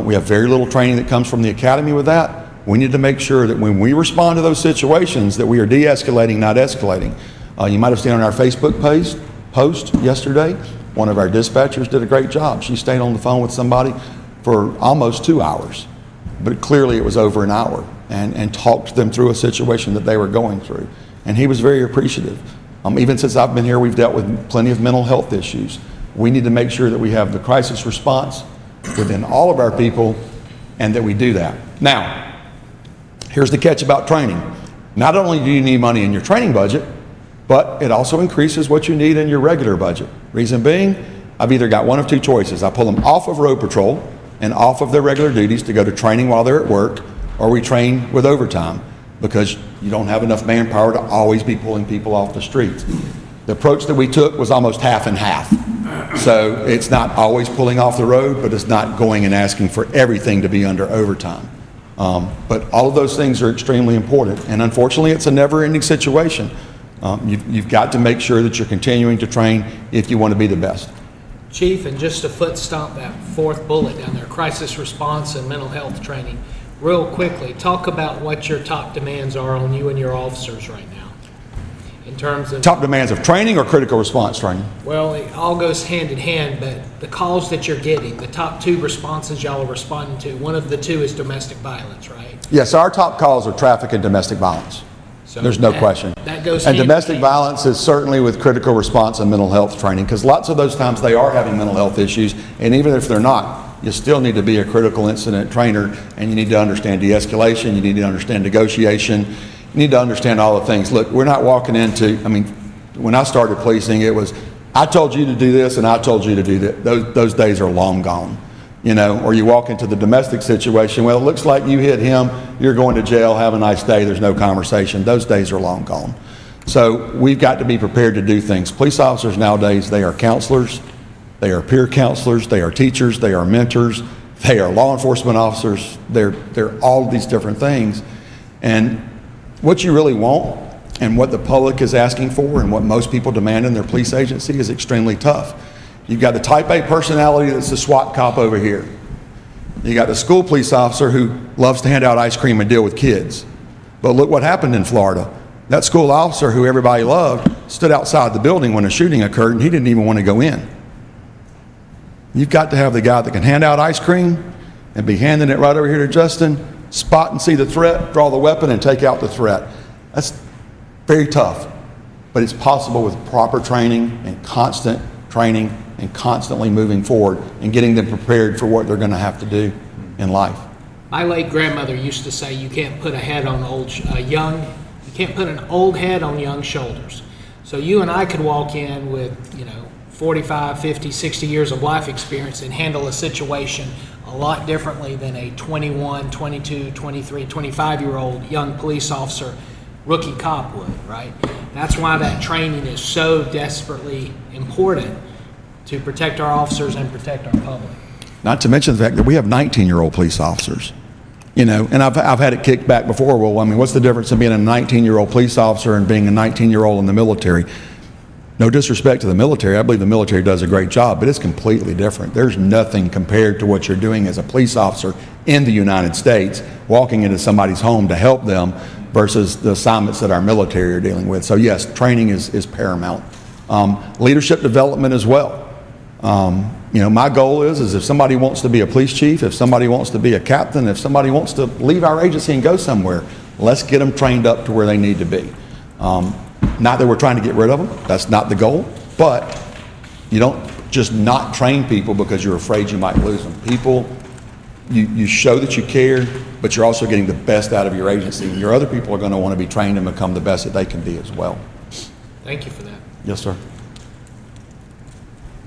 We have very little training that comes from the academy with that. We need to make sure that when we respond to those situations that we are de-escalating, not escalating. You might have seen on our Facebook post yesterday, one of our dispatchers did a great job. She stayed on the phone with somebody for almost 2 hours, but clearly it was over an hour, and talked them through a situation that they were going through. And he was very appreciative. Even since I've been here, we've dealt with plenty of mental health issues. We need to make sure that we have the crisis response within all of our people and that we do that. Now, here's the catch about training. Not only do you need money in your training budget, but it also increases what you need in your regular budget. Reason being, I've either got one of two choices. I pull them off of road patrol and off of their regular duties to go to training while they're at work, or we train with overtime because you don't have enough manpower to always be pulling people off the streets. The approach that we took was almost half and half. So it's not always pulling off the road, but it's not going and asking for everything to be under overtime. But all of those things are extremely important. And unfortunately, it's a never-ending situation. You've got to make sure that you're continuing to train if you want to be the best. Chief, and just to foot stomp that fourth bullet down there, crisis response and mental health training, real quickly, talk about what your top demands are on you and your officers right now. In terms of top demands of training or critical response training? Well, it all goes hand in hand, but the calls that you're getting, the top two responses y'all are responding to, one of the two is domestic violence, right? Yes, our top calls are traffic and domestic violence. So there's no question. That goes and hand domestic in violence is certainly with critical response and mental health training, because lots of those times they are having mental health issues, and even if they're not, you still need to be a critical incident trainer, and you need to understand de-escalation, you need to understand negotiation, you need to understand all the things. Look, we're not walking into, I mean, when I started policing, it was, I told you to do this and I told you to do that. Those days are long gone. You know, or you walk into the domestic situation, well, it looks like you hit him, you're going to jail, have a nice day, there's no conversation. Those days are long gone. So we've got to be prepared to do things. Police officers nowadays, they are counselors, they are peer counselors, they are teachers, they are mentors, they are law enforcement officers, they're all these different things. And what you really want and what the public is asking for and what most people demand in their police agency is extremely tough. You've got the type A personality that's the SWAT cop over here. You got the school police officer who loves to hand out ice cream and deal with kids. But look what happened in Florida. That school officer who everybody loved stood outside the building when a shooting occurred and he didn't even want to go in. You've got to have the guy that can hand out ice cream and be handing it right over here to Justin, spot and see the threat, draw the weapon and take out the threat. That's very tough, but it's possible with proper training and constant training and constantly moving forward and getting them prepared for what they're going to have to do in life. My late grandmother used to say you can't put a head on you can't put an old head on young shoulders. So you and I could walk in with, 45, 50, 60 years of life experience and handle a situation a lot differently than a 21, 22, 23, 25-year-old young police officer, rookie cop would, right? That's why that training is so desperately important. to protect our officers and protect our public. Not to mention the fact that we have 19-year-old police officers. You know, and I've had it kicked back before. Well, I mean, what's the difference in being a 19-year-old police officer and being a 19-year-old in the military? No disrespect to the military. I believe the military does a great job, but it's completely different. There's nothing compared to what you're doing as a police officer in the United States, walking into somebody's home to help them versus the assignments that our military are dealing with. So yes, training is paramount. Leadership development as well. You know, my goal is if somebody wants to be a police chief, if somebody wants to be a captain, if somebody wants to leave our agency and go somewhere, let's get them trained up to where they need to be. Not that we're trying to get rid of them, that's not the goal, but you don't just not train people because you're afraid you might lose them. People, you show that you care, but you're also getting the best out of your agency, and your other people are going to want to be trained and become the best that they can be as well. Thank you for that. Yes, sir.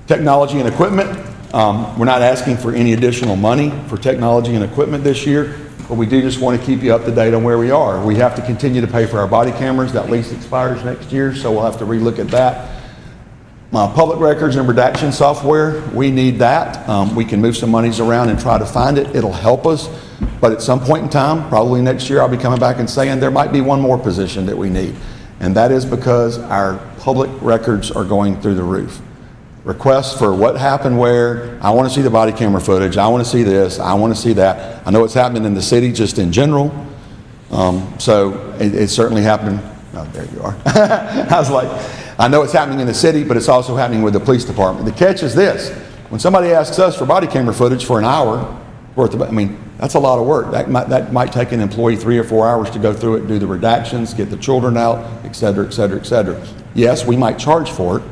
Technology and equipment. We're not asking for any additional money for technology and equipment this year, but we do just want to keep you up to date on where we are. We have to continue to pay for our body cameras. That lease expires next year, so we'll have to relook at that. Public records and redaction software, we need that. We can move some monies around and try to find it. It'll help us, but at some point in time, probably next year, I'll be coming back and saying there might be one more position that we need, and that is because our public records are going through the roof. Requests for what happened where, I want to see the body camera footage, I want to see this, I want to see that. I know it's happening in the city just in general, so it's certainly happening. Oh, there you are. I was like, I know it's happening in the city, but it's also happening with the police department. The catch is this: when somebody asks us for body camera footage for an hour worth of, I mean, that's a lot of work. That might take an employee 3 or 4 hours to go through it, do the redactions, get the children out, et cetera, et cetera, et cetera. Yes, we might charge for it,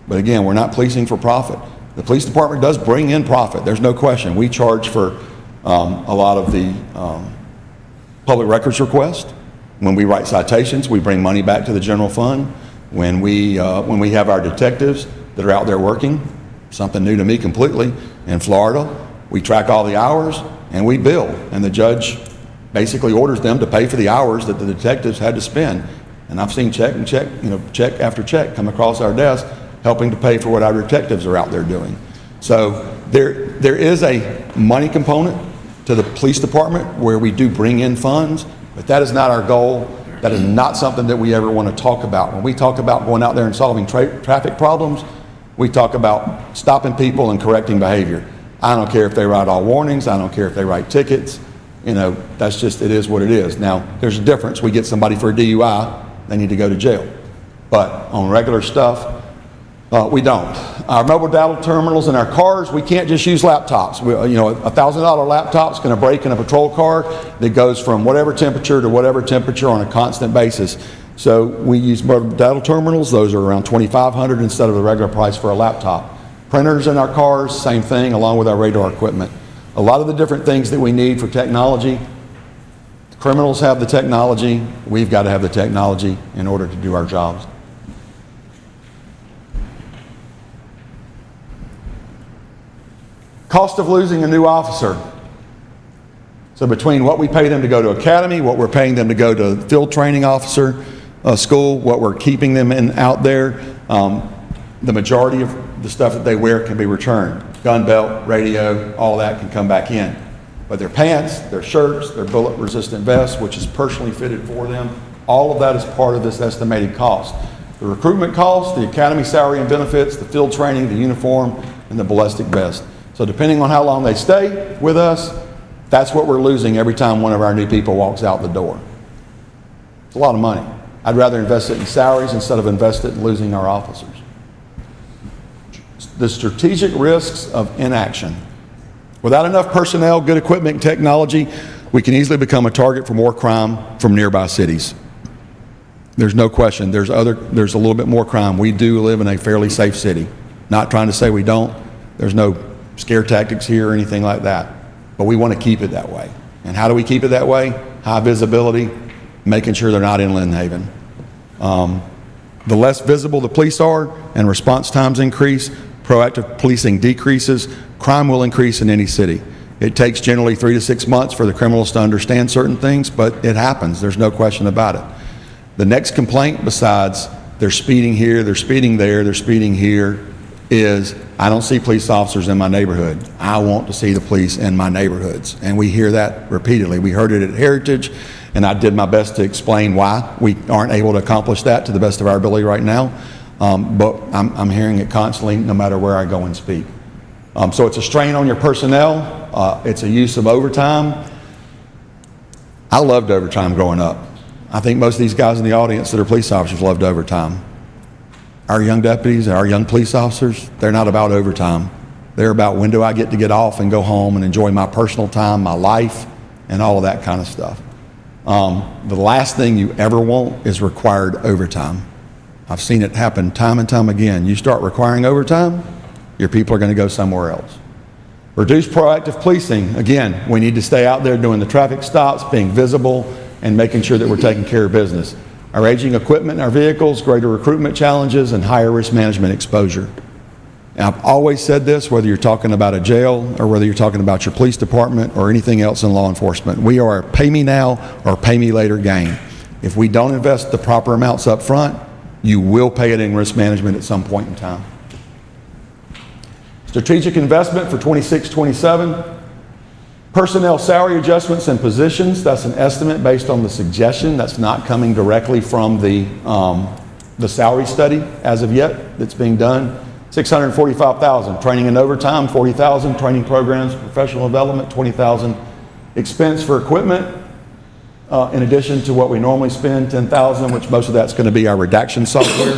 but again, we're not policing for profit. The police department does bring in profit. There's no question. We charge for a lot of the public records requests. When we write citations, we bring money back to the general fund. When we have our detectives that are out there working, something new to me completely, in Florida, we track all the hours and we bill. And the judge basically orders them to pay for the hours that the detectives had to spend. And I've seen check after check come across our desk, helping to pay for what our detectives are out there doing. So there is a money component to the police department where we do bring in funds, but that is not our goal. That is not something that we ever want to talk about. When we talk about going out there and solving traffic problems, we talk about stopping people and correcting behavior. I don't care if they write all warnings, I don't care if they write tickets, you know, that's just, it is what it is. Now, there's a difference. We get somebody for a DUI, they need to go to jail. But on regular stuff, we don't. Our mobile data terminals in our cars, we can't just use laptops. You know, a $1,000 laptop's going to break in a patrol car that goes from whatever temperature to whatever temperature on a constant basis. So we use mobile data terminals. Those are around $2,500 instead of the regular price for a laptop. Printers in our cars, same thing, along with our radar equipment. A lot of the different things that we need for technology, the criminals have the technology, we've got to have the technology in order to do our jobs. Cost of losing a new officer. So between what we pay them to go to academy, what we're paying them to go to field training officer school, what we're keeping them in out there, the majority of the stuff that they wear can be returned. Gun belt, radio, all that can come back in. But their pants, their shirts, their bullet resistant vests, which is personally fitted for them, all of that is part of this estimated cost. The recruitment cost, the academy salary and benefits, the field training, the uniform, and the ballistic vest. So depending on how long they stay with us, that's what we're losing every time one of our new people walks out the door. It's a lot of money. I'd rather invest it in salaries instead of invest it in losing our officers. The strategic risks of inaction. Without enough personnel, good equipment, and technology, we can easily become a target for more crime from nearby cities. There's no question. There's a little bit more crime. We do live in a fairly safe city. Not trying to say we don't. There's no scare tactics here or anything like that. But we want to keep it that way. And how do we keep it that way? High visibility, making sure they're not in Lynn Haven. The less visible the police are and response times increase, proactive policing decreases, crime will increase in any city. It takes generally 3 to 6 months for the criminals to understand certain things, but it happens. There's no question about it. The next complaint besides they're speeding here, they're speeding there, they're speeding here, is, I don't see police officers in my neighborhood. I want to see the police in my neighborhoods. And we hear that repeatedly. We heard it at Heritage, and I did my best to explain why we aren't able to accomplish that to the best of our ability right now. But I'm hearing it constantly, no matter where I go and speak. So it's a strain on your personnel. It's a use of overtime. I loved overtime growing up. I think most of these guys in the audience that are police officers loved overtime. Our young deputies, our young police officers, they're not about overtime. They're about when do I get to get off and go home and enjoy my personal time, my life, and all of that kind of stuff. The last thing you ever want is required overtime. I've seen it happen time and time again. You start requiring overtime, your people are going to go somewhere else. Reduce proactive policing. Again, we need to stay out there doing the traffic stops, being visible, and making sure that we're taking care of business. Our aging equipment in our vehicles, greater recruitment challenges, and higher risk management exposure. And I've always said this, whether you're talking about a jail or whether you're talking about your police department or anything else in law enforcement. We are a pay me now or pay me later game. If we don't invest the proper amounts up front, you will pay it in risk management at some point in time. Strategic investment for 26-27. Personnel salary adjustments and positions, that's an estimate based on the suggestion. That's not coming directly from the salary study as of yet that's being done. $645,000. Training and overtime, $40,000. Training programs, professional development, $20,000. Expense for equipment, in addition to what we normally spend, $10,000, which most of that's going to be our redaction software.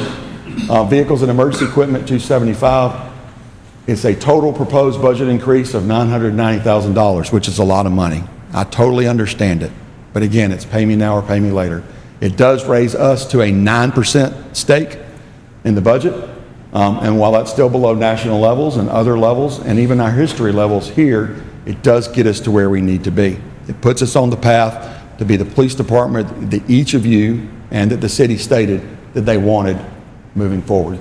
Vehicles and emergency equipment, $275,000. It's a total proposed budget increase of $990,000, which is a lot of money. I totally understand it. But again, it's pay me now or pay me later. It does raise us to a 9% stake in the budget. And while that's still below national levels and other levels, and even our history levels here, it does get us to where we need to be. It puts us on the path to be the police department that each of you and that the city stated that they wanted moving forward.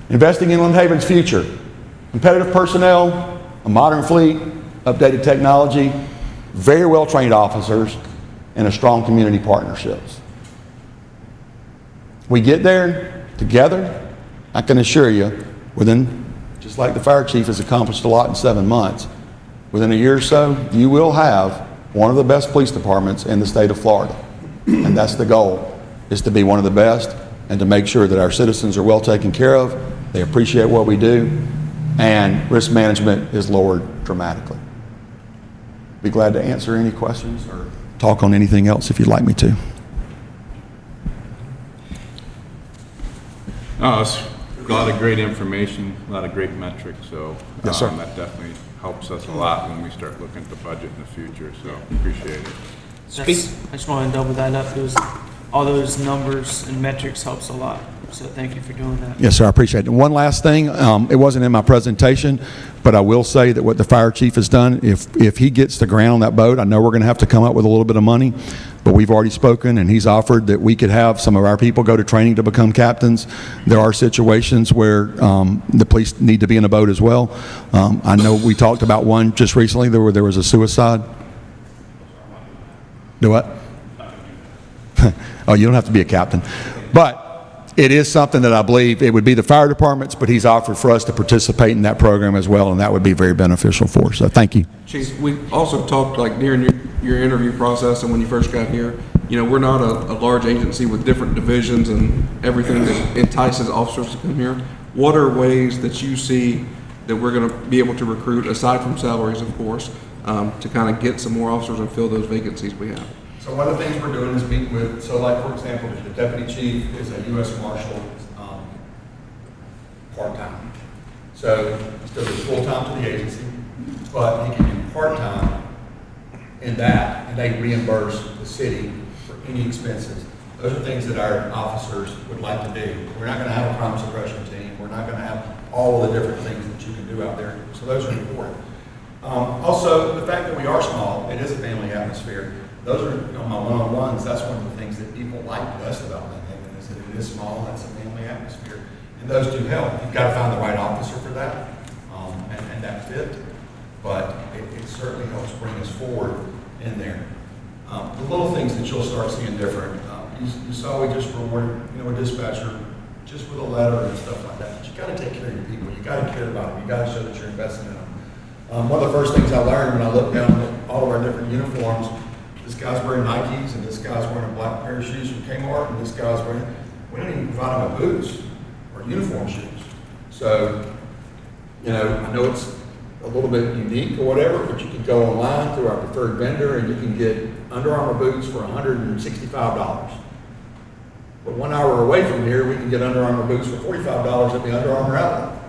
Investing in Lynn Haven's future. Competitive personnel, a modern fleet, updated technology, very well-trained officers, and a strong community partnerships. We get there together, I can assure you, within, just like the fire chief has accomplished a lot in 7 months, within a year or so, you will have one of the best police departments in the state of Florida. And that's the goal, is to be one of the best and to make sure that our citizens are well taken care of, they appreciate what we do, and risk management is lowered dramatically. Be glad to answer any questions or talk on anything else if you'd like me to. No, it's a lot of great information, a lot of great metrics, so Yes, sir. That definitely helps us a lot when we start looking at the budget in the future, so appreciate it. I just want to double that up. All those numbers and metrics helps a lot. So thank you for doing that. Yes, sir, I appreciate it. One last thing, it wasn't in my presentation, but I will say that what the fire chief has done, if he gets the grant on that boat, I know we're going to have to come up with a little bit of money, but we've already spoken and he's offered that we could have some of our people go to training to become captains. There are situations where the police need to be in a boat as well. I know we talked about one just recently, there was a suicide. Do what? Oh, you don't have to be a captain. But it is something that I believe it would be the fire departments, but he's offered for us to participate in that program as well, and that would be very beneficial for us. So thank you. Chief, we also talked like during your interview process and when you first got here, you know, we're not a large agency with different divisions and everything that entices officers to come here. What are ways that you see that we're going to be able to recruit, aside from salaries, of course, to kind of get some more officers and fill those vacancies we have? So one of the things we're doing is meet with, so like for example, the deputy chief is a U.S. Marshal part-time. So he still goes full-time to the agency, but he can do part-time in that, and they reimburse the city for any expenses. Those are things that our officers would like to do. We're not going to have a crime suppression team. We're not going to have all of the different things that you can do out there. So those are important. Also, the fact that we are small, it is a family atmosphere. Those are, you know, my one-on-ones. That's one of the things that people like best about Lynn Haven is that it is small. It's a family atmosphere, and those do help. You've got to find the right officer for that, and that fit. But it certainly helps bring us forward in there. The little things that you'll start seeing different. You saw we just rewarded, you know, a dispatcher just with a letter and stuff like that. But you gotta take care of your people, you gotta care about them, you gotta show that you're investing in them. One of the first things I learned when I looked down at all of our different uniforms, this guy's wearing Nikes, and this guy's wearing a black pair of shoes from Kmart, and this guy's wearing, we don't even provide them with boots or uniform shoes. So, you know, I know it's a little bit unique or whatever, but you can go online through our preferred vendor and you can get Under Armour boots for $165. But 1 hour away from here, we can get Under Armour boots for $45 at the Under Armour outlet.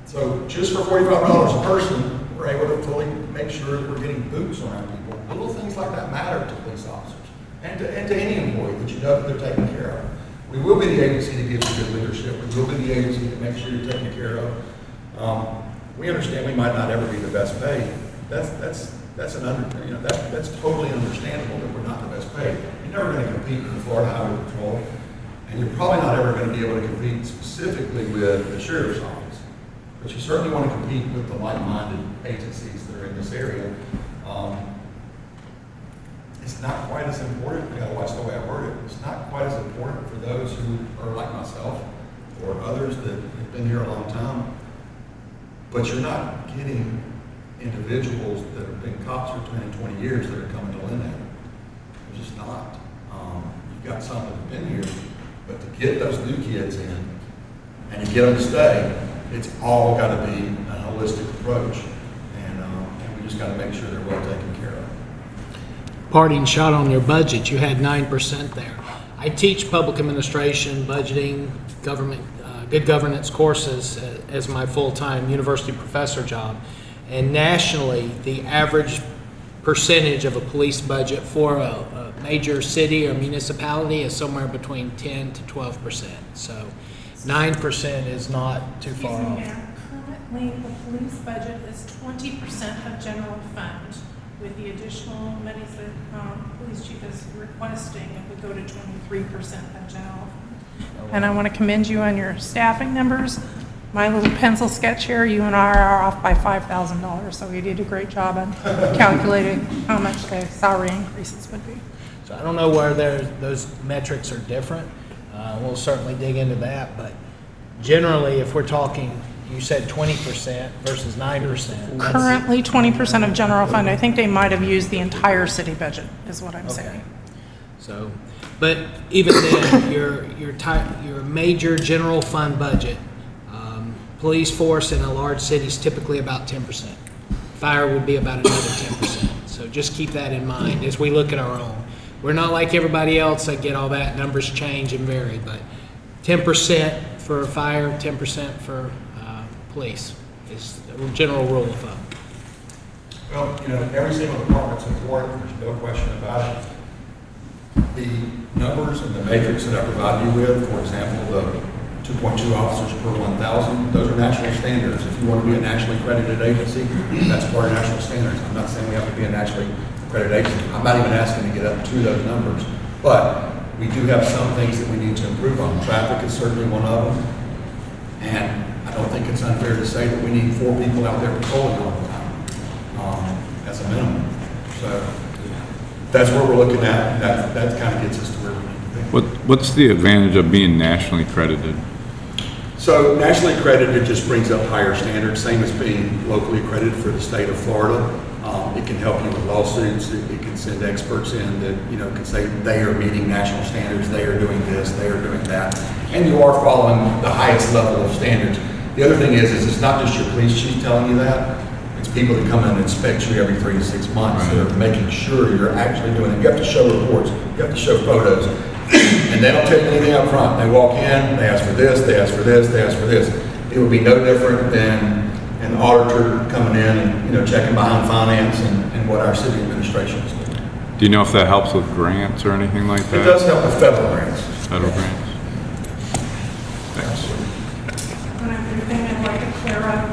So just for $45 a person, we're able to fully make sure that we're getting boots on our people. Little things like that matter to police officers and to any employee, that you know that they're taken care of. We will be the agency that gives you good leadership. We will be the agency that makes sure you're taken care of. We understand we might not ever be the best paid. That's totally understandable that we're not the best paid. You're never going to compete with the Florida Highway Patrol, and you're probably not ever going to be able to compete specifically with the Sheriff's Office. But you certainly want to compete with the like-minded agencies that are in this area. It's not quite as important, you gotta watch the way I word it, it's not quite as important for those who are like myself or others that have been here a long time, but you're not getting individuals that have been cops for 10 and 20 years that are coming to Lynn Haven. They're just not. You've got some that have been here, but to get those new kids in and to get them to stay, it's all got to be a holistic approach, and we just got to make sure they're well taken care of. Parting shot on your budget, you had 9% there. I teach public administration, budgeting, government, good governance courses as my full-time university professor job. And nationally, the average percentage of a police budget for a major city or municipality is somewhere between 10 to 12%. So 9% is not too far off. Currently, the police budget is 20% of general fund. With the additional monies that police chief is requesting, it would go to 23% of general fund. And I want to commend you on your staffing numbers. My little pencil sketch here, you and I are off by $5,000, so you did a great job on calculating how much the salary increases would be. So I don't know where those metrics are different. We'll certainly dig into that, but generally, if we're talking, you said 20% versus 9%. Currently, 20% of general fund. I think they might have used the entire city budget, is what I'm saying. So, but even then, your major general fund budget, police force in a large city is typically about 10%. Fire would be about another 10%. So just keep that in mind as we look at our own. We're not like everybody else that get all that. Numbers change and vary, but 10% for fire, 10% for police is the general rule of thumb. Well, you know, every single department's important, there's no question about it. The numbers and the matrix that I provided you with, for example, the 2.2 officers per 1,000, those are national standards. If you want to be a nationally accredited agency, that's part of national standards. I'm not saying we have to be a nationally accredited agency. I'm not even asking to get up to those numbers. But we do have some things that we need to improve on. Traffic is certainly one of them. And I don't think it's unfair to say that we need 4 people out there patrolling all the time, as a minimum. So that's where we're looking at. That kind of gets us to where we need to be. What's the advantage of being nationally accredited? So nationally accredited just brings up higher standards, same as being locally accredited for the state of Florida. It can help you with lawsuits. It can send experts in that, you know, can say they are meeting national standards, they are doing this, they are doing that, and you are following the highest level of standards. The other thing is it's not just your police chief telling you that. It's people that come in and inspect you every 3 to 6 months that are making sure you're actually doing it. You have to show reports. You have to show photos. And they don't tell you anything up front. They walk in, they ask for this, they ask for this, they ask for this. It would be no different than an auditor coming in and, you know, checking behind finance and what our city administration is doing. Do you know if that helps with grants or anything like that? It does help with federal grants. Federal grants. Thanks. Another thing I'd like to clear up,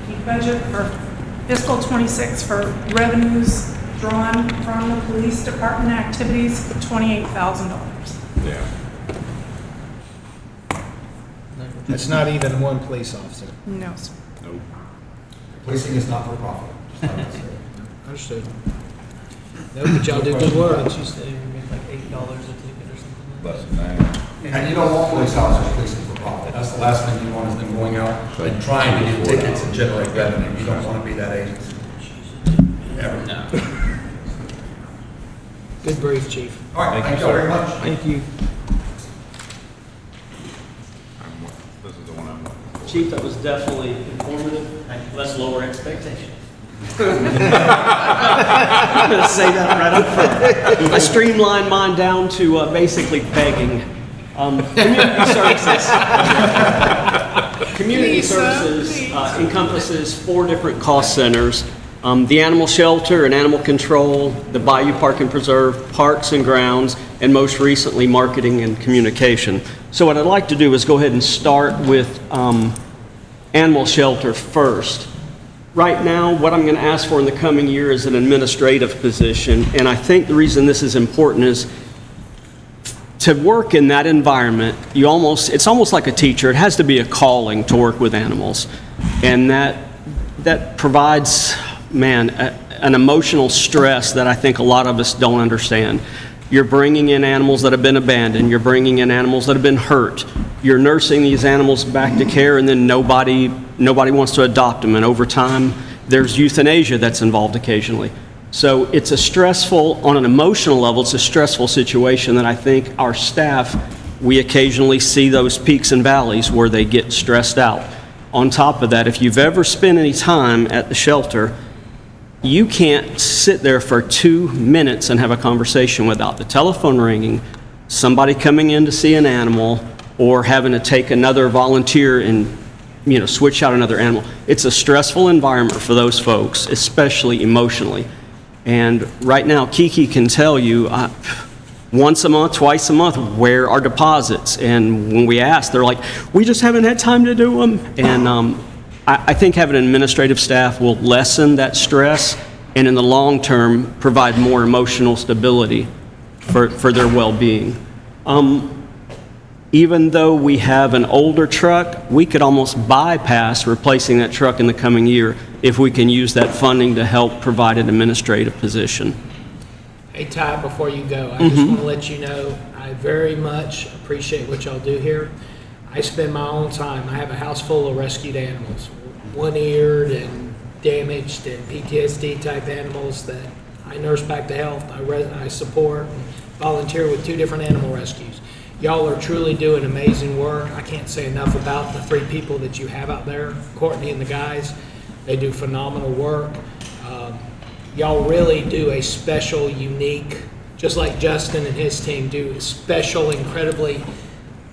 the budget for fiscal 26 for revenues drawn from the police department activities, $28,000. Yeah. That's not even one police officer. No, sir. Nope. Policing is not for profit. Understood. No, but y'all did good work. You say you make like $8 a ticket or something less than that. And you don't want police officers policing for profit. That's the last thing you want is them going out and trying to get tickets and generate revenue. You don't want to be that agency. Ever. Good brief, Chief. All right, thank you all very much. Thank you. This is the one I'm looking for. Chief, that was definitely informative. Let's lower expectations. I'm going to say that right up front. I streamlined mine down to basically begging. Community services. Community services encompasses 4 different cost centers. The animal shelter and animal control, the Bayou Park and Preserve, parks and grounds, and most recently, marketing and communication. So what I'd like to do is go ahead and start with animal shelter first. Right now, what I'm going to ask for in the coming year is an administrative position, and I think the reason this is important is to work in that environment, it's almost like a teacher. It has to be a calling to work with animals, and that provides, man, an emotional stress that I think a lot of us don't understand. You're bringing in animals that have been abandoned. You're bringing in animals that have been hurt. You're nursing these animals back to care, and then nobody wants to adopt them. And over time, there's euthanasia that's involved occasionally. So it's a stressful, on an emotional level, it's a stressful situation that I think our staff, we occasionally see those peaks and valleys where they get stressed out. On top of that, if you've ever spent any time at the shelter, you can't sit there for 2 minutes and have a conversation without the telephone ringing, somebody coming in to see an animal, or having to take another volunteer and switch out another animal. It's a stressful environment for those folks, especially emotionally. And right now, Kiki can tell you once a month, twice a month, where are deposits? And when we ask, they're like, we just haven't had time to do them. And I think having an administrative staff will lessen that stress and in the long term provide more emotional stability for their well-being. Even though we have an older truck, we could almost bypass replacing that truck in the coming year if we can use that funding to help provide an administrative position. Hey, Ty, before you go, I just want to let you know I very much appreciate what y'all do here. I spend my own time. I have a house full of rescued animals, one-eared and damaged and PTSD type animals that I nurse back to health. I support and volunteer with 2 different animal rescues. Y'all are truly doing amazing work. I can't say enough about the 3 people that you have out there, Courtney and the guys. They do phenomenal work. Y'all really do a special, unique, just like Justin and his team do, special, incredibly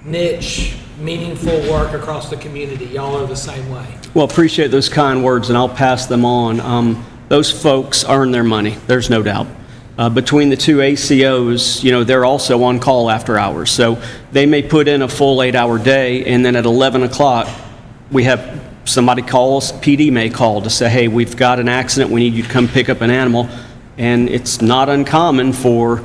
niche, meaningful work across the community. Y'all are the same way. Well, appreciate those kind words, and I'll pass them on. Those folks earn their money, there's no doubt. Between the 2 ACOs, they're also on call after hours. So they may put in a full 8-hour day, and then at 11 o'clock, we have somebody calls, PD may call to say, hey, we've got an accident, we need you to come pick up an animal. And it's not uncommon for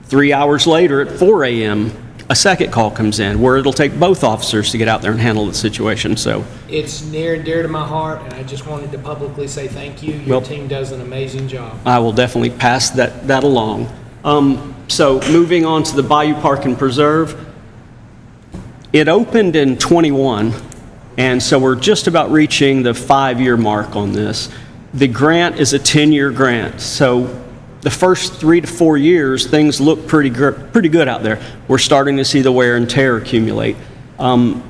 3 hours later at 4 a.m., a second call comes in where it'll take both officers to get out there and handle the situation. So it's near and dear to my heart, and I just wanted to publicly say thank you. Your team does an amazing job. I will definitely pass that along. So moving on to the Bayou Park and Preserve, it opened in 21, and so we're just about reaching the 5-year mark on this. The grant is a 10-year grant, so the first 3 to 4 years, things look pretty good out there. We're starting to see the wear and tear accumulate, and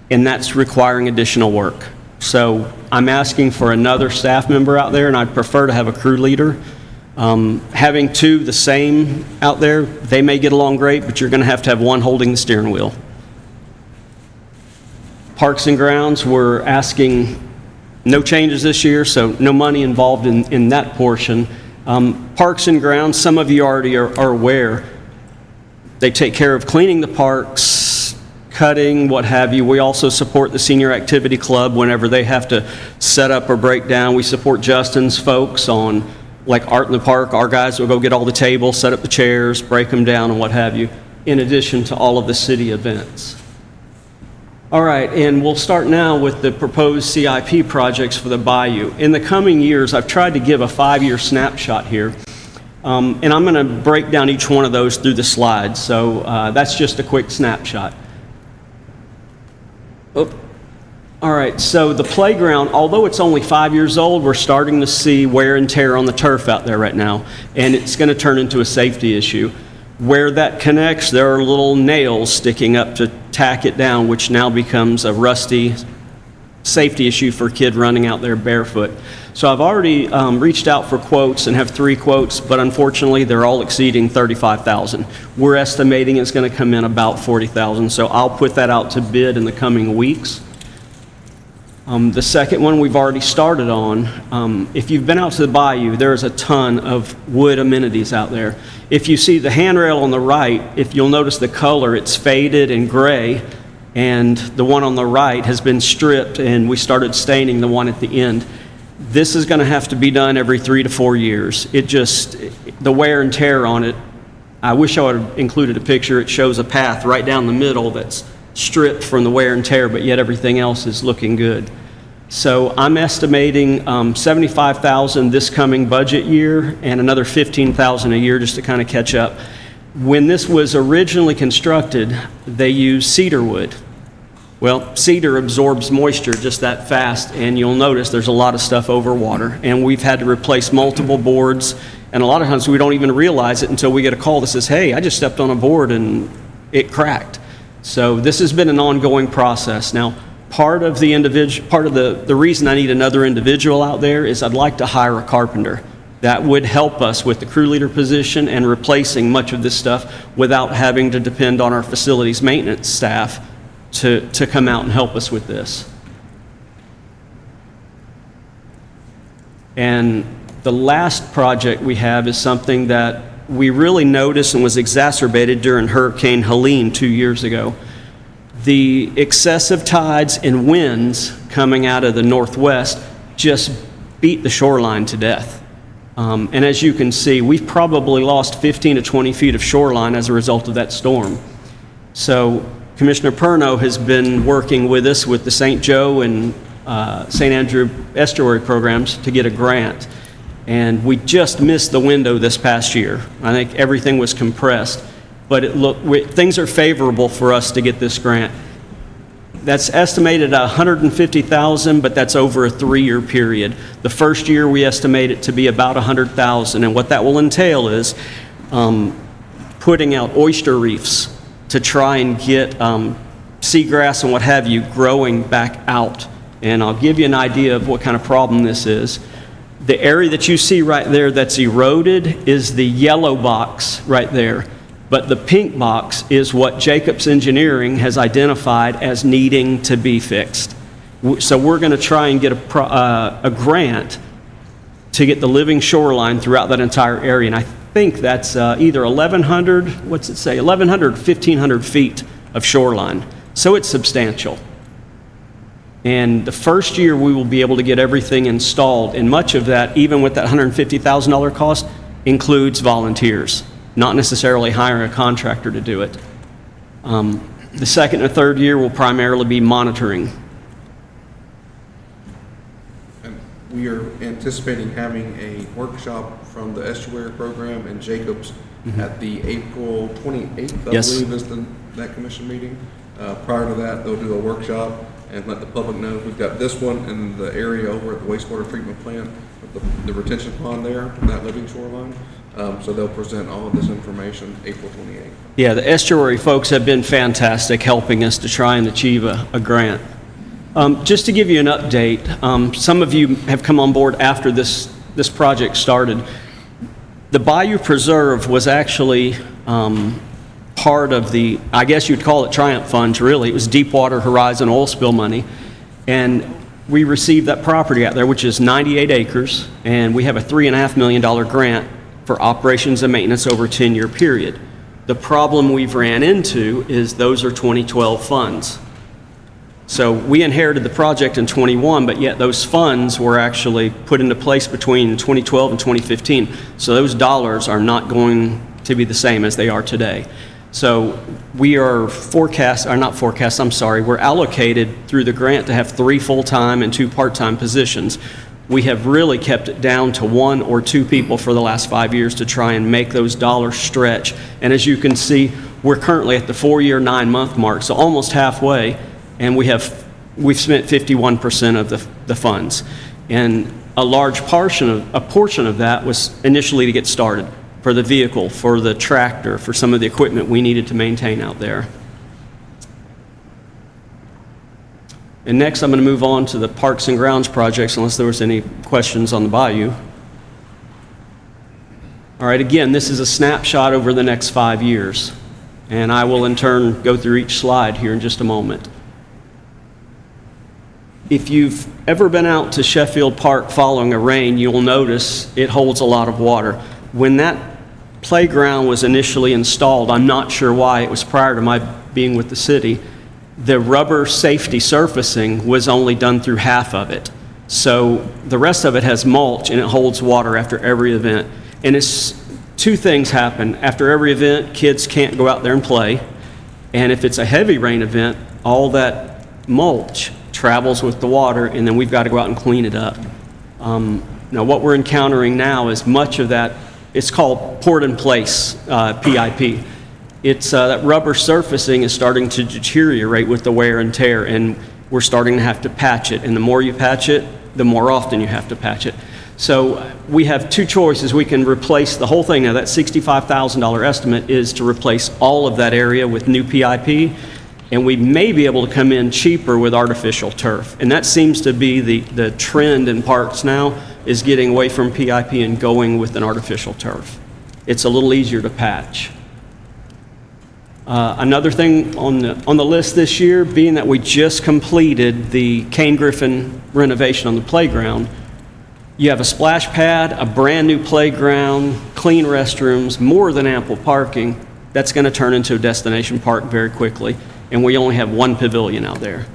that's requiring additional work. So I'm asking for another staff member out there, and I'd prefer to have a crew leader. Having 2 the same out there, they may get along great, but you're going to have one holding the steering wheel. Parks and Grounds, we're asking no changes this year, so no money involved in that portion. Parks and Grounds, some of you already are aware, they take care of cleaning the parks, cutting, what have you. We also support the Senior Activity Club whenever they have to set up or break down. We support Justin's folks on like Art in the Park. Our guys will go get all the tables, set up the chairs, break them down and what have you, in addition to all of the city events. All right, and we'll start now with the proposed CIP projects for the Bayou. In the coming years, I've tried to give a 5-year snapshot here. And I'm going to break down each one of those through the slides. So that's just a quick snapshot. Oh. All right, so the playground, although it's only 5 years old, we're starting to see wear and tear on the turf out there right now, and it's going to turn into a safety issue. Where that connects, there are little nails sticking up to tack it down, which now becomes a rusty safety issue for a kid running out there barefoot. So I've already reached out for quotes and have 3 quotes, but unfortunately they're all exceeding $35,000. We're estimating it's going to come in about $40,000, so I'll put that out to bid in the coming weeks. The second one we've already started on. If you've been out to the bayou, there's a ton of wood amenities out there. If you see the handrail on the right, if you'll notice the color, it's faded and gray, and the one on the right has been stripped, and we started staining the one at the end. This is going to have to be done every 3 to 4 years. The wear and tear on it, I wish I would have included a picture. It shows a path right down the middle that's stripped from the wear and tear, but yet everything else is looking good. So I'm estimating $75,000 this coming budget year and another $15,000 a year just to kind of catch up. When this was originally constructed, they used cedar wood. Well, cedar absorbs moisture just that fast, and you'll notice there's a lot of stuff over water, and we've had to replace multiple boards, and a lot of times we don't even realize it until we get a call that says, hey, I just stepped on a board and it cracked. So this has been an ongoing process. Now, part of the reason I need another individual out there is I'd like to hire a carpenter. That would help us with the crew leader position and replacing much of this stuff without having to depend on our facilities maintenance staff to come out and help us with this. And the last project we have is something that we really noticed and was exacerbated during Hurricane Helene 2 years ago. The excessive tides and winds coming out of the northwest just beat the shoreline to death. And as you can see, we've probably lost 15 to 20 feet of shoreline as a result of that storm. So Commissioner Perno has been working with us with the St. Joe and St. Andrew estuary programs to get a grant. And we just missed the window this past year. I think everything was compressed, but things are favorable for us to get this grant. That's estimated at $150,000, but that's over a 3-year period. The first year we estimate it to be about $100,000, and what that will entail is putting out oyster reefs to try and get seagrass and what have you growing back out. And I'll give you an idea of what kind of problem this is. The area that you see right there that's eroded is the yellow box right there. But the pink box is what Jacobs Engineering has identified as needing to be fixed. So we're going to try and get a grant to get the living shoreline throughout that entire area. And I think that's either 1,100, what's it say, 1,100, 1,500 feet of shoreline. So it's substantial. And the first year we will be able to get everything installed, and much of that, even with that $150,000 cost, includes volunteers, not necessarily hiring a contractor to do it. The second and third year will primarily be monitoring. And we are anticipating having a workshop from the estuary program and Jacobs at the April 28th, I believe, is that commission meeting. Prior to that, they'll do a workshop and let the public know. We've got this one in the area over at the wastewater treatment plant, the retention pond there, that living shoreline. So they'll present all of this information April 28th. Yeah, the estuary folks have been fantastic helping us to try and achieve a grant. Just to give you an update, some of you have come on board after this project started. The Bayou Preserve was actually part of the, I guess you'd call it Triumph funds, really. It was Deepwater Horizon oil spill money. And we received that property out there, which is 98 acres, and we have a $3.5 million grant for operations and maintenance over a 10-year period. The problem we've ran into is those are 2012 funds. So we inherited the project in 21, but yet those funds were actually put into place between 2012 and 2015. So those dollars are not going to be the same as they are today. So we are we're allocated through the grant to have 3 full-time and 2 part-time positions. We have really kept it down to 1 or 2 people for the last 5 years to try and make those dollars stretch. And as you can see, we're currently at the 4-year, 9-month mark, so almost halfway, and we've spent 51% of the funds. And a large portion of that was initially to get started, for the vehicle, for the tractor, for some of the equipment we needed to maintain out there. And next, I'm going to move on to the Parks and Grounds projects, unless there was any questions on the Bayou. All right, again, this is a snapshot over the next 5 years, and I will in turn go through each slide here in just a moment. If you've ever been out to Sheffield Park following a rain, you'll notice it holds a lot of water. When that playground was initially installed, I'm not sure why, it was prior to my being with the city, the rubber safety surfacing was only done through half of it. So the rest of it has mulch and it holds water after every event. And it's 2 things happen. After every event, kids can't go out there and play. And if it's a heavy rain event, all that mulch travels with the water, and then we've got to go out and clean it up. Now what we're encountering now is much of that, it's called poured in place PIP. It's that rubber surfacing is starting to deteriorate with the wear and tear, and we're starting to have to patch it. And the more you patch it, the more often you have to patch it. So we have 2 choices. We can replace the whole thing. Now that $65,000 estimate is to replace all of that area with new PIP, and we may be able to come in cheaper with artificial turf. And that seems to be the trend in parks now, is getting away from PIP and going with an artificial turf. It's a little easier to patch. Another thing on the list this year, being that we just completed the Kane Griffin renovation on the playground, you have a splash pad, a brand new playground, clean restrooms, more than ample parking. That's going to turn into a destination park very quickly, and we only have 1 pavilion out there.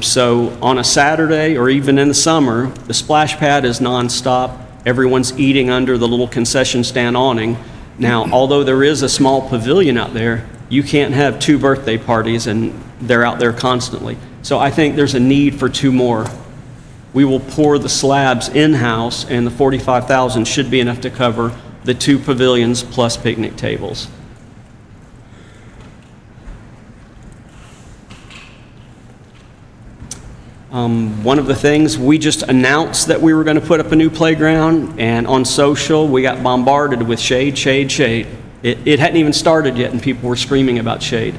So on a Saturday or even in the summer, the splash pad is nonstop. Everyone's eating under the little concession stand awning. Now, although there is a small pavilion out there, you can't have 2 birthday parties and they're out there constantly. So I think there's a need for 2 more. We will pour the slabs in-house, and the $45,000 should be enough to cover the 2 pavilions plus picnic tables. One of the things, we just announced that we were going to put up a new playground, and on social we got bombarded with shade, shade, shade. It hadn't even started yet and people were screaming about shade.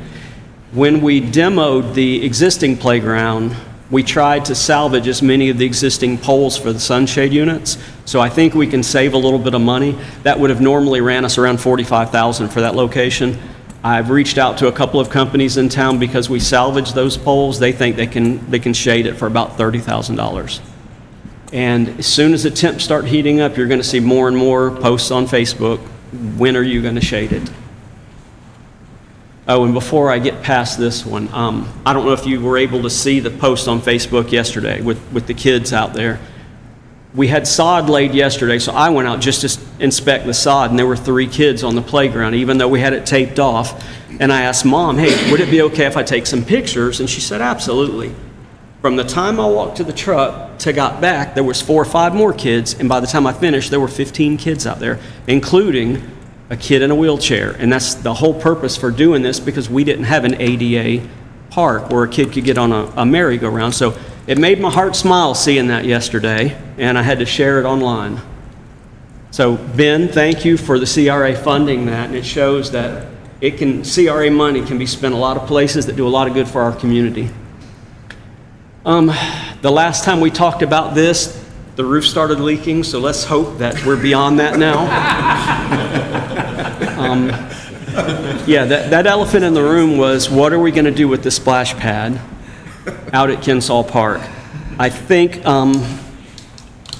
When we demoed the existing playground, we tried to salvage as many of the existing poles for the sunshade units, so I think we can save a little bit of money. That would have normally ran us around $45,000 for that location. I've reached out to a couple of companies in town because we salvaged those poles. They think they can shade it for about $30,000. And as soon as the temps start heating up, you're going to see more and more posts on Facebook. When are you going to shade it? Oh, and before I get past this one, I don't know if you were able to see the post on Facebook yesterday with the kids out there. We had sod laid yesterday, so I went out just to inspect the sod, and there were 3 kids on the playground, even though we had it taped off. And I asked Mom, hey, would it be okay if I take some pictures? And she said, absolutely. From the time I walked to the truck to got back, there was 4 or 5 more kids, and by the time I finished, there were 15 kids out there, including a kid in a wheelchair. And that's the whole purpose for doing this, because we didn't have an ADA park where a kid could get on a merry-go-round. So it made my heart smile seeing that yesterday, and I had to share it online. So Ben, thank you for the CRA funding that, and it shows that CRA money can be spent a lot of places that do a lot of good for our community. The last time we talked about this, the roof started leaking, so let's hope that we're beyond that now. Yeah, that elephant in the room was, what are we going to do with the splash pad out at Kensall Park? I think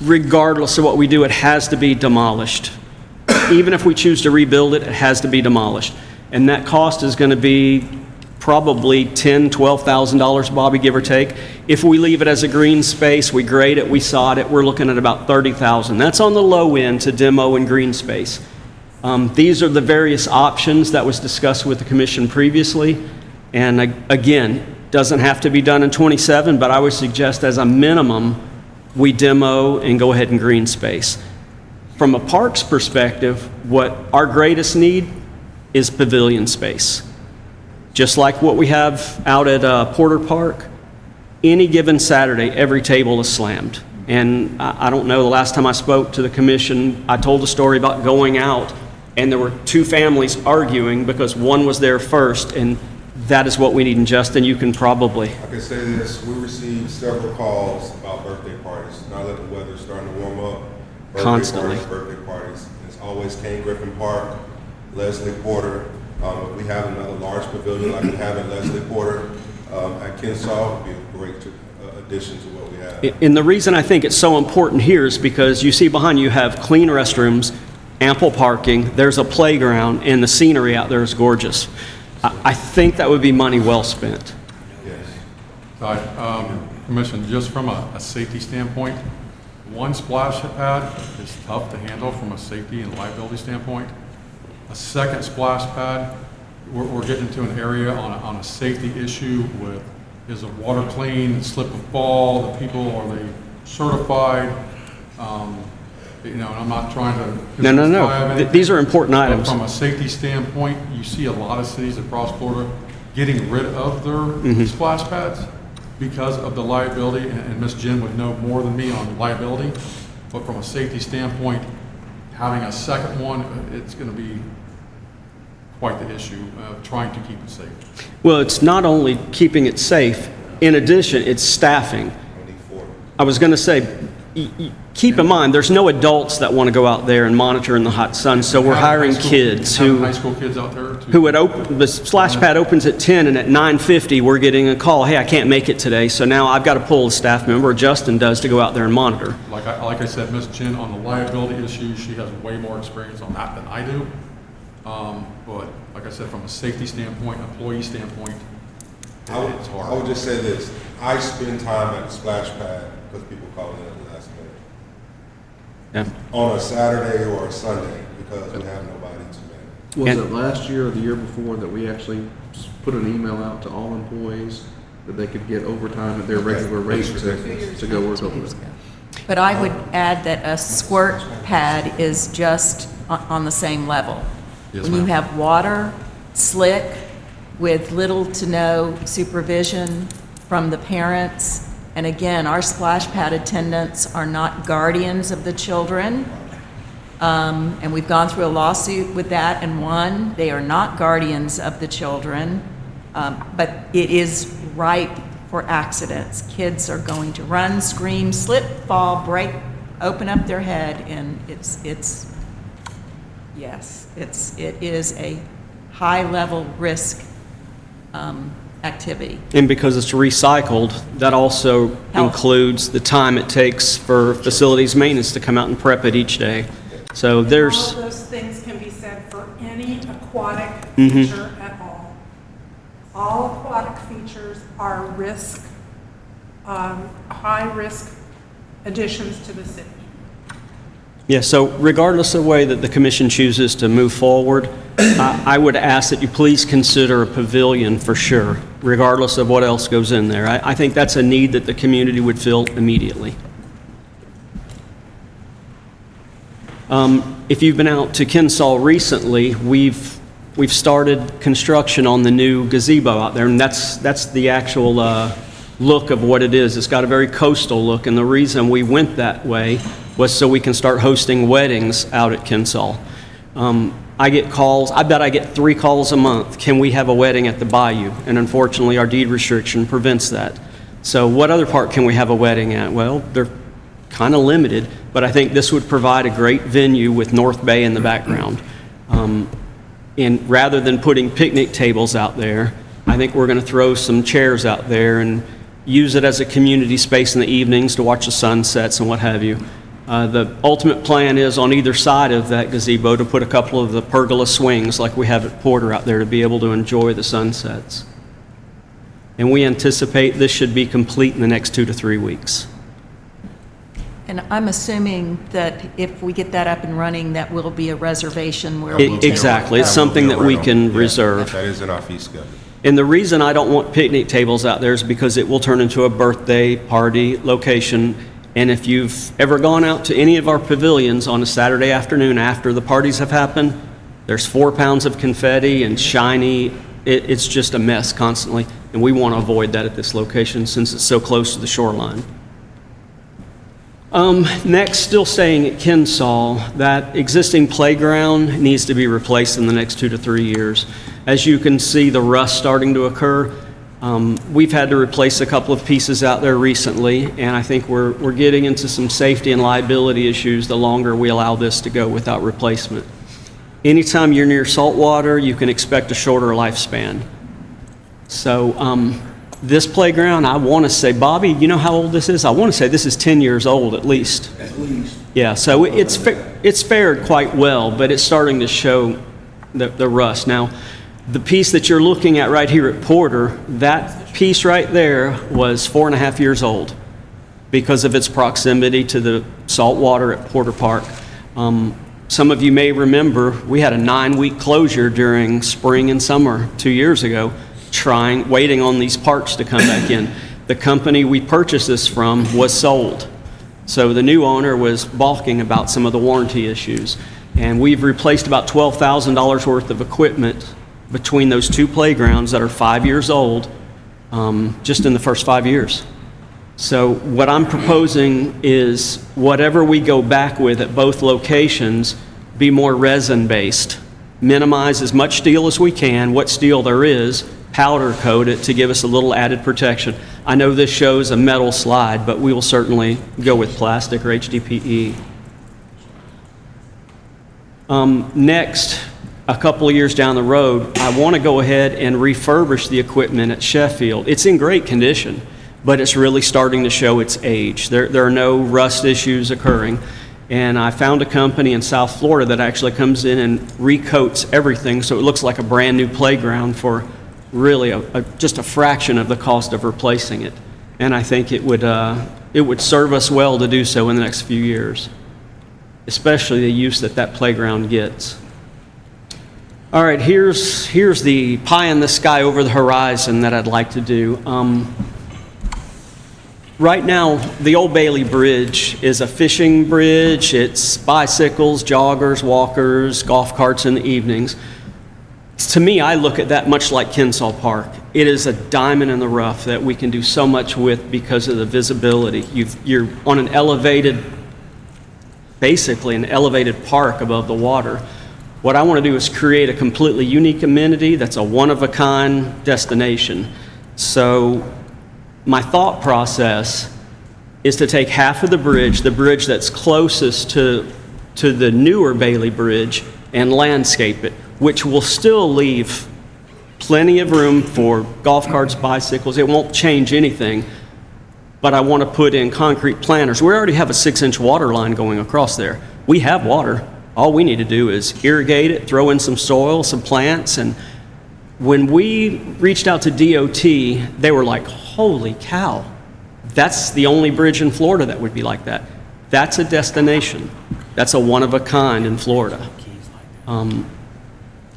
regardless of what we do, it has to be demolished. Even if we choose to rebuild it, it has to be demolished. And that cost is going to be probably $10,000, $12,000, Bobby, give or take. If we leave it as a green space, we grade it, we sod it, we're looking at about $30,000. That's on the low end to demo and green space. These are the various options that was discussed with the commission previously. And again, doesn't have to be done in '27, but I would suggest as a minimum, we demo and go ahead and green space. From a parks perspective, what our greatest need is pavilion space. Just like what we have out at Porter Park, any given Saturday, every table is slammed. And I don't know, the last time I spoke to the commission, I told a story about going out, and there were two families arguing because one was there first, and that is what we need. And Justin, you can probably... I can say this, we received several calls about birthday parties. Now that the weather's starting to warm up, Constantly. Birthday parties. It's always Kane Griffin Park, Leslie Porter. If we have another large pavilion like we have at Leslie Porter at Kensaw, it would be a great addition to what we have. And the reason I think it's so important here is because you see behind you have clean restrooms, ample parking, there's a playground, and the scenery out there is gorgeous. I think that would be money well spent. Commission, just from a safety standpoint, one splash pad is tough to handle from a safety and liability standpoint. A second splash pad, we're getting into an area on a safety issue with, is the water clean, slip and fall, the people, are they certified? You know, and I'm not trying to... No. These are important items. From a safety standpoint, you see a lot of cities across Florida getting rid of their splash pads because of the liability, and Ms. Jen would know more than me on liability, but from a safety standpoint, having a second one, it's going to be quite the issue of trying to keep it safe. Well, it's not only keeping it safe, in addition, it's staffing. I was going to say, keep in mind, there's no adults that want to go out there and monitor in the hot sun, so we're hiring kids who... High school kids out there too. Who would open, the splash pad opens at 10, and at 9:50, we're getting a call, hey, I can't make it today, so now I've got to pull a staff member, or Justin does, to go out there and monitor. Like I said, Ms. Jen, on the liability issue, she has way more experience on that than I do. But like I said, from a safety standpoint, employee standpoint, it's hard. I would just say this, I spend time at the splash pad because people call in at the last minute. Yeah. On a Saturday or a Sunday because we have nobody to Was manage. it last year or the year before that we actually put an email out to all employees that they could get overtime at their regular rates to go work over there? But I would add that a squirt pad is just on the same level. Yes, When you ma'am. have water, slick, with little to no supervision from the parents, and again, our splash pad attendants are not guardians of the children, and we've gone through a lawsuit with that and won. They are not guardians of the children, but it is ripe for accidents. Kids are going to run, scream, slip, fall, break, open up their head, and it is a high-level risk activity. And because it's recycled, that also includes the time it takes for facilities maintenance to come out and prep it each day. So there's... All of those things can be said for any aquatic feature at all. All aquatic features are high-risk additions to the city. Yeah, so regardless of the way that the commission chooses to move forward, I would ask that you please consider a pavilion for sure, regardless of what else goes in there. I think that's a need that the community would fill immediately. If you've been out to Kensaw recently, we've started construction on the new gazebo out there, and that's the actual look of what it is. It's got a very coastal look, and the reason we went that way was so we can start hosting weddings out at Kensaw. I get calls, I bet I get 3 calls a month, can we have a wedding at the Bayou? And unfortunately, our deed restriction prevents that. So what other park can we have a wedding at? Well, they're kind of limited, but I think this would provide a great venue with North Bay in the background. And rather than putting picnic tables out there, I think we're going to throw some chairs out there and use it as a community space in the evenings to watch the sunsets and what have you. The ultimate plan is on either side of that gazebo to put a couple of the pergola swings like we have at Porter out there to be able to enjoy the sunsets. And we anticipate this should be complete in the next 2 to 3 weeks. And I'm assuming that if we get that up and running, that will be a reservation where we'll take... Exactly. It's something that we can reserve. That is in our fee schedule. And the reason I don't want picnic tables out there is because it will turn into a birthday party location, And if you've ever gone out to any of our pavilions on a Saturday afternoon after the parties have happened, there's 4 pounds of confetti and shiny. It's just a mess constantly, and we want to avoid that at this location since it's so close to the shoreline. Next, still staying at Kinsall, that existing playground needs to be replaced in the next 2 to 3 years. As you can see, the rust starting to occur. We've had to replace a couple of pieces out there recently, and I think we're getting into some safety and liability issues the longer we allow this to go without replacement. Anytime you're near salt water, you can expect a shorter lifespan. So this playground, I want to say, Bobby, you know how old this is? I want to say this is 10 years old at least. At least. Yeah, so it's fared quite well, but it's starting to show the rust. Now, the piece that you're looking at right here at Porter, that piece right there was 4.5 years old because of its proximity to the salt water at Porter Park. Some of you may remember we had a 9-week closure during spring and summer 2 years ago, waiting on these parks to come back in. The company we purchased this from was sold. So the new owner was balking about some of the warranty issues. And we've replaced about $12,000 worth of equipment between those 2 playgrounds that are 5 years old, just in the first 5 years. So what I'm proposing is whatever we go back with at both locations be more resin-based. Minimize as much steel as we can, what steel there is, powder coat it to give us a little added protection. I know this shows a metal slide, but we will certainly go with plastic or HDPE. Next, a couple of years down the road, I want to go ahead and refurbish the equipment at Sheffield. It's in great condition, but it's really starting to show its age. There are no rust issues occurring. And I found a company in South Florida that actually comes in and recoats everything so it looks like a brand new playground for really just a fraction of the cost of replacing it. And I think it would serve us well to do so in the next few years, especially the use that playground gets. All right, here's the pie in the sky over the horizon that I'd like to do. Right now, the Old Bailey Bridge is a fishing bridge. It's bicycles, joggers, walkers, golf carts in the evenings. To me, I look at that much like Kinsall Park. It is a diamond in the rough that we can do so much with because of the visibility. You're on basically an elevated park above the water. What I want to do is create a completely unique amenity that's a one-of-a-kind destination. So my thought process is to take half of the bridge that's closest to the newer Bailey Bridge, and landscape it, which will still leave plenty of room for golf carts, bicycles. It won't change anything, but I want to put in concrete planters. We already have a 6-inch water line going across there. We have water. All we need to do is irrigate it, throw in some soil, some plants, and when we reached out to DOT, they were like, holy cow, that's the only bridge in Florida that would be like that. That's a destination. That's a one-of-a-kind in Florida.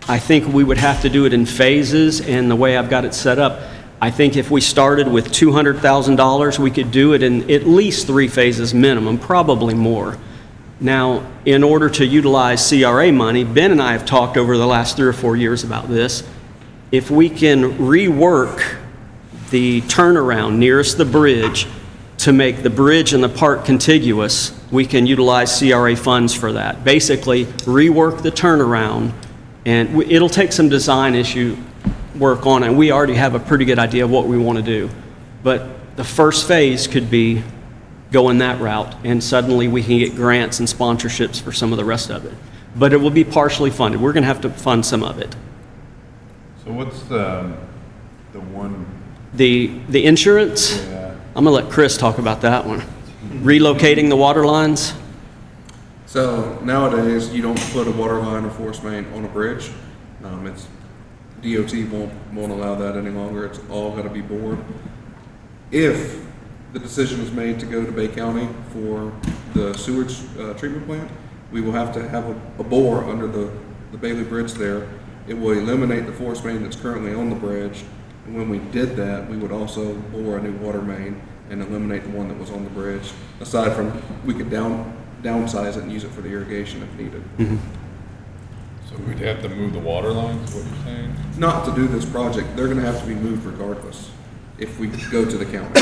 I think we would have to do it in phases, and the way I've got it set up, I think if we started with $200,000, we could do it in at least 3 phases minimum, probably more. Now, in order to utilize CRA money, Ben and I have talked over the last 3 or 4 years about this. If we can rework the turnaround nearest the bridge to make the bridge and the park contiguous, we can utilize CRA funds for that. Basically, rework the turnaround, and it'll take some design issue work on it. We already have a pretty good idea of what we want to do. But the first phase could be going that route, and suddenly we can get grants and sponsorships for some of the rest of it. But it will be partially funded. We're going to have to fund some of it. So what's the one? The insurance? Yeah. I'm going to let Chris talk about that one. Relocating the water lines? So nowadays, you don't put a water line or force main on a bridge. It's DOT won't allow that any longer. It's all got to be bored. If the decision is made to go to Bay County for the sewage treatment plant, we will have to have a bore under the Bailey Bridge there. It will eliminate the force main that's currently on the bridge. And when we did that, we would also bore a new water main and eliminate the one that was on the bridge. Aside from, we could downsize it and use it for the irrigation if needed. So we'd have to move the water lines, is what you're saying? Not to do this project, they're gonna have to be moved regardless if we go to the county.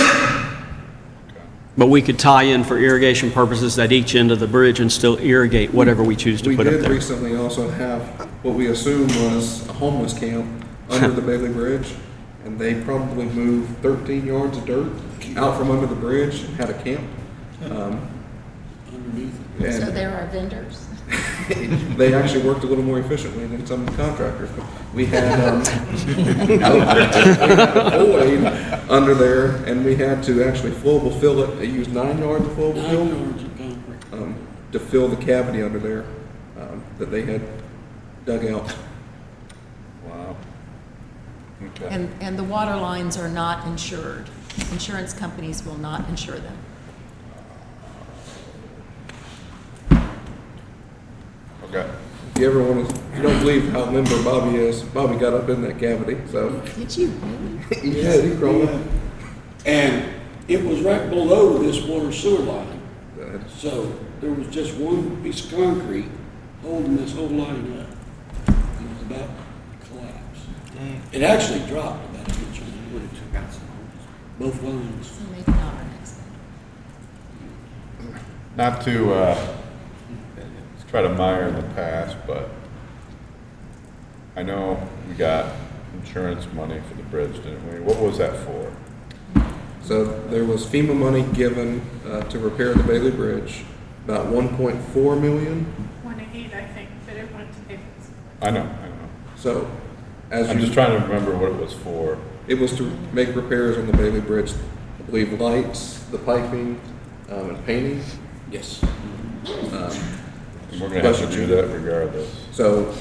But we could tie in for irrigation purposes at each end of the bridge and still irrigate whatever we choose to We put up did there. recently also have what we assumed was a homeless camp under the Bailey Bridge, and they probably moved 13 yards of dirt out from under the bridge and had a camp. Underneath. So And there are vendors. they actually worked a little more efficiently than some contractors. We had, we had a void under there, and we had to actually flowable fill it. They used 9 yards of flowable 9 fill yards of concrete. to fill the cavity under there that they had dug out. Wow. Okay. And the water lines are not insured. Insurance companies will not insure them. Okay. If you ever want to, if you don't believe how limber Bobby is, Bobby got up in that cavity, so. Did you really? He did, he crawled up. And it was right below this water sewer line. Good. So there was just one piece of concrete holding this whole line up. It was about to collapse. Dang. It actually dropped about an inch and a half. Both lines. So maybe not our next one. Not to try to mire in the past, but I know we got insurance money for the bridge, didn't we? What was that for? So there was FEMA money given to repair the Bailey Bridge, about 1.4 million. 1.8, I think, but it went to pay for this. I know. So as I'm you, just trying to remember what it was for. it was to make repairs on the Bailey Bridge, I believe lights, the piping, and painting. Yes. And we're gonna have to do that regardless. So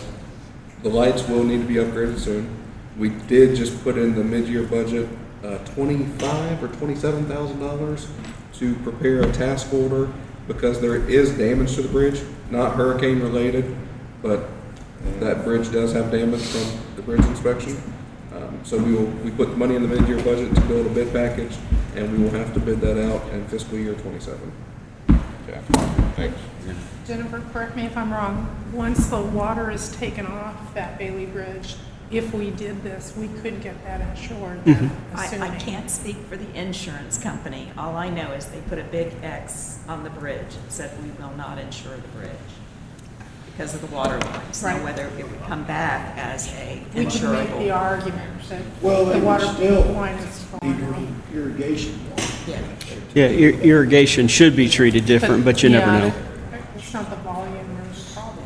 the lights will need to be upgraded soon. We did just put in the mid-year budget, $25,000 or $27,000 to prepare a task order because there is damage to the bridge, not hurricane related, but that bridge does have damage from the bridge inspection. So we put the money in the mid-year budget to build a bid package, and we will have to bid that out in fiscal year '27. Okay, thanks. Jennifer, correct me if I'm wrong, once the water is taken off that Bailey Bridge, if we did this, we could get that insured, then, I assuming. can't speak for the insurance company. All I know is they put a big X on the bridge and said, we will not insure the bridge because of the water lines. Now, Right. whether it would come back as a We could make the insurable. argument that Well, the they would water still line is falling off. Irrigation. Yeah. Yeah, irrigation should be treated different, but you never Yeah, know. It's not the volume or the problem.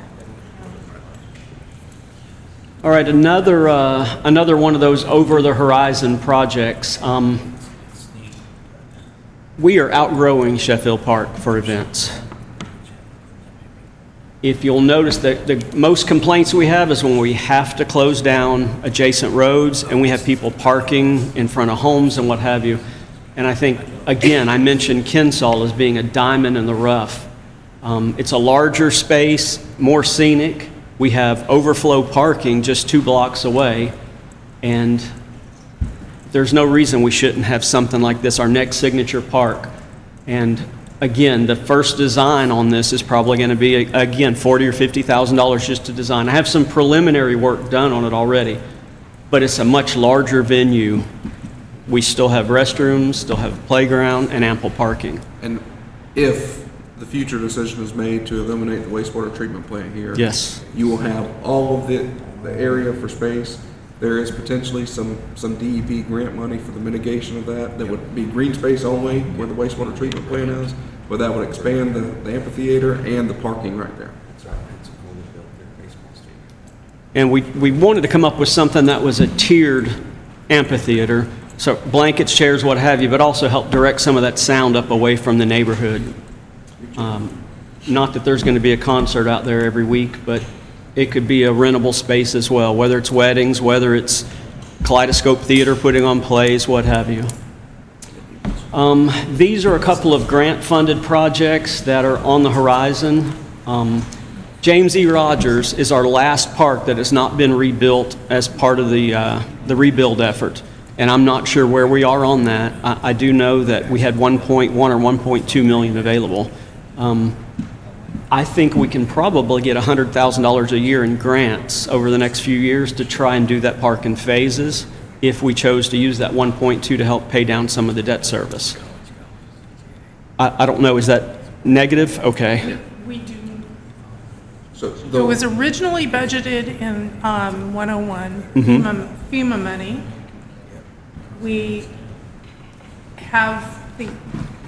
All right, another one of those over-the-horizon projects. We are outgrowing Sheffield Park for events. If you'll notice that the most complaints we have is when we have to close down adjacent roads and we have people parking in front of homes and what have you. And I think, again, I mentioned Kensal as being a diamond in the rough. It's a larger space, more scenic. We have overflow parking just 2 blocks away, and there's no reason we shouldn't have something like this, our next signature park. And again, the first design on this is probably going to be, again, $40,000 or $50,000 just to design. I have some preliminary work done on it already, but it's a much larger venue. We still have restrooms, still have a playground, and ample parking. And if the future decision is made to eliminate the wastewater treatment plant here. Yes. You will have all of the area for space. There is potentially some DEP grant money for the mitigation of that. That would be green space only where the wastewater treatment plant is, but that would expand the amphitheater and the parking right there. And we wanted to come up with something that was a tiered amphitheater, so blankets, chairs, what have you, but also help direct some of that sound up away from the neighborhood. Not that there's going to be a concert out there every week, but it could be a rentable space as well, whether it's weddings, whether it's Kaleidoscope Theater putting on plays, what have you. These are a couple of grant-funded projects that are on the horizon. James E. Rogers is our last park that has not been rebuilt as part of the rebuild effort. and I'm not sure where we are on that. I do know that we had 1.1 or 1.2 million available. I think we can probably get $100,000 a year in grants over the next few years to try and do that park in phases if we chose to use that 1.2 to help pay down some of the debt service. I don't know, is that negative? Okay. We do. So It was originally budgeted in 101 FEMA money. We have the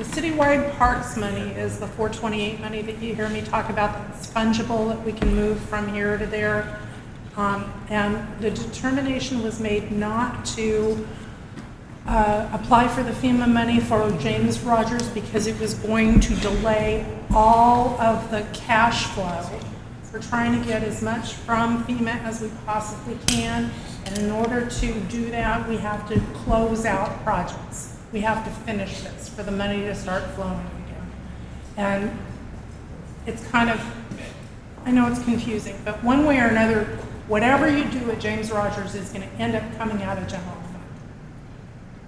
citywide parks money is the 428 money that you hear me talk about that's fungible, that we can move from here to there. And the determination was made not to apply for the FEMA money for James Rogers because it was going to delay all of the cash flow. We're trying to get as much from FEMA as we possibly can, and in order to do that, we have to close out projects. We have to finish this for the money to start flowing again. And it's kind of, I know it's confusing, but one way or another, whatever you do at James Rogers is going to end up coming out of general fund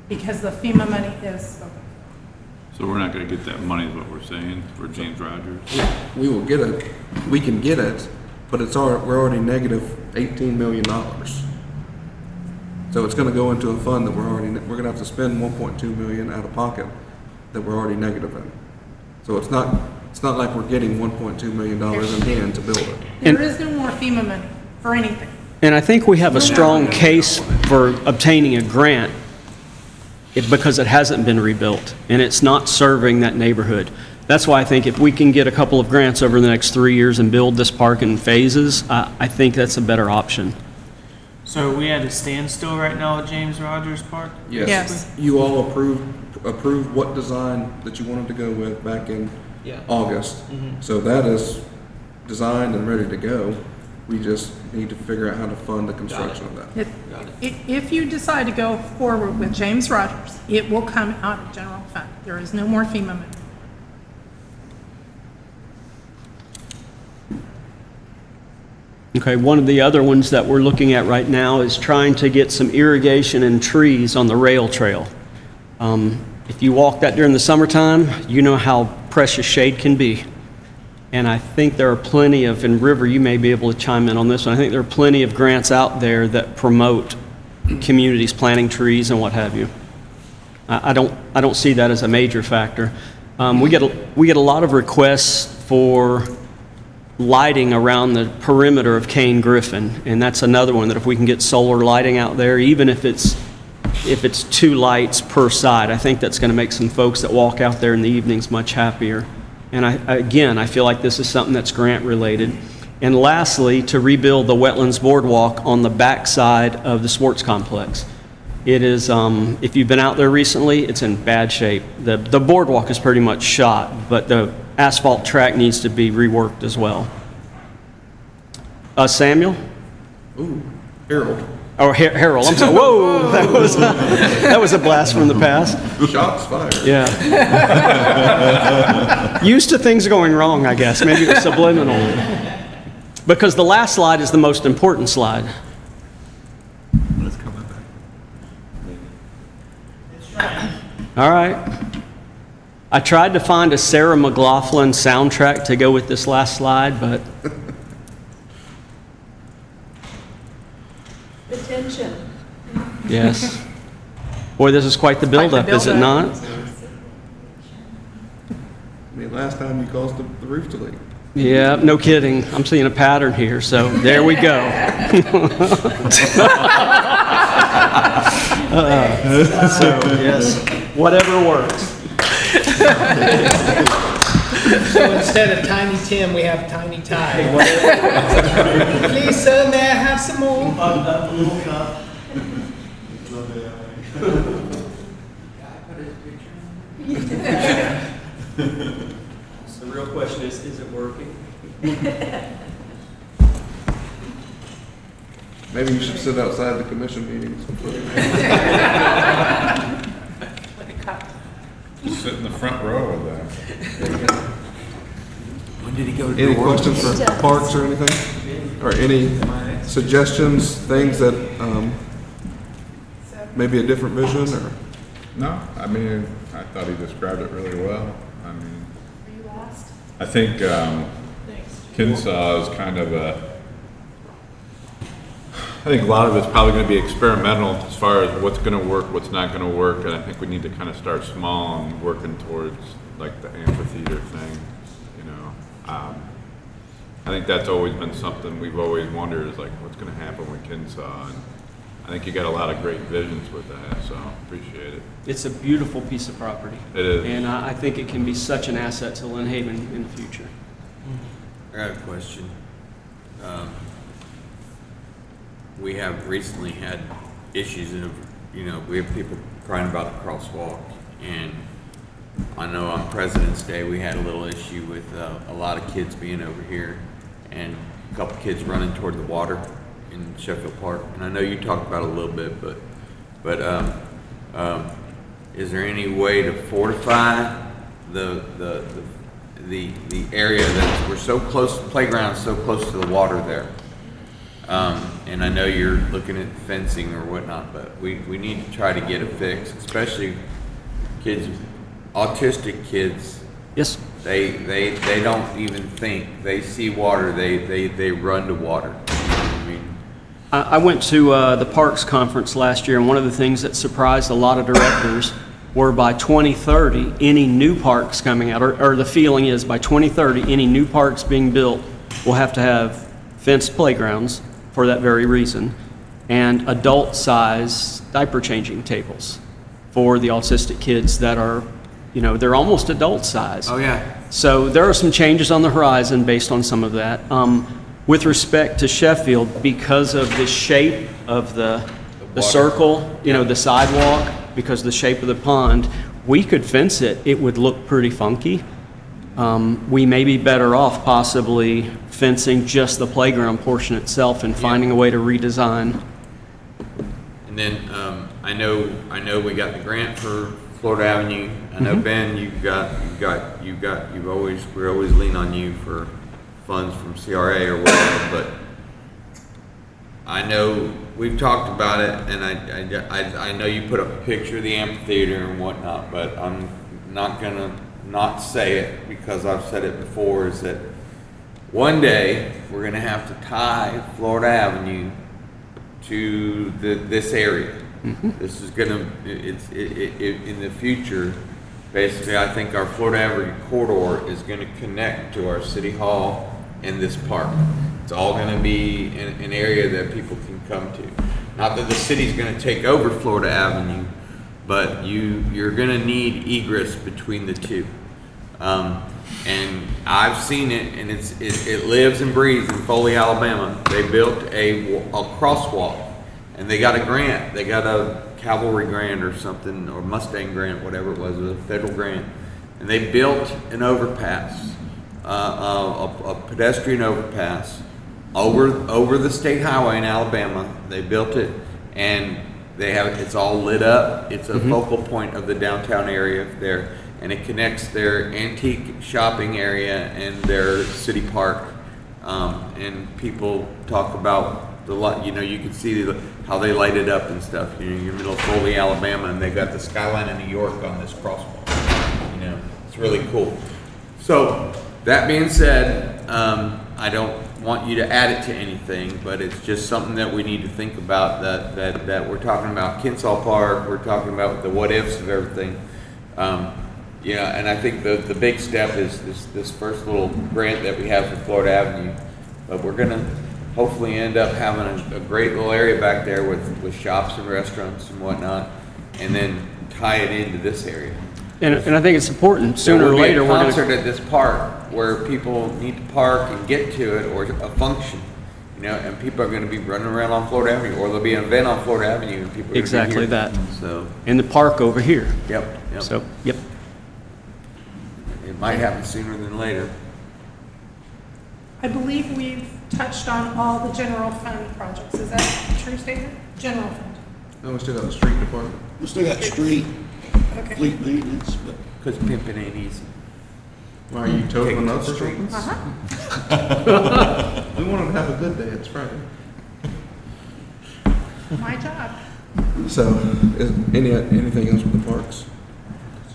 because the FEMA money is spoken. So we're not gonna get that money is what we're saying for James Rogers? we will get it, we can get it, but we're already negative $18 million. So it's gonna go into a fund that we're gonna have to spend 1.2 million out of pocket that we're already negative in. So it's not like we're getting $1.2 million in hand to build it. There is no more FEMA money for anything. And I think we have a strong case for obtaining a grant because it hasn't been rebuilt and it's not serving that neighborhood. That's why I think if we can get a couple of grants over the next 3 years and build this park in phases, I think that's a better option. So are we at a standstill right now at James Rogers Park? Yes. You all approved what design that you wanted to go with back in August. So that is designed and ready to go. We just need to figure out how to fund the construction of that. If you decide to go forward with James Rogers, it will come out of general fund. There is no more FEMA money. Okay, one of the other ones that we're looking at right now is trying to get some irrigation and trees on the rail trail. If you walk that during the summertime, you know how precious shade can be. And I think there are plenty of, and River, you may be able to chime in on this one, I think there are plenty of grants out there that promote communities planting trees and what have you. I don't see that as a major factor. We get a lot of requests for lighting around the perimeter of Cane Griffin, and that's another one that if we can get solar lighting out there, even if it's 2 lights per side, I think that's going to make some folks that walk out there in the evenings much happier. And I feel like this is something that's grant related. And lastly, to rebuild the wetlands boardwalk on the backside of the sports complex. It is, if you've been out there recently, it's in bad shape. The boardwalk is pretty much shot, but the asphalt track needs to be reworked as well. Samuel? Ooh, Harold. Oh, Harold, I'm sorry. Whoa, that was a blast from the past. Shots fired. Yeah. Used to things going wrong, I guess. Maybe it was subliminal. Because the last slide is the most important slide. Let's come back. All right. I tried to find a Sarah McLachlan soundtrack to go with this last slide, but Attention. yes. Boy, this is quite the buildup, is it not? I mean, last time you caused the roof to leak. Yeah, no kidding. I'm seeing a pattern here, so there we go. So, yes, whatever works. So instead of Tiny Tim, we have Tiny Ty. Please, sir, may I have some more? A little cup. So the real question is it working? Maybe you should sit outside the commission meetings. Just sit in the front row of that. When did he go to Any questions for parks or anything? Or any suggestions, things that, maybe a different vision, or? No, I mean, I thought he described it really well. I mean, Are you lost? I think Kinsaw is kind of I think a lot of it's probably going to be experimental as far as what's going to work, what's not going to work, and I think we need to kind of start small and working towards like the amphitheater thing, you know. I think that's always been something we've always wondered is like what's going to happen with Kinsaw, and I think you got a lot of great visions with that, so appreciate it. It's a beautiful piece of property. It is. And I think it can be such an asset to Lynn Haven in the future. I got a question. We have recently had issues of, we have people crying about the crosswalk, and I know on President's Day we had a little issue with a lot of kids being over here and a couple kids running toward the water in Sheffield Park. And I know you talked about it a little bit, but is there any way to fortify the area that we're so close, the playground's so close to the water there? And I know you're looking at fencing or whatnot, but we need to try to get a fix, especially kids, autistic kids. Yes. They don't even think. They see water, they run to water. I went to the Parks Conference last year, and one of the things that surprised a lot of directors were by 2030, any new parks coming out, or the feeling is by 2030, any new parks being built will have to have fenced playgrounds for that very reason, and adult-size diaper changing tables for the autistic kids that are, they're almost adult size. Oh, yeah. So there are some changes on the horizon based on some of that. With respect to Sheffield, because of the shape of the circle, the sidewalk, because of the shape of the pond, we could fence it. It would look pretty funky. We may be better off possibly fencing just the playground portion itself and finding a way to redesign. And then I know we got the grant for Florida Avenue. I know Ben, we always lean on you for funds from CRA or whatever, but I know we've talked about it, and I know you put up a picture of the amphitheater and whatnot, but I'm not gonna not say it because I've said it before, is that one day we're gonna have to tie Florida Avenue to this area. This is gonna, in the future, basically I think our Florida Avenue corridor is gonna connect to our city hall and this park. It's all gonna be an area that people can come to. Not that the city's gonna take over Florida Avenue, but you're gonna need egress between the two. And I've seen it, and it lives and breathes in Foley, Alabama. They built a crosswalk, and they got a grant. They got a cavalry grant or something, or Mustang grant, whatever it was, a federal grant. And they built an overpass, a pedestrian overpass over the state highway in Alabama. They built it, and it's all lit up. It's a focal point of the downtown area there, and it connects their antique shopping area and their city park. And people talk about you can see how they light it up and stuff. You're in the middle of Foley, Alabama, and they got the skyline of New York on this crosswalk. It's really cool. So that being said, I don't want you to add it to anything, but it's just something that we need to think about. That we're talking about Kinsaw Park. We're talking about the what ifs of everything. And I think the big step is this first little grant that we have for Florida Avenue. But we're gonna hopefully end up having a great little area back there with shops and restaurants and whatnot, and then tie it into this area. And I think it's important, sooner or later, we're we're going to going concert at this park where people need to park and get to it, or a function, and people are going to be running around on Florida Avenue, or there'll be an event on Florida Avenue, and people are exactly here. that. So in the park over here. Yep. So, yep. It might happen sooner than later. I believe we've touched on all the general fund projects. Is that a true statement? General fund. No, we still got the street department. We still got street, Okay. fleet maintenance, but Because pimping ain't easy. Why are you toting them up for Taking something? Uh-huh. We want them to have a good day, it's Friday. My job. So, anything else with the parks?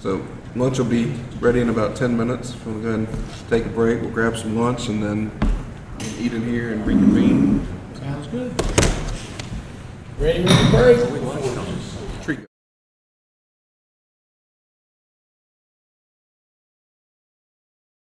So, lunch will be ready in about 10 minutes. We'll go ahead and take a break, we'll grab some lunch, and then eat in here and reconvene. Sounds good. Ready to break?